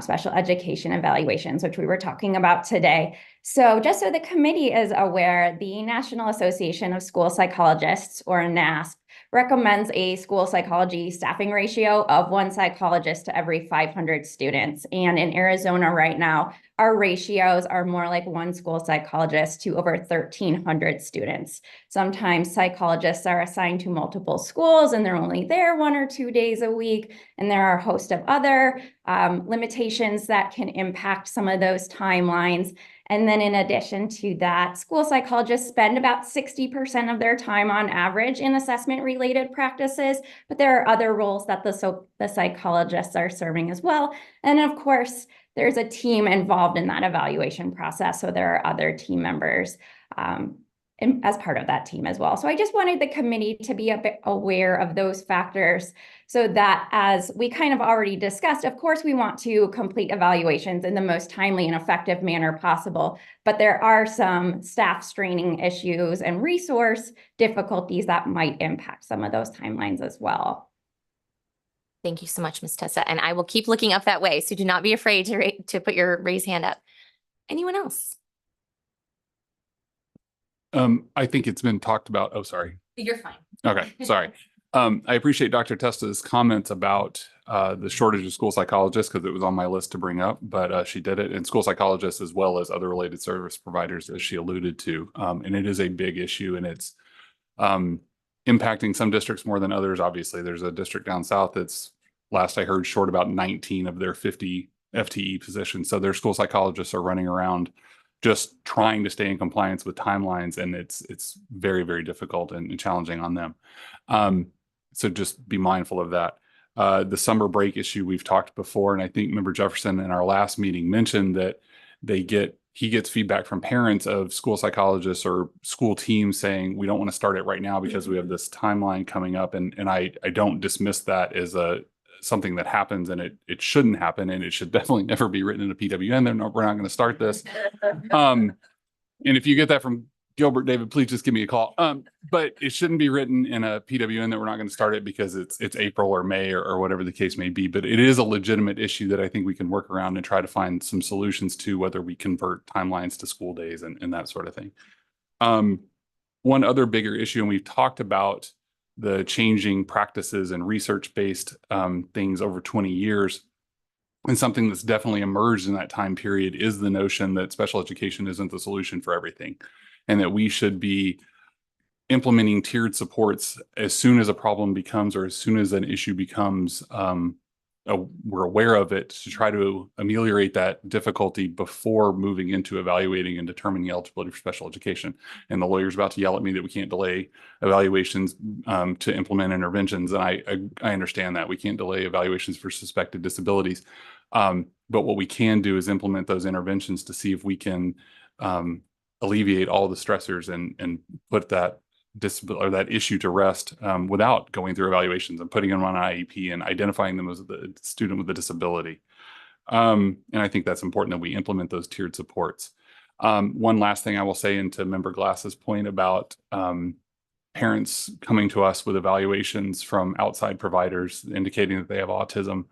special education evaluations, which we were talking about today. So just so the committee is aware, the National Association of School Psychologists, or NASP, recommends a school psychology staffing ratio of 1 psychologist to every 500 students. And in Arizona right now, our ratios are more like 1 school psychologist to over 1,300 students. Sometimes psychologists are assigned to multiple schools and they're only there 1 or 2 days a week. And there are a host of other limitations that can impact some of those timelines. And then in addition to that, school psychologists spend about 60% of their time on average in assessment-related practices, but there are other roles that the psychologists are serving as well. And of course, there's a team involved in that evaluation process, so there are other team members as part of that team as well. So I just wanted the committee to be a bit aware of those factors, so that, as we kind of already discussed, of course, we want to complete evaluations in the most timely and effective manner possible, but there are some staff straining issues and resource difficulties that might impact some of those timelines as well. Thank you so much, Ms. Tessa. And I will keep looking up that way, so do not be afraid to put your raise hand up. Anyone else? I think it's been talked about. Oh, sorry. You're fine. Okay, sorry. I appreciate Dr. Testa's comments about the shortage of school psychologists, because it was on my list to bring up, but she did it, and school psychologists as well as other related service providers, as she alluded to. And it is a big issue, and it's impacting some districts more than others. Obviously, there's a district down south that's, last I heard, short about 19 of their 50 FTE positions. So their school psychologists are running around just trying to stay in compliance with timelines, and it's very, very difficult and challenging on them. So just be mindful of that. The summer break issue we've talked before, and I think Member Jefferson in our last meeting mentioned that he gets feedback from parents of school psychologists or school teams saying, we don't want to start it right now because we have this timeline coming up. And I don't dismiss that as something that happens, and it shouldn't happen, and it should definitely never be written in a PWN. We're not going to start this. And if you get that from Gilbert, David, please just give me a call. But it shouldn't be written in a PWN that we're not going to start it because it's April or May or whatever the case may be. But it is a legitimate issue that I think we can work around and try to find some solutions to, whether we convert timelines to school days and that sort of thing. One other bigger issue, and we've talked about the changing practices and research-based things over 20 years. And something that's definitely emerged in that time period is the notion that special education isn't the solution for everything, and that we should be implementing tiered supports as soon as a problem becomes, or as soon as an issue becomes, we're aware of it, to try to ameliorate that difficulty before moving into evaluating and determining eligibility for special education. And the lawyer's about to yell at me that we can't delay evaluations to implement interventions. And I understand that we can't delay evaluations for suspected disabilities. But what we can do is implement those interventions to see if we can alleviate all the stressors and put that disability or that issue to rest without going through evaluations and putting them on an IEP and identifying them as the student with a disability. And I think that's important that we implement those tiered supports. One last thing I will say, into Member Glass's point about parents coming to us with evaluations from outside providers indicating that they have autism.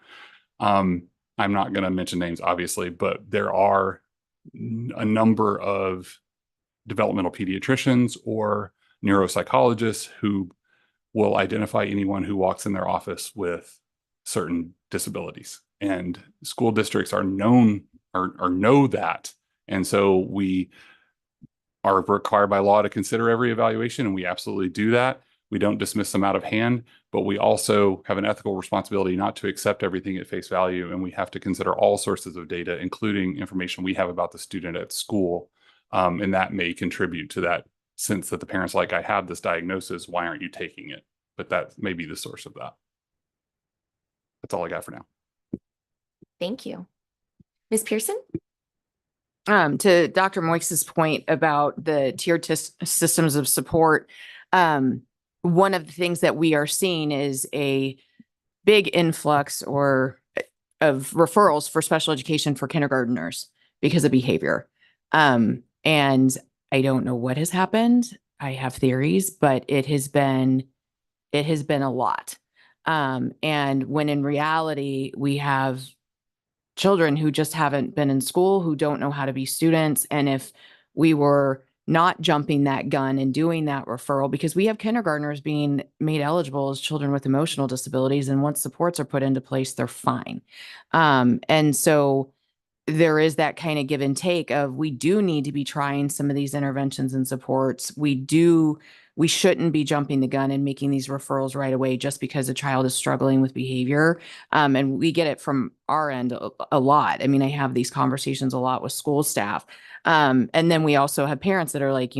I'm not going to mention names, obviously, but there are a number of developmental pediatricians or neuropsychologists who will identify anyone who walks in their office with certain disabilities, and school districts are known or know that. And so we are required by law to consider every evaluation, and we absolutely do that. We don't dismiss them out of hand, but we also have an ethical responsibility not to accept everything at face value. And we have to consider all sources of data, including information we have about the student at school. And that may contribute to that sense that the parent's like, I have this diagnosis, why aren't you taking it? But that may be the source of that. That's all I got for now. Thank you. Ms. Pearson? To Dr. Moix's point about the tiered systems of support, one of the things that we are seeing is a big influx of referrals for special education for kindergarteners because of behavior. And I don't know what has happened. I have theories, but it has been a lot. And when in reality, we have children who just haven't been in school, who don't know how to be students. And if we were not jumping that gun and doing that referral, because we have kindergartners being made eligible as children with emotional disabilities, and once supports are put into place, they're fine. And so there is that kind of give and take of, we do need to be trying some of these interventions and supports. We shouldn't be jumping the gun and making these referrals right away just because a child is struggling with behavior. And we get it from our end a lot. I mean, I have these conversations a lot with school staff. And then we also have parents that are like,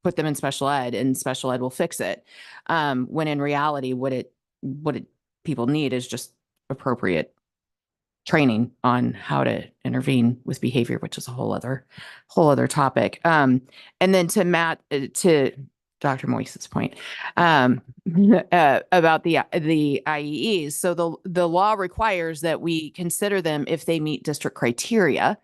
put them in special ed and special ed will fix it. When in reality, what people need is just appropriate training on how to intervene with behavior, which is a whole other topic. And then to Dr. Moise's point, about the IEEs. So the law requires that we consider them if they meet district criteria.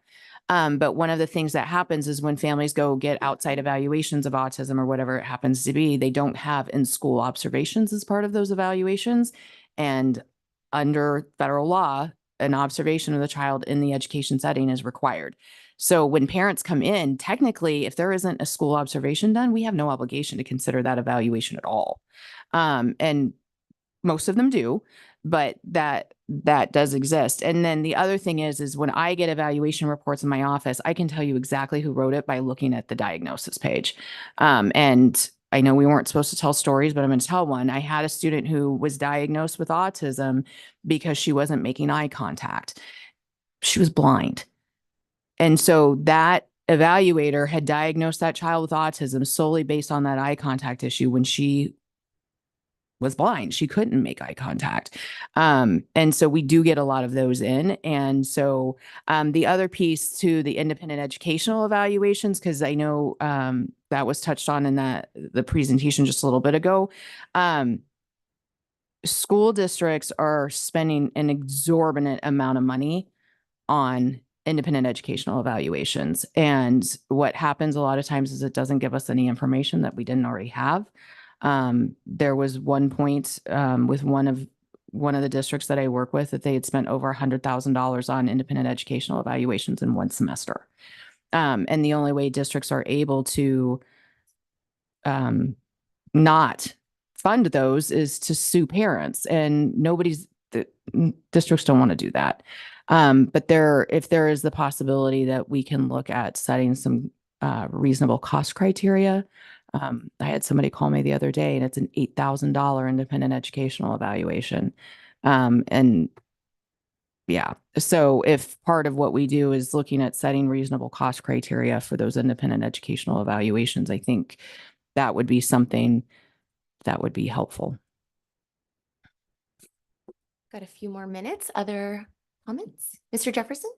But one of the things that happens is when families go get outside evaluations of autism or whatever it happens to be, they don't have in-school observations as part of those evaluations. And under federal law, an observation of the child in the education setting is required. So when parents come in, technically, if there isn't a school observation done, we have no obligation to consider that evaluation at all. And most of them do, but that does exist. And then the other thing is when I get evaluation reports in my office, I can tell you exactly who wrote it by looking at the diagnosis page. And I know we weren't supposed to tell stories, but I'm going to tell one. I had a student who was diagnosed with autism because she wasn't making eye contact. She was blind. And so that evaluator had diagnosed that child with autism solely based on that eye contact issue when she was blind. She couldn't make eye contact. And so we do get a lot of those in. And so the other piece to the independent educational evaluations, because I know that was touched on in the presentation just a little bit ago. School districts are spending an exorbitant amount of money on independent educational evaluations. And what happens a lot of times is it doesn't give us any information that we didn't already have. There was one point with one of the districts that I work with that they had spent over $100,000 on independent educational evaluations in one semester. And the only way districts are able to not fund those is to sue parents, and districts don't want to do that. But if there is the possibility that we can look at setting some reasonable cost criteria. I had somebody call me the other day, and it's an $8,000 independent educational evaluation. And yeah, so if part of what we do is looking at setting reasonable cost criteria for those independent educational evaluations, I think that would be something that would be helpful. Got a few more minutes. Other comments? Mr. Jefferson?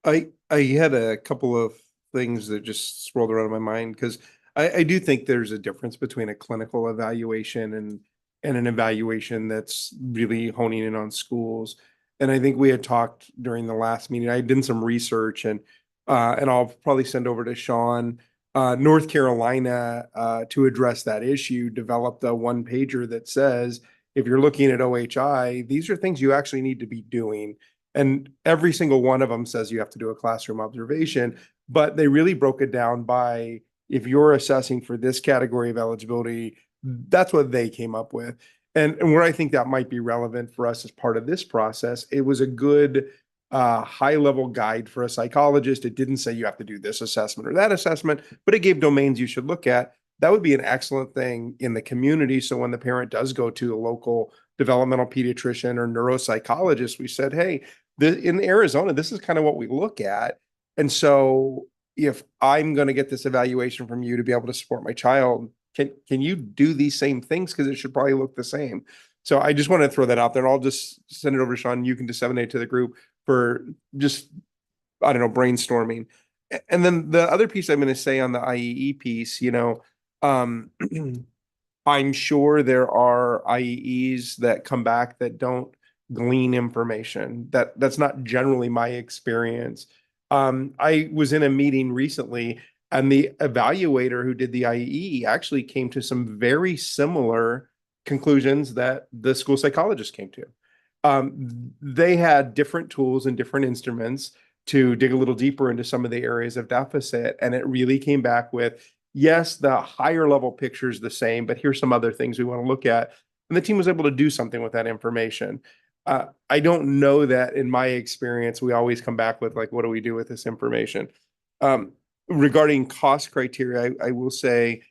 I had a couple of things that just swirled around in my mind because I do think there's a difference between a clinical evaluation and an evaluation that's really honing in on schools. And I think we had talked during the last meeting. I did some research and I'll probably send over to Sean. North Carolina, to address that issue, developed a one pager that says if you're looking at OHI, these are things you actually need to be doing. And every single one of them says you have to do a classroom observation, but they really broke it down by if you're assessing for this category of eligibility, that's what they came up with. And where I think that might be relevant for us as part of this process, it was a good high level guide for a psychologist. It didn't say you have to do this assessment or that assessment, but it gave domains you should look at. That would be an excellent thing in the community. So when the parent does go to a local developmental pediatrician or neuropsychologist, we said, hey, in Arizona, this is kind of what we look at. And so if I'm going to get this evaluation from you to be able to support my child, can you do these same things? Because it should probably look the same. So I just want to throw that out there, and I'll just send it over to Sean. You can disseminate to the group for just, I don't know, brainstorming. And then the other piece I'm going to say on the IEE piece, I'm sure there are IEEs that come back that don't glean information. That's not generally my experience. I was in a meeting recently, and the evaluator who did the IEE actually came to some very similar conclusions that the school psychologist came to. They had different tools and different instruments to dig a little deeper into some of the areas of deficit, and it really came back with, yes, the higher level picture is the same, but here's some other things we want to look at. And the team was able to do something with that information. I don't know that in my experience, we always come back with like, what do we do with this information? Regarding cost criteria, I will say,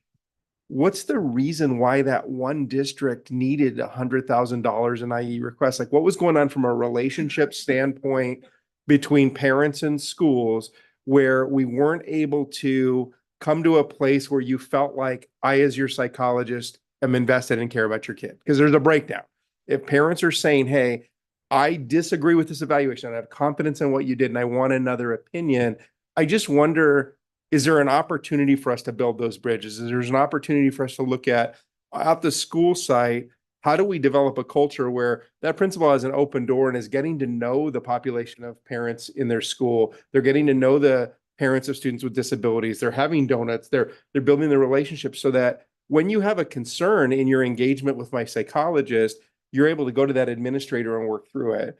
what's the reason why that one district needed $100,000 in IE requests? Like, what was going on from a relationship standpoint between parents and schools where we weren't able to come to a place where you felt like I, as your psychologist, am invested and care about your kid? Because there's a breakdown. If parents are saying, hey, I disagree with this evaluation, I have confidence in what you did, and I want another opinion, I just wonder, is there an opportunity for us to build those bridges? Is there an opportunity for us to look at the school site, how do we develop a culture where that principal has an open door and is getting to know the population of parents in their school? They're getting to know the parents of students with disabilities. They're having donuts. They're building the relationships so that when you have a concern in your engagement with my psychologist, you're able to go to that administrator and work through it.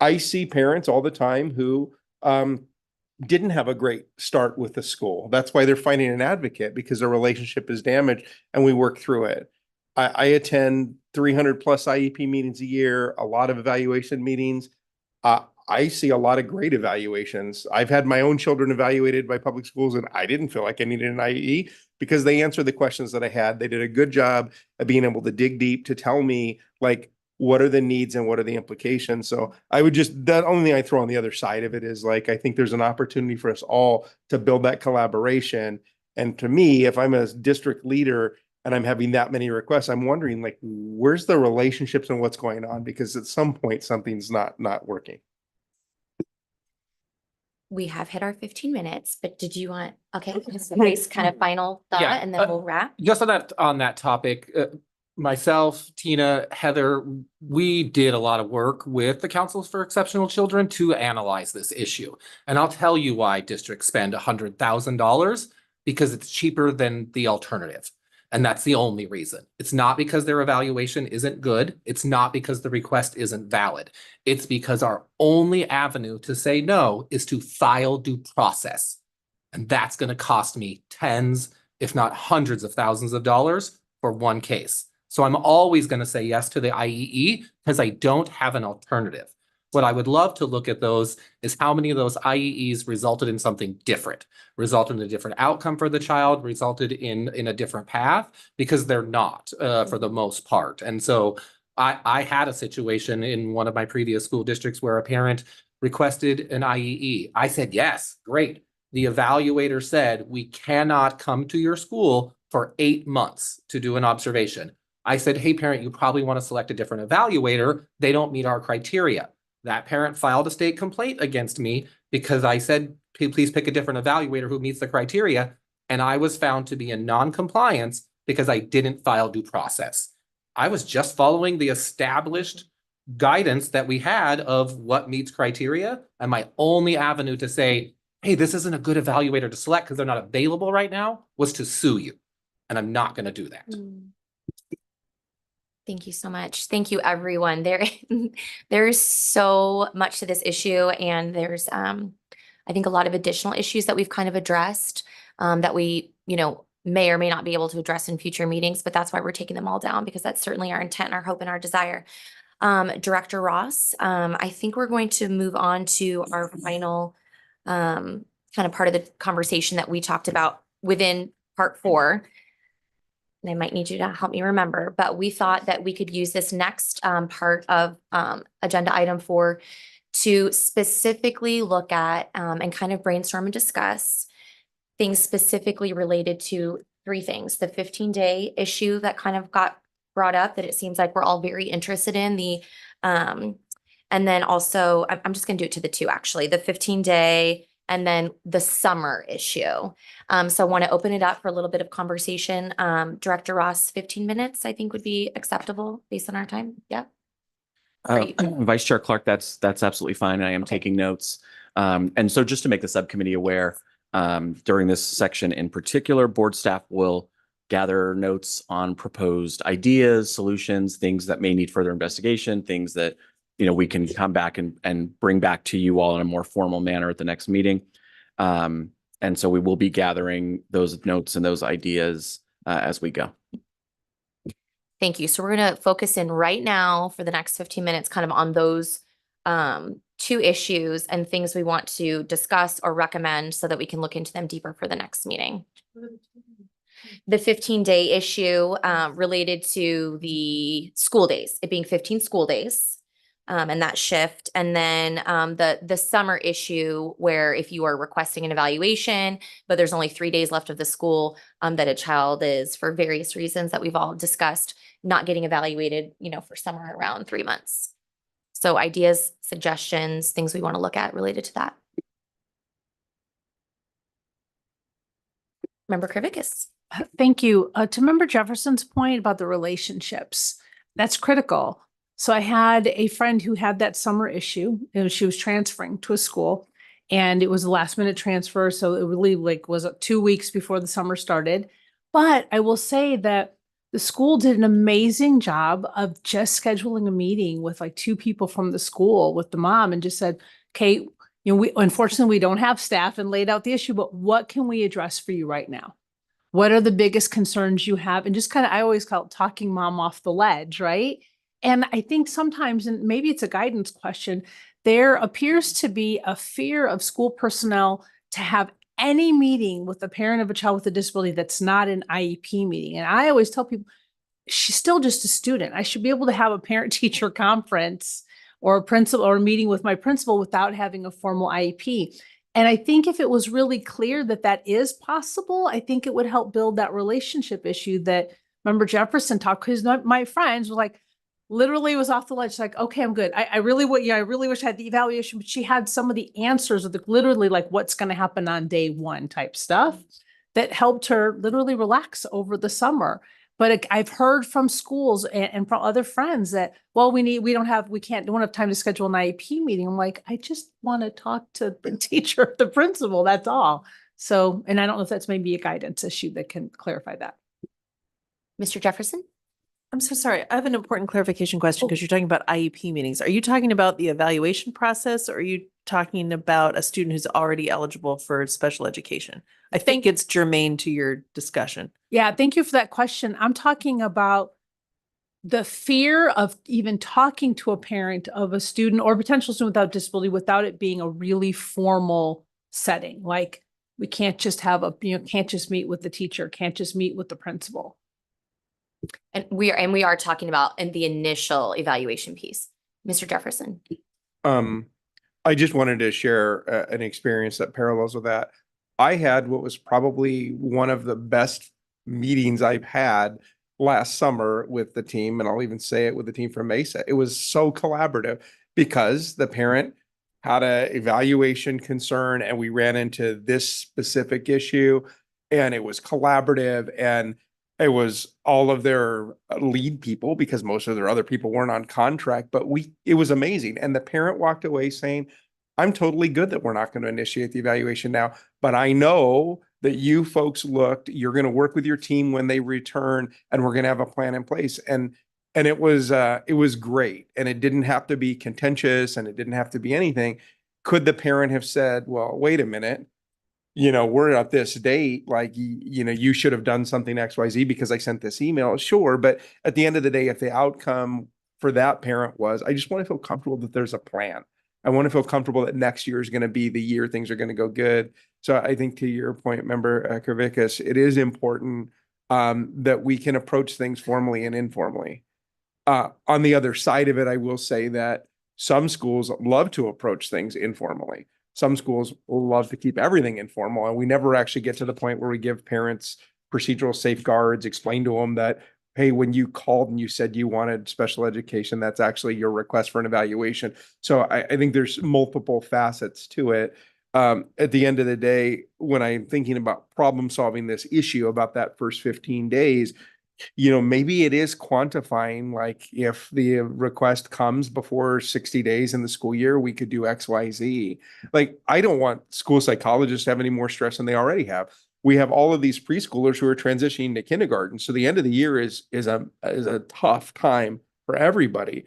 I see parents all the time who didn't have a great start with the school. That's why they're finding an advocate, because their relationship is damaged, and we work through it. I attend 300 plus IEP meetings a year, a lot of evaluation meetings. I see a lot of great evaluations. I've had my own children evaluated by public schools, and I didn't feel like I needed an IE because they answered the questions that I had. They did a good job of being able to dig deep to tell me, like, what are the needs and what are the implications. So I would just, that only thing I throw on the other side of it is, like, I think there's an opportunity for us all to build that collaboration. And to me, if I'm a district leader and I'm having that many requests, I'm wondering, like, where's the relationships and what's going on? Because at some point something's not working. We have hit our 15 minutes, but did you want, okay, nice kind of final thought, Yeah, and then we'll wrap. Just on that topic, myself, Tina, Heather, we did a lot of work with the Councils for Exceptional Children to analyze this issue. And I'll tell you why districts spend $100,000, because it's cheaper than the alternative. And that's the only reason. It's not because their evaluation isn't good. It's not because the request isn't valid. It's because our only avenue to say no is to file due process. And that's going to cost me tens, if not hundreds of thousands of dollars for one case. So I'm always going to say yes to the IEE because I don't have an alternative. What I would love to look at those is how many of those IEEs resulted in something different, resulted in a different outcome for the child, resulted in a different path, because they're not for the most part. And so I had a situation in one of my previous school districts where a parent requested an IEE. I said, yes, great. The evaluator said, we cannot come to your school for 8 months to do an observation. I said, hey, parent, you probably want to select a different evaluator. They don't meet our criteria. That parent filed a state complaint against me because I said, please pick a different evaluator who meets the criteria. And I was found to be in non-compliance because I didn't file due process. I was just following the established guidance that we had of what meets criteria. And my only avenue to say, hey, this isn't a good evaluator to select because they're not available right now, was to sue you. And I'm not going to do that. Thank you so much. Thank you, everyone. There's so much to this issue, and there's I think a lot of additional issues that we've kind of addressed that we, may or may not be able to address in future meetings, but that's why we're taking them all down, because that's certainly our intent, our hope, and our desire. Director Ross, I think we're going to move on to our final kind of part of the conversation that we talked about within part 4. And I might need you to help me remember, but we thought that we could use this next part of agenda item 4 to specifically look at and kind of brainstorm and discuss things specifically related to 3 things. The 15-day issue that kind of got brought up, that it seems like we're all very interested in, and then also, I'm just going to do it to the 2, actually, the 15-day and then the summer issue. So I want to open it up for a little bit of conversation. Director Ross, 15 minutes, I think would be acceptable based on our time. Yeah. Vice Chair Clark, that's absolutely fine. I am taking notes. And so just to make the subcommittee aware, during this section in particular, board staff will gather notes on proposed ideas, solutions, things that may need further investigation, things that we can come back and bring back to you all in a more formal manner at the next meeting. And so we will be gathering those notes and those ideas as we go. Thank you. So we're going to focus in right now for the next 15 minutes kind of on those 2 issues and things we want to discuss or recommend so that we can look into them deeper for the next meeting. The 15-day issue related to the school days, it being 15 school days. And that shift. And then the summer issue, where if you are requesting an evaluation, but there's only 3 days left of the school, that a child is, for various reasons that we've all discussed, not getting evaluated, for somewhere around 3 months. So ideas, suggestions, things we want to look at related to that. Member Krivickas. Thank you. To Member Jefferson's point about the relationships, that's critical. So I had a friend who had that summer issue, and she was transferring to a school, and it was a last minute transfer. So it really was 2 weeks before the summer started. But I will say that the school did an amazing job of just scheduling a meeting with 2 people from the school with the mom, and just said, okay, unfortunately we don't have staff, and laid out the issue, but what can we address for you right now? What are the biggest concerns you have? And just kind of, I always call it talking mom off the ledge, right? And I think sometimes, and maybe it's a guidance question, there appears to be a fear of school personnel to have any meeting with a parent of a child with a disability that's not an IEP meeting. And I always tell people, she's still just a student. I should be able to have a parent-teacher conference or a principal or a meeting with my principal without having a formal IEP. And I think if it was really clear that that is possible, I think it would help build that relationship issue that Member Jefferson talked, because my friends were literally was off the ledge. Like, okay, I'm good. I really wish I had the evaluation, but she had some of the answers of literally what's going to happen on day 1 type stuff that helped her literally relax over the summer. But I've heard from schools and from other friends that, well, we don't have time to schedule an IEP meeting. I'm like, I just want to talk to the teacher, the principal, that's all. So, and I don't know if that's maybe a guidance issue that can clarify that. Mr. Jefferson? I'm so sorry. I have an important clarification question, because you're talking about IEP meetings. Are you talking about the evaluation process, or are you talking about a student who's already eligible for special education? I think it's germane to your discussion. Yeah, thank you for that question. I'm talking about the fear of even talking to a parent of a student or potential student without disability without it being a really formal setting. Like we can't just have can't just meet with the teacher, can't just meet with the principal. And we are talking about in the initial evaluation piece. Mr. Jefferson. I just wanted to share an experience that parallels with that. I had what was probably one of the best meetings I've had last summer with the team, and I'll even say it with the team from Mesa. It was so collaborative because the parent had a evaluation concern and we ran into this specific issue, and it was collaborative, and it was all of their lead people because most of their other people weren't on contract, but it was amazing. And the parent walked away saying, I'm totally good that we're not going to initiate the evaluation now, but I know that you folks you're going to work with your team when they return, and we're going to have a plan in place. And it was great. And it didn't have to be contentious, and it didn't have to be anything. Could the parent have said, well, wait a minute, we're at this date, like, you should have done something XYZ because I sent this email. Sure. But at the end of the day, if the outcome for that parent was, I just want to feel comfortable that there's a plan. I want to feel comfortable that next year is going to be the year things are going to go good. So I think to your point, Member Kervikas, it is important that we can approach things formally and informally. On the other side of it, I will say that some schools love to approach things informally. Some schools love to keep everything informal, and we never actually get to the point where we give parents procedural safeguards, explain to them that, hey, when you called and you said you wanted special education, that's actually your request for an evaluation. So I think there's multiple facets to it. At the end of the day, when I'm thinking about problem solving this issue about that first 15 days, maybe it is quantifying, like if the request comes before 60 days in the school year, we could do X, Y, Z. Like, I don't want school psychologists to have any more stress than they already have. We have all of these preschoolers who are transitioning to kindergarten. So the end of the year is a tough time for everybody.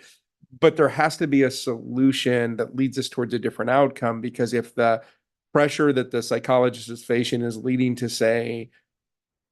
But there has to be a solution that leads us towards a different outcome, because if the pressure that the psychologist is facing is leading to say,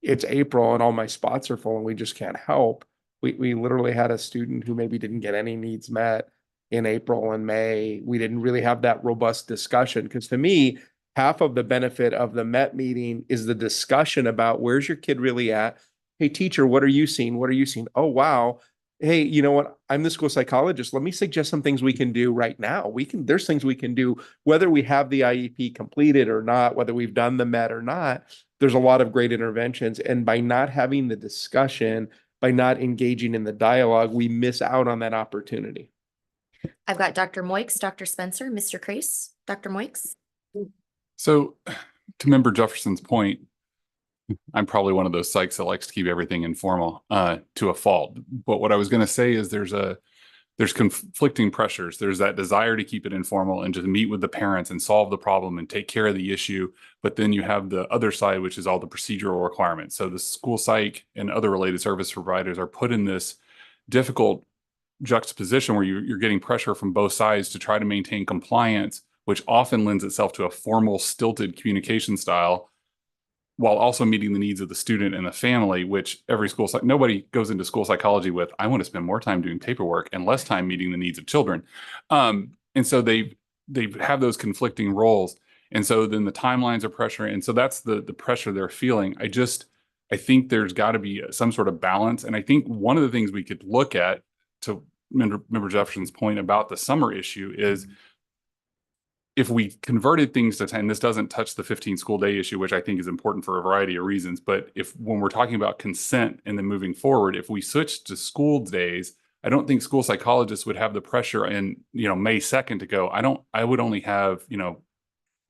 it's April and all my spots are full and we just can't help. We literally had a student who maybe didn't get any needs met in April and May. We didn't really have that robust discussion, because to me, half of the benefit of the MET meeting is the discussion about where's your kid really at? Hey, teacher, what are you seeing? What are you seeing? Oh, wow. Hey, you know what? I'm the school psychologist. Let me suggest some things we can do right now. There's things we can do, whether we have the IEP completed or not, whether we've done the MET or not. There's a lot of great interventions. And by not having the discussion, by not engaging in the dialogue, we miss out on that opportunity. I've got Dr. Moix, Dr. Spencer, Mr. Kreis, Dr. Moix. So to Member Jefferson's point, I'm probably one of those psychs that likes to keep everything informal to a fault. But what I was going to say is there's conflicting pressures. There's that desire to keep it informal and just meet with the parents and solve the problem and take care of the issue. But then you have the other side, which is all the procedural requirements. So the school psych and other related service providers are put in this difficult juxtaposition where you're getting pressure from both sides to try to maintain compliance, which often lends itself to a formal, stilted communication style, while also meeting the needs of the student and the family, which nobody goes into school psychology with, I want to spend more time doing paperwork and less time meeting the needs of children. And so they have those conflicting roles. And so then the timelines are pressuring. And so that's the pressure they're feeling. I think there's got to be some sort of balance. And I think one of the things we could look at, to Member Jefferson's point about the summer issue, is if we converted things to 10, this doesn't touch the 15 school day issue, which I think is important for a variety of reasons. But when we're talking about consent and then moving forward, if we switch to school days, I don't think school psychologists would have the pressure in, May 2nd to go, I would only have,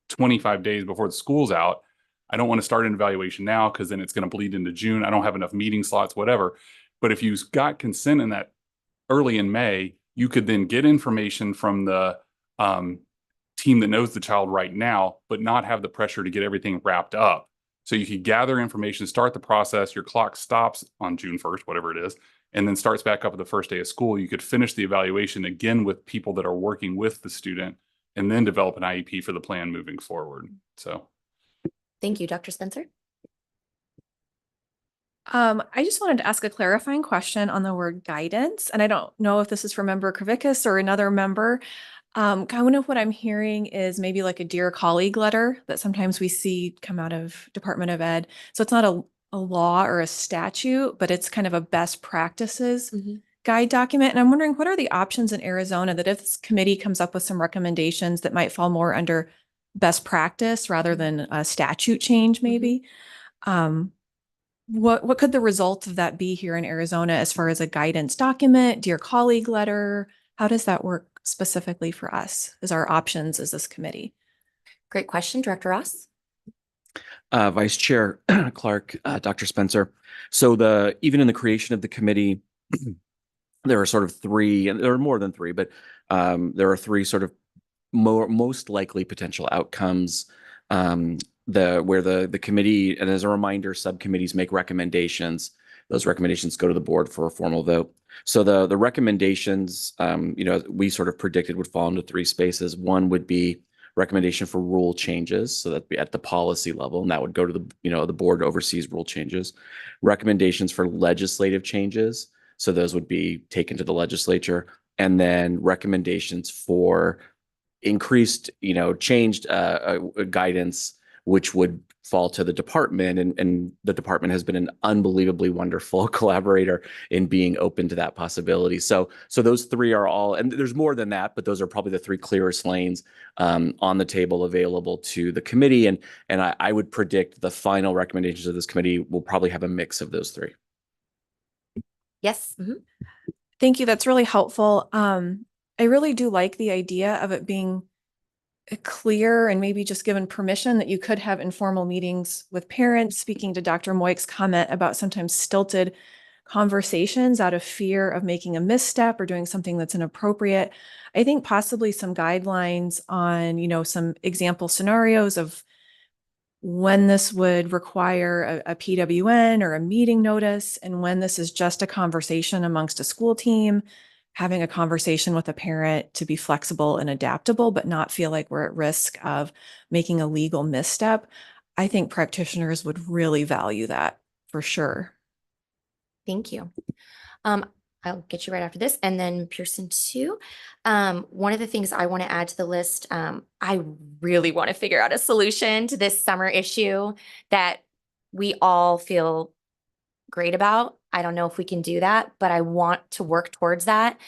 25 days before the school's out. I don't want to start an evaluation now because then it's going to bleed into June. I don't have enough meeting slots, whatever. But if you got consent in that early in May, you could then get information from the team that knows the child right now, but not have the pressure to get everything wrapped up. So you could gather information, start the process, your clock stops on June 1st, whatever it is, and then starts back up at the first day of school. You could finish the evaluation again with people that are working with the student, and then develop an IEP for the plan moving forward. So. Thank you, Dr. Spencer. I just wanted to ask a clarifying question on the word guidance, and I don't know if this is for Member Kravickas or another member. Kind of what I'm hearing is maybe like a dear colleague letter that sometimes we see come out of Department of Ed. So it's not a law or a statute, but it's kind of a best practices guide document. And I'm wondering, what are the options in Arizona that if this committee comes up with some recommendations that might fall more under best practice rather than a statute change, maybe? What could the result of that be here in Arizona as far as a guidance document, dear colleague letter? How does that work specifically for us as our options as this committee? Great question, Director Ross. Vice Chair Clark, Dr. Spencer. So even in the creation of the committee, there are sort of three, and there are more than three, but there are three sort of most likely potential outcomes where the committee, and as a reminder, subcommittees make recommendations. Those recommendations go to the board for a formal vote. So the recommendations, we sort of predicted would fall into three spaces. One would be recommendation for rule changes, so that'd be at the policy level, and that would go to the board oversees rule changes. Recommendations for legislative changes, so those would be taken to the legislature, and then recommendations for increased, changed guidance, which would fall to the department. And the department has been an unbelievably wonderful collaborator in being open to that possibility. So those three are all, and there's more than that, but those are probably the three clearest lanes on the table available to the committee. And I would predict the final recommendations of this committee will probably have a mix of those three. Yes. Thank you. That's really helpful. I really do like the idea of it being clear and maybe just given permission that you could have informal meetings with parents, speaking to Dr. Moyk's comment about sometimes stilted conversations out of fear of making a misstep or doing something that's inappropriate. I think possibly some guidelines on, some example scenarios of when this would require a PWN or a meeting notice, and when this is just a conversation amongst a school team, having a conversation with a parent to be flexible and adaptable, but not feel like we're at risk of making a legal misstep. I think practitioners would really value that for sure. Thank you. I'll get you right after this. And then Pearson too. One of the things I want to add to the list, I really want to figure out a solution to this summer issue that we all feel great about. I don't know if we can do that, but I want to work towards that.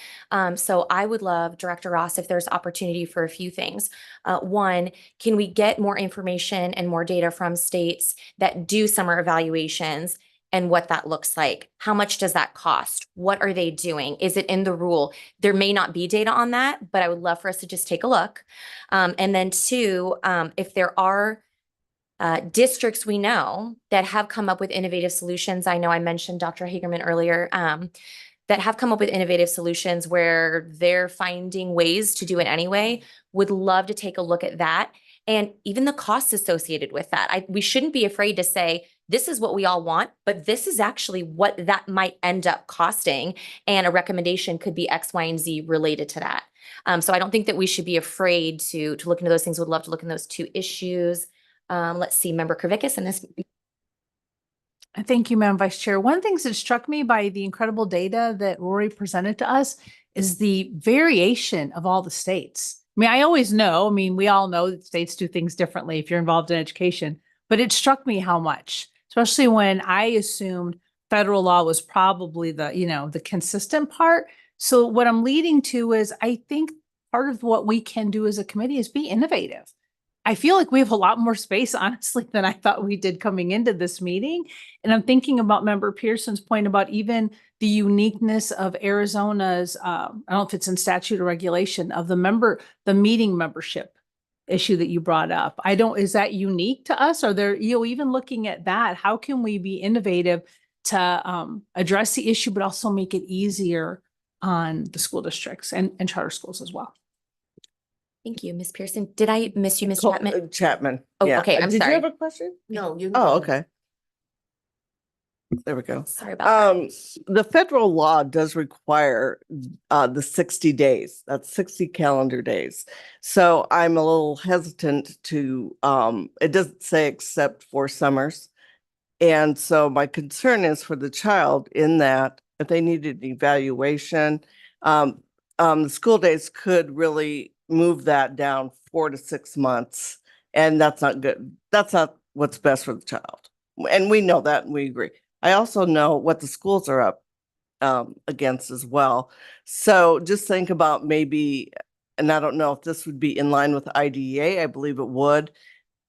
So I would love, Director Ross, if there's opportunity for a few things. One, can we get more information and more data from states that do summer evaluations and what that looks like? How much does that cost? What are they doing? Is it in the rule? There may not be data on that, but I would love for us to just take a look. And then two, if there are districts we know that have come up with innovative solutions. I know I mentioned Dr. Hagerman earlier, that have come up with innovative solutions where they're finding ways to do it anyway. Would love to take a look at that. And even the costs associated with that. We shouldn't be afraid to say, this is what we all want, but this is actually what that might end up costing. And a recommendation could be X, Y, and Z related to that. So I don't think that we should be afraid to look into those things. Would love to look in those two issues. Let's see, Member Kravickas, and this. Thank you, Madam Vice Chair. One thing that struck me by the incredible data that Rory presented to us is the variation of all the states. I always know, we all know that states do things differently if you're involved in education, but it struck me how much, especially when I assumed federal law was probably the consistent part. So what I'm leading to is I think part of what we can do as a committee is be innovative. I feel like we have a lot more space, honestly, than I thought we did coming into this meeting. And I'm thinking about Member Pearson's point about even the uniqueness of Arizona's, I don't know if it's in statute or regulation, of the meeting membership issue that you brought up. Is that unique to us? Are there, even looking at that, how can we be innovative to address the issue, but also make it easier on the school districts and charter schools as well? Thank you, Ms. Pearson. Did I miss you, Ms. Chapman? Chapman. Oh, Yeah. okay. I'm Did sorry. you have a question? No, you. Oh, okay. There we go. Sorry about that. The federal law does require the 60 days. That's 60 calendar days. So I'm a little hesitant to, it doesn't say except for summers. And so my concern is for the child in that if they needed an evaluation, the school days could really move that down 4 to 6 months. And that's not good. That's not what's best for the child. And we know that and we agree. I also know what the schools are up against as well. So just think about maybe, and I don't know if this would be in line with IDEA, I believe it would,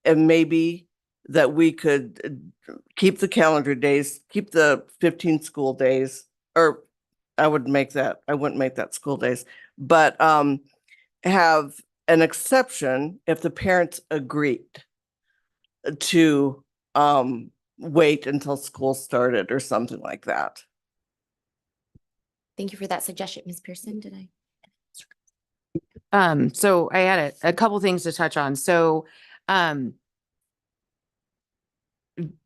and maybe that we could keep the calendar days, keep the 15 school days, or I wouldn't make that school days, but have an exception if the parents agreed to wait until school started or something like that. Thank you for that suggestion, Ms. Pearson. Did I? So I had a couple things to touch on. So,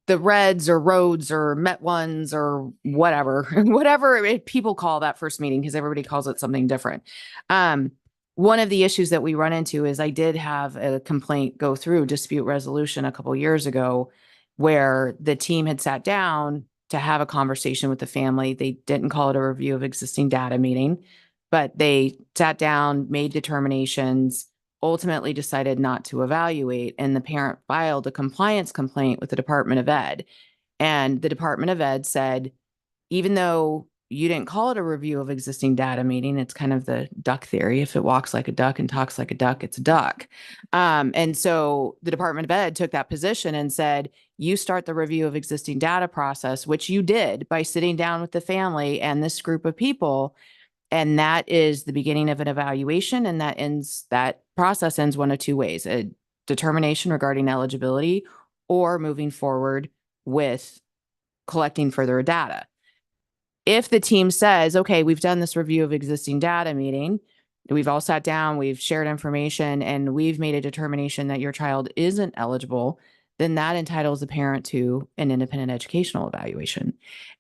the reds or roads or met ones or whatever, people call that first meeting, because everybody calls it something different. One of the issues that we run into is I did have a complaint go through dispute resolution a couple years ago where the team had sat down to have a conversation with the family. They didn't call it a review of existing data meeting, but they sat down, made determinations, ultimately decided not to evaluate, and the parent filed a compliance complaint with the Department of Ed. And the Department of Ed said, even though you didn't call it a review of existing data meeting, it's kind of the duck theory. If it walks like a duck and talks like a duck, it's a duck. And so the Department of Ed took that position and said, you start the review of existing data process, which you did by sitting down with the family and this group of people. And that is the beginning of an evaluation. And that process ends one of two ways: a determination regarding eligibility or moving forward with collecting further data. If the team says, okay, we've done this review of existing data meeting, we've all sat down, we've shared information, and we've made a determination that your child isn't eligible, then that entitles the parent to an independent educational evaluation.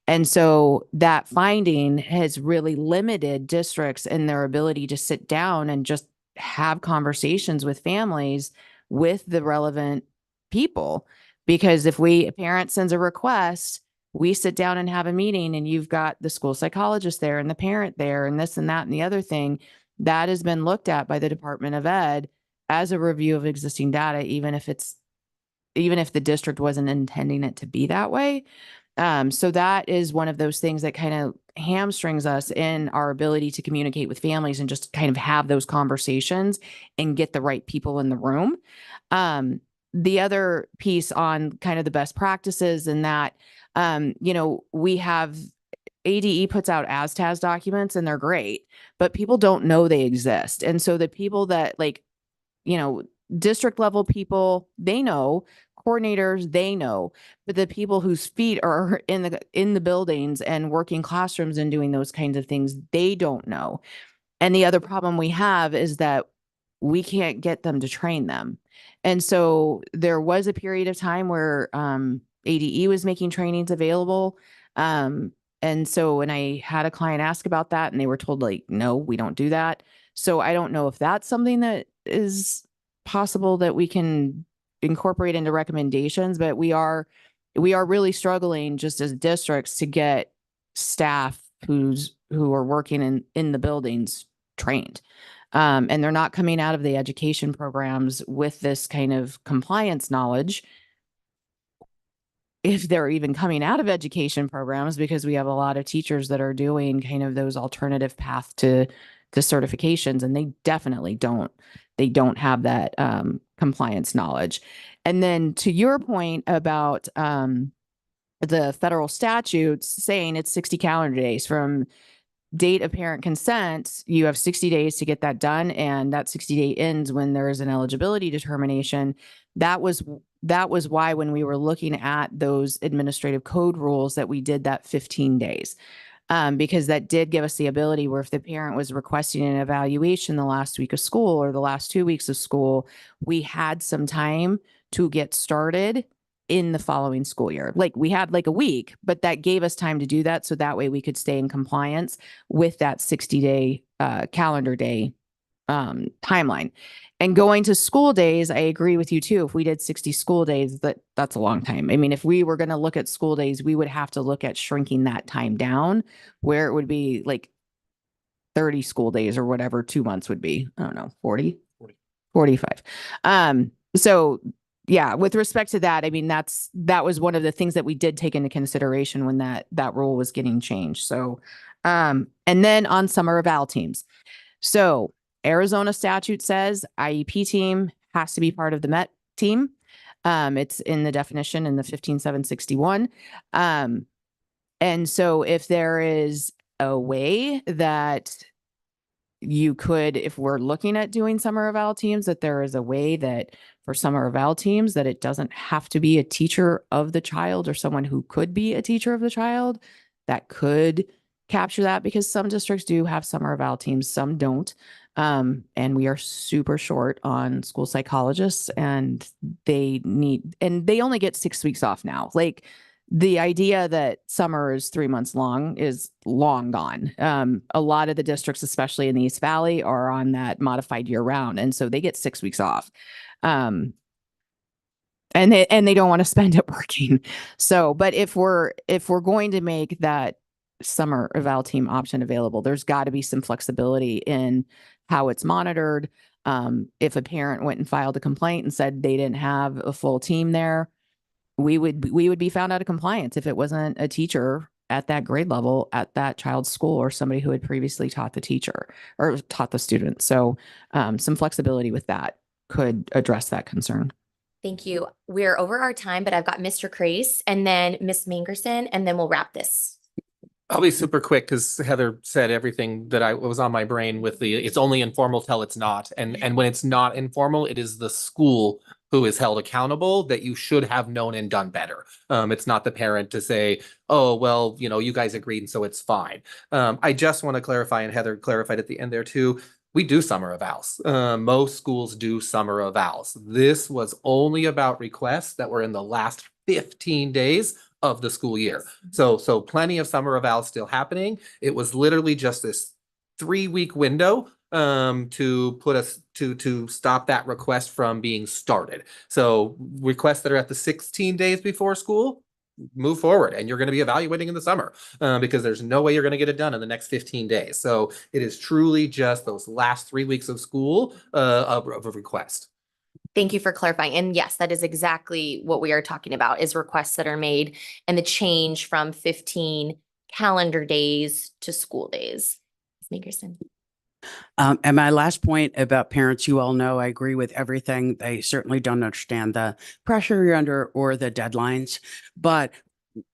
And so that finding has really limited districts in their ability to sit down and just have conversations with families with the relevant people. Because if a parent sends a request, we sit down and have a meeting, and you've got the school psychologist there and the parent there and this and that and the other thing, that has been looked at by the Department of Ed as a review of existing data, even if the district wasn't intending it to be that way. So that is one of those things that kind of hamstrings us in our ability to communicate with families and just kind of have those conversations and get the right people in the room. The other piece on kind of the best practices and that, we have ADE puts out ASTAS documents and they're great, but people don't know they exist. And so the people that district level people, they know, coordinators, they know, but the people whose feet are in the buildings and working classrooms and doing those kinds of things, they don't know. And the other problem we have is that we can't get them to train them. And so there was a period of time where ADE was making trainings available. And so when I had a client ask about that, and they were told, like, no, we don't do that. So I don't know if that's something that is possible that we can incorporate into recommendations, but we are really struggling just as districts to get staff who are working in the buildings trained. And they're not coming out of the education programs with this kind of compliance knowledge, if they're even coming out of education programs, because we have a lot of teachers that are doing kind of those alternative path to certifications, and they definitely don't have that compliance knowledge. And then to your point about the federal statutes saying it's 60 calendar days from date of parent consent, you have 60 days to get that done. And that 60-day ends when there is an eligibility determination. That was why when we were looking at those administrative code rules that we did that 15 days. Because that did give us the ability where if the parent was requesting an evaluation the last week of school or the last 2 weeks of school, we had some time to get started in the following school year. Like we had like a week, but that gave us time to do that. So that way we could stay in compliance with that 60-day calendar day timeline. And going to school days, I agree with you too. If we did 60 school days, that's a long time. I mean, if we were going to look at school days, we would have to look at shrinking that time down where it would be like 30 school days or whatever 2 months would be. I don't know, 40, 45. So yeah, with respect to that, I mean, that was one of the things that we did take into consideration when that rule was getting changed. So, and then on summer eval teams. So Arizona statute says IEP team has to be part of the MET team. It's in the definition in the 15761. And so if there is a way that you could, if we're looking at doing summer eval teams, that there is a way that for summer eval teams that it doesn't have to be a teacher of the child or someone who could be a teacher of the child that could capture that, because some districts do have summer eval teams, some don't. And we are super short on school psychologists, and they only get 6 weeks off now. Like, the idea that summer is 3 months long is long gone. A lot of the districts, especially in the East Valley, are on that modified year round. And so they get 6 weeks off. And they don't want to spend it working. So, but if we're going to make that summer eval team option available, there's got to be some flexibility in how it's monitored. If a parent went and filed a complaint and said they didn't have a full team there, we would be found out of compliance if it wasn't a teacher at that grade level at that child's school or somebody who had previously taught the teacher or taught the student. So some flexibility with that could address that concern. Thank you. We're over our time, but I've got Mr. Crace and then Ms. Mangerson, and then we'll wrap this. I'll be super quick because Heather said everything that was on my brain with it's only informal till it's not. And when it's not informal, it is the school who is held accountable that you should have known and done better. It's not the parent to say, oh, well, you guys agreed, and so it's fine. I just want to clarify, and Heather clarified at the end there too, we do summer evals. Most schools do summer evals. This was only about requests that were in the last 15 days of the school year. So plenty of summer evals still happening. It was literally just this 3-week window to put us to stop that request from being started. So requests that are at the 16 days before school, move forward, and you're going to be evaluating in the summer because there's no way you're going to get it done in the next 15 days. So it is truly just those last 3 weeks of school of a request. Thank you for clarifying. And yes, that is exactly what we are talking about, is requests that are made and the change from 15 calendar days to school days. Ms. Mangerson. And my last point about parents, you all know I agree with everything. They certainly don't understand the pressure you're under or the deadlines, but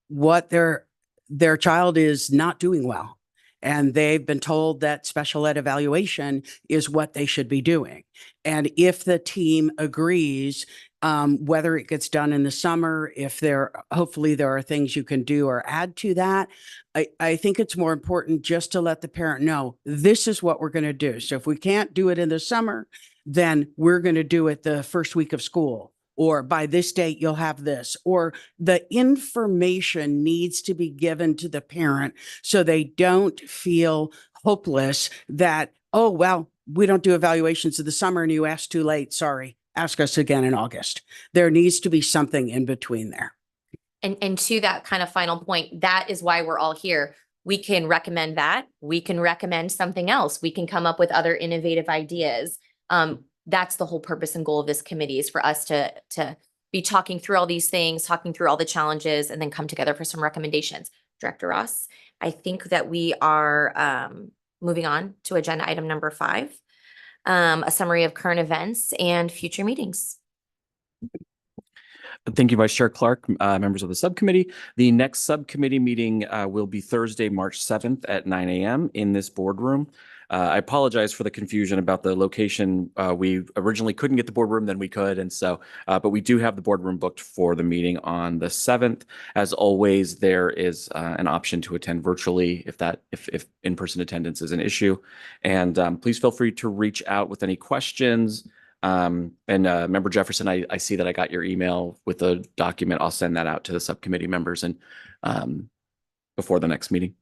what their child is not doing well. And they've been told that special ed evaluation is what they should be doing. And if the team agrees, whether it gets done in the summer, hopefully there are things you can do or add to that. I think it's more important just to let the parent know this is what we're going to do. So if we can't do it in the summer, then we're going to do it the first week of school. Or by this date, you'll have this, or the information needs to be given to the parent so they don't feel hopeless that, oh, well, we don't do evaluations in the summer and you asked too late. Sorry, ask us again in August. There needs to be something in between there. And to that kind of final point, that is why we're all here. We can recommend that. We can recommend something else. We can come up with other innovative ideas. That's the whole purpose and goal of this committee, is for us to be talking through all these things, talking through all the challenges, and then come together for some recommendations. Director Ross, I think that we are moving on to agenda item number 5, a summary of current events and future meetings. Thank you, Vice Chair Clark, members of the subcommittee. The next subcommittee meeting will be Thursday, March 7th at 9 a.m. in this boardroom. I apologize for the confusion about the location. We originally couldn't get the boardroom, then we could. And so, but we do have the boardroom booked for the meeting on the 7th. As always, there is an option to attend virtually if in-person attendance is an issue. And please feel free to reach out with any questions. Member Jefferson, I see that I got your email with the document. I'll send that out to the subcommittee members and before the next meeting.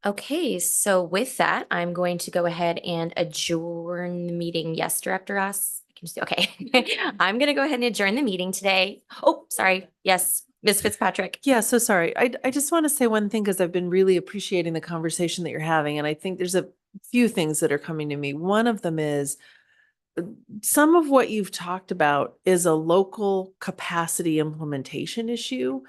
Okay, so with that, I'm going to go ahead and adjourn the meeting. Yes, Director Ross? I can just, okay. I'm going to go ahead and adjourn the meeting today. Oh, sorry. Yes, Ms. Fitzpatrick. Yeah, so sorry. I just want to say one thing because I've been really appreciating the conversation that you're having. And I think there's a few things that are coming to me. One of them is some of what you've talked about is a local capacity implementation issue.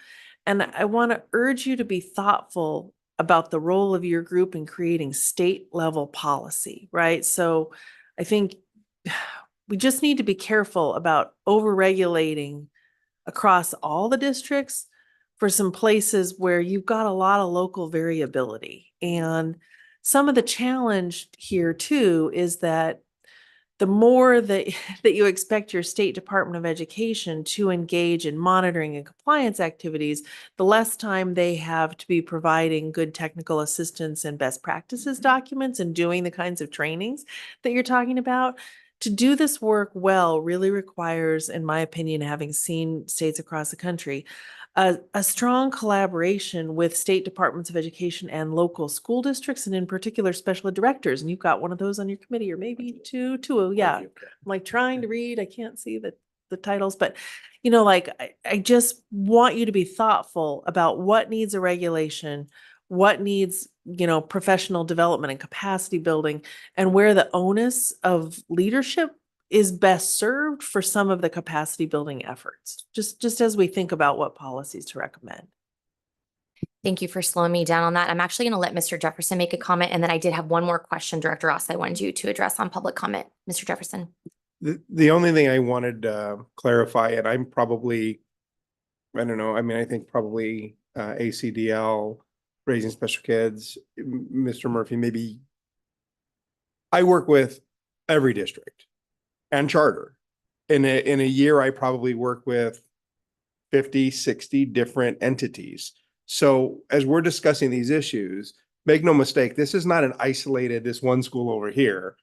And I want to urge you to be thoughtful about the role of your group in creating state level policy, right? So I think we just need to be careful about over-regulating across all the districts for some places where you've got a lot of local variability. And some of the challenge here too is that the more that, that you expect your state Department of Education to engage in monitoring and compliance activities, the less time they have to be providing good technical assistance and best practices documents and doing the kinds of trainings that you're talking about. To do this work well really requires, in my opinion, having seen states across the country, a strong collaboration with state departments of education and local school districts, and in particular, special ed directors. And you've got one of those on your committee, or maybe two. Yeah. I'm like trying to read. I can't see the titles, but you know, like I just want you to be thoughtful about what needs a regulation, what needs, you know, professional development and capacity building, and where the onus of leadership is best served for some of the capacity building efforts, just as we think about what policies to recommend. Thank you for slowing me down on that. I'm actually going to let Mr. Jefferson make a comment. And then I did have one more question, Director Ross, I wanted you to address on public comment. Mr. Jefferson. The only thing I wanted to clarify, and I'm probably, I don't know, I mean, I think probably ACDL, Raising Special Kids, Mr. Murphy, maybe I work with every district and charter. In a year, I probably work with 50, 60 different entities. So as we're discussing these issues, make no mistake, this is not an isolated, this one school over here.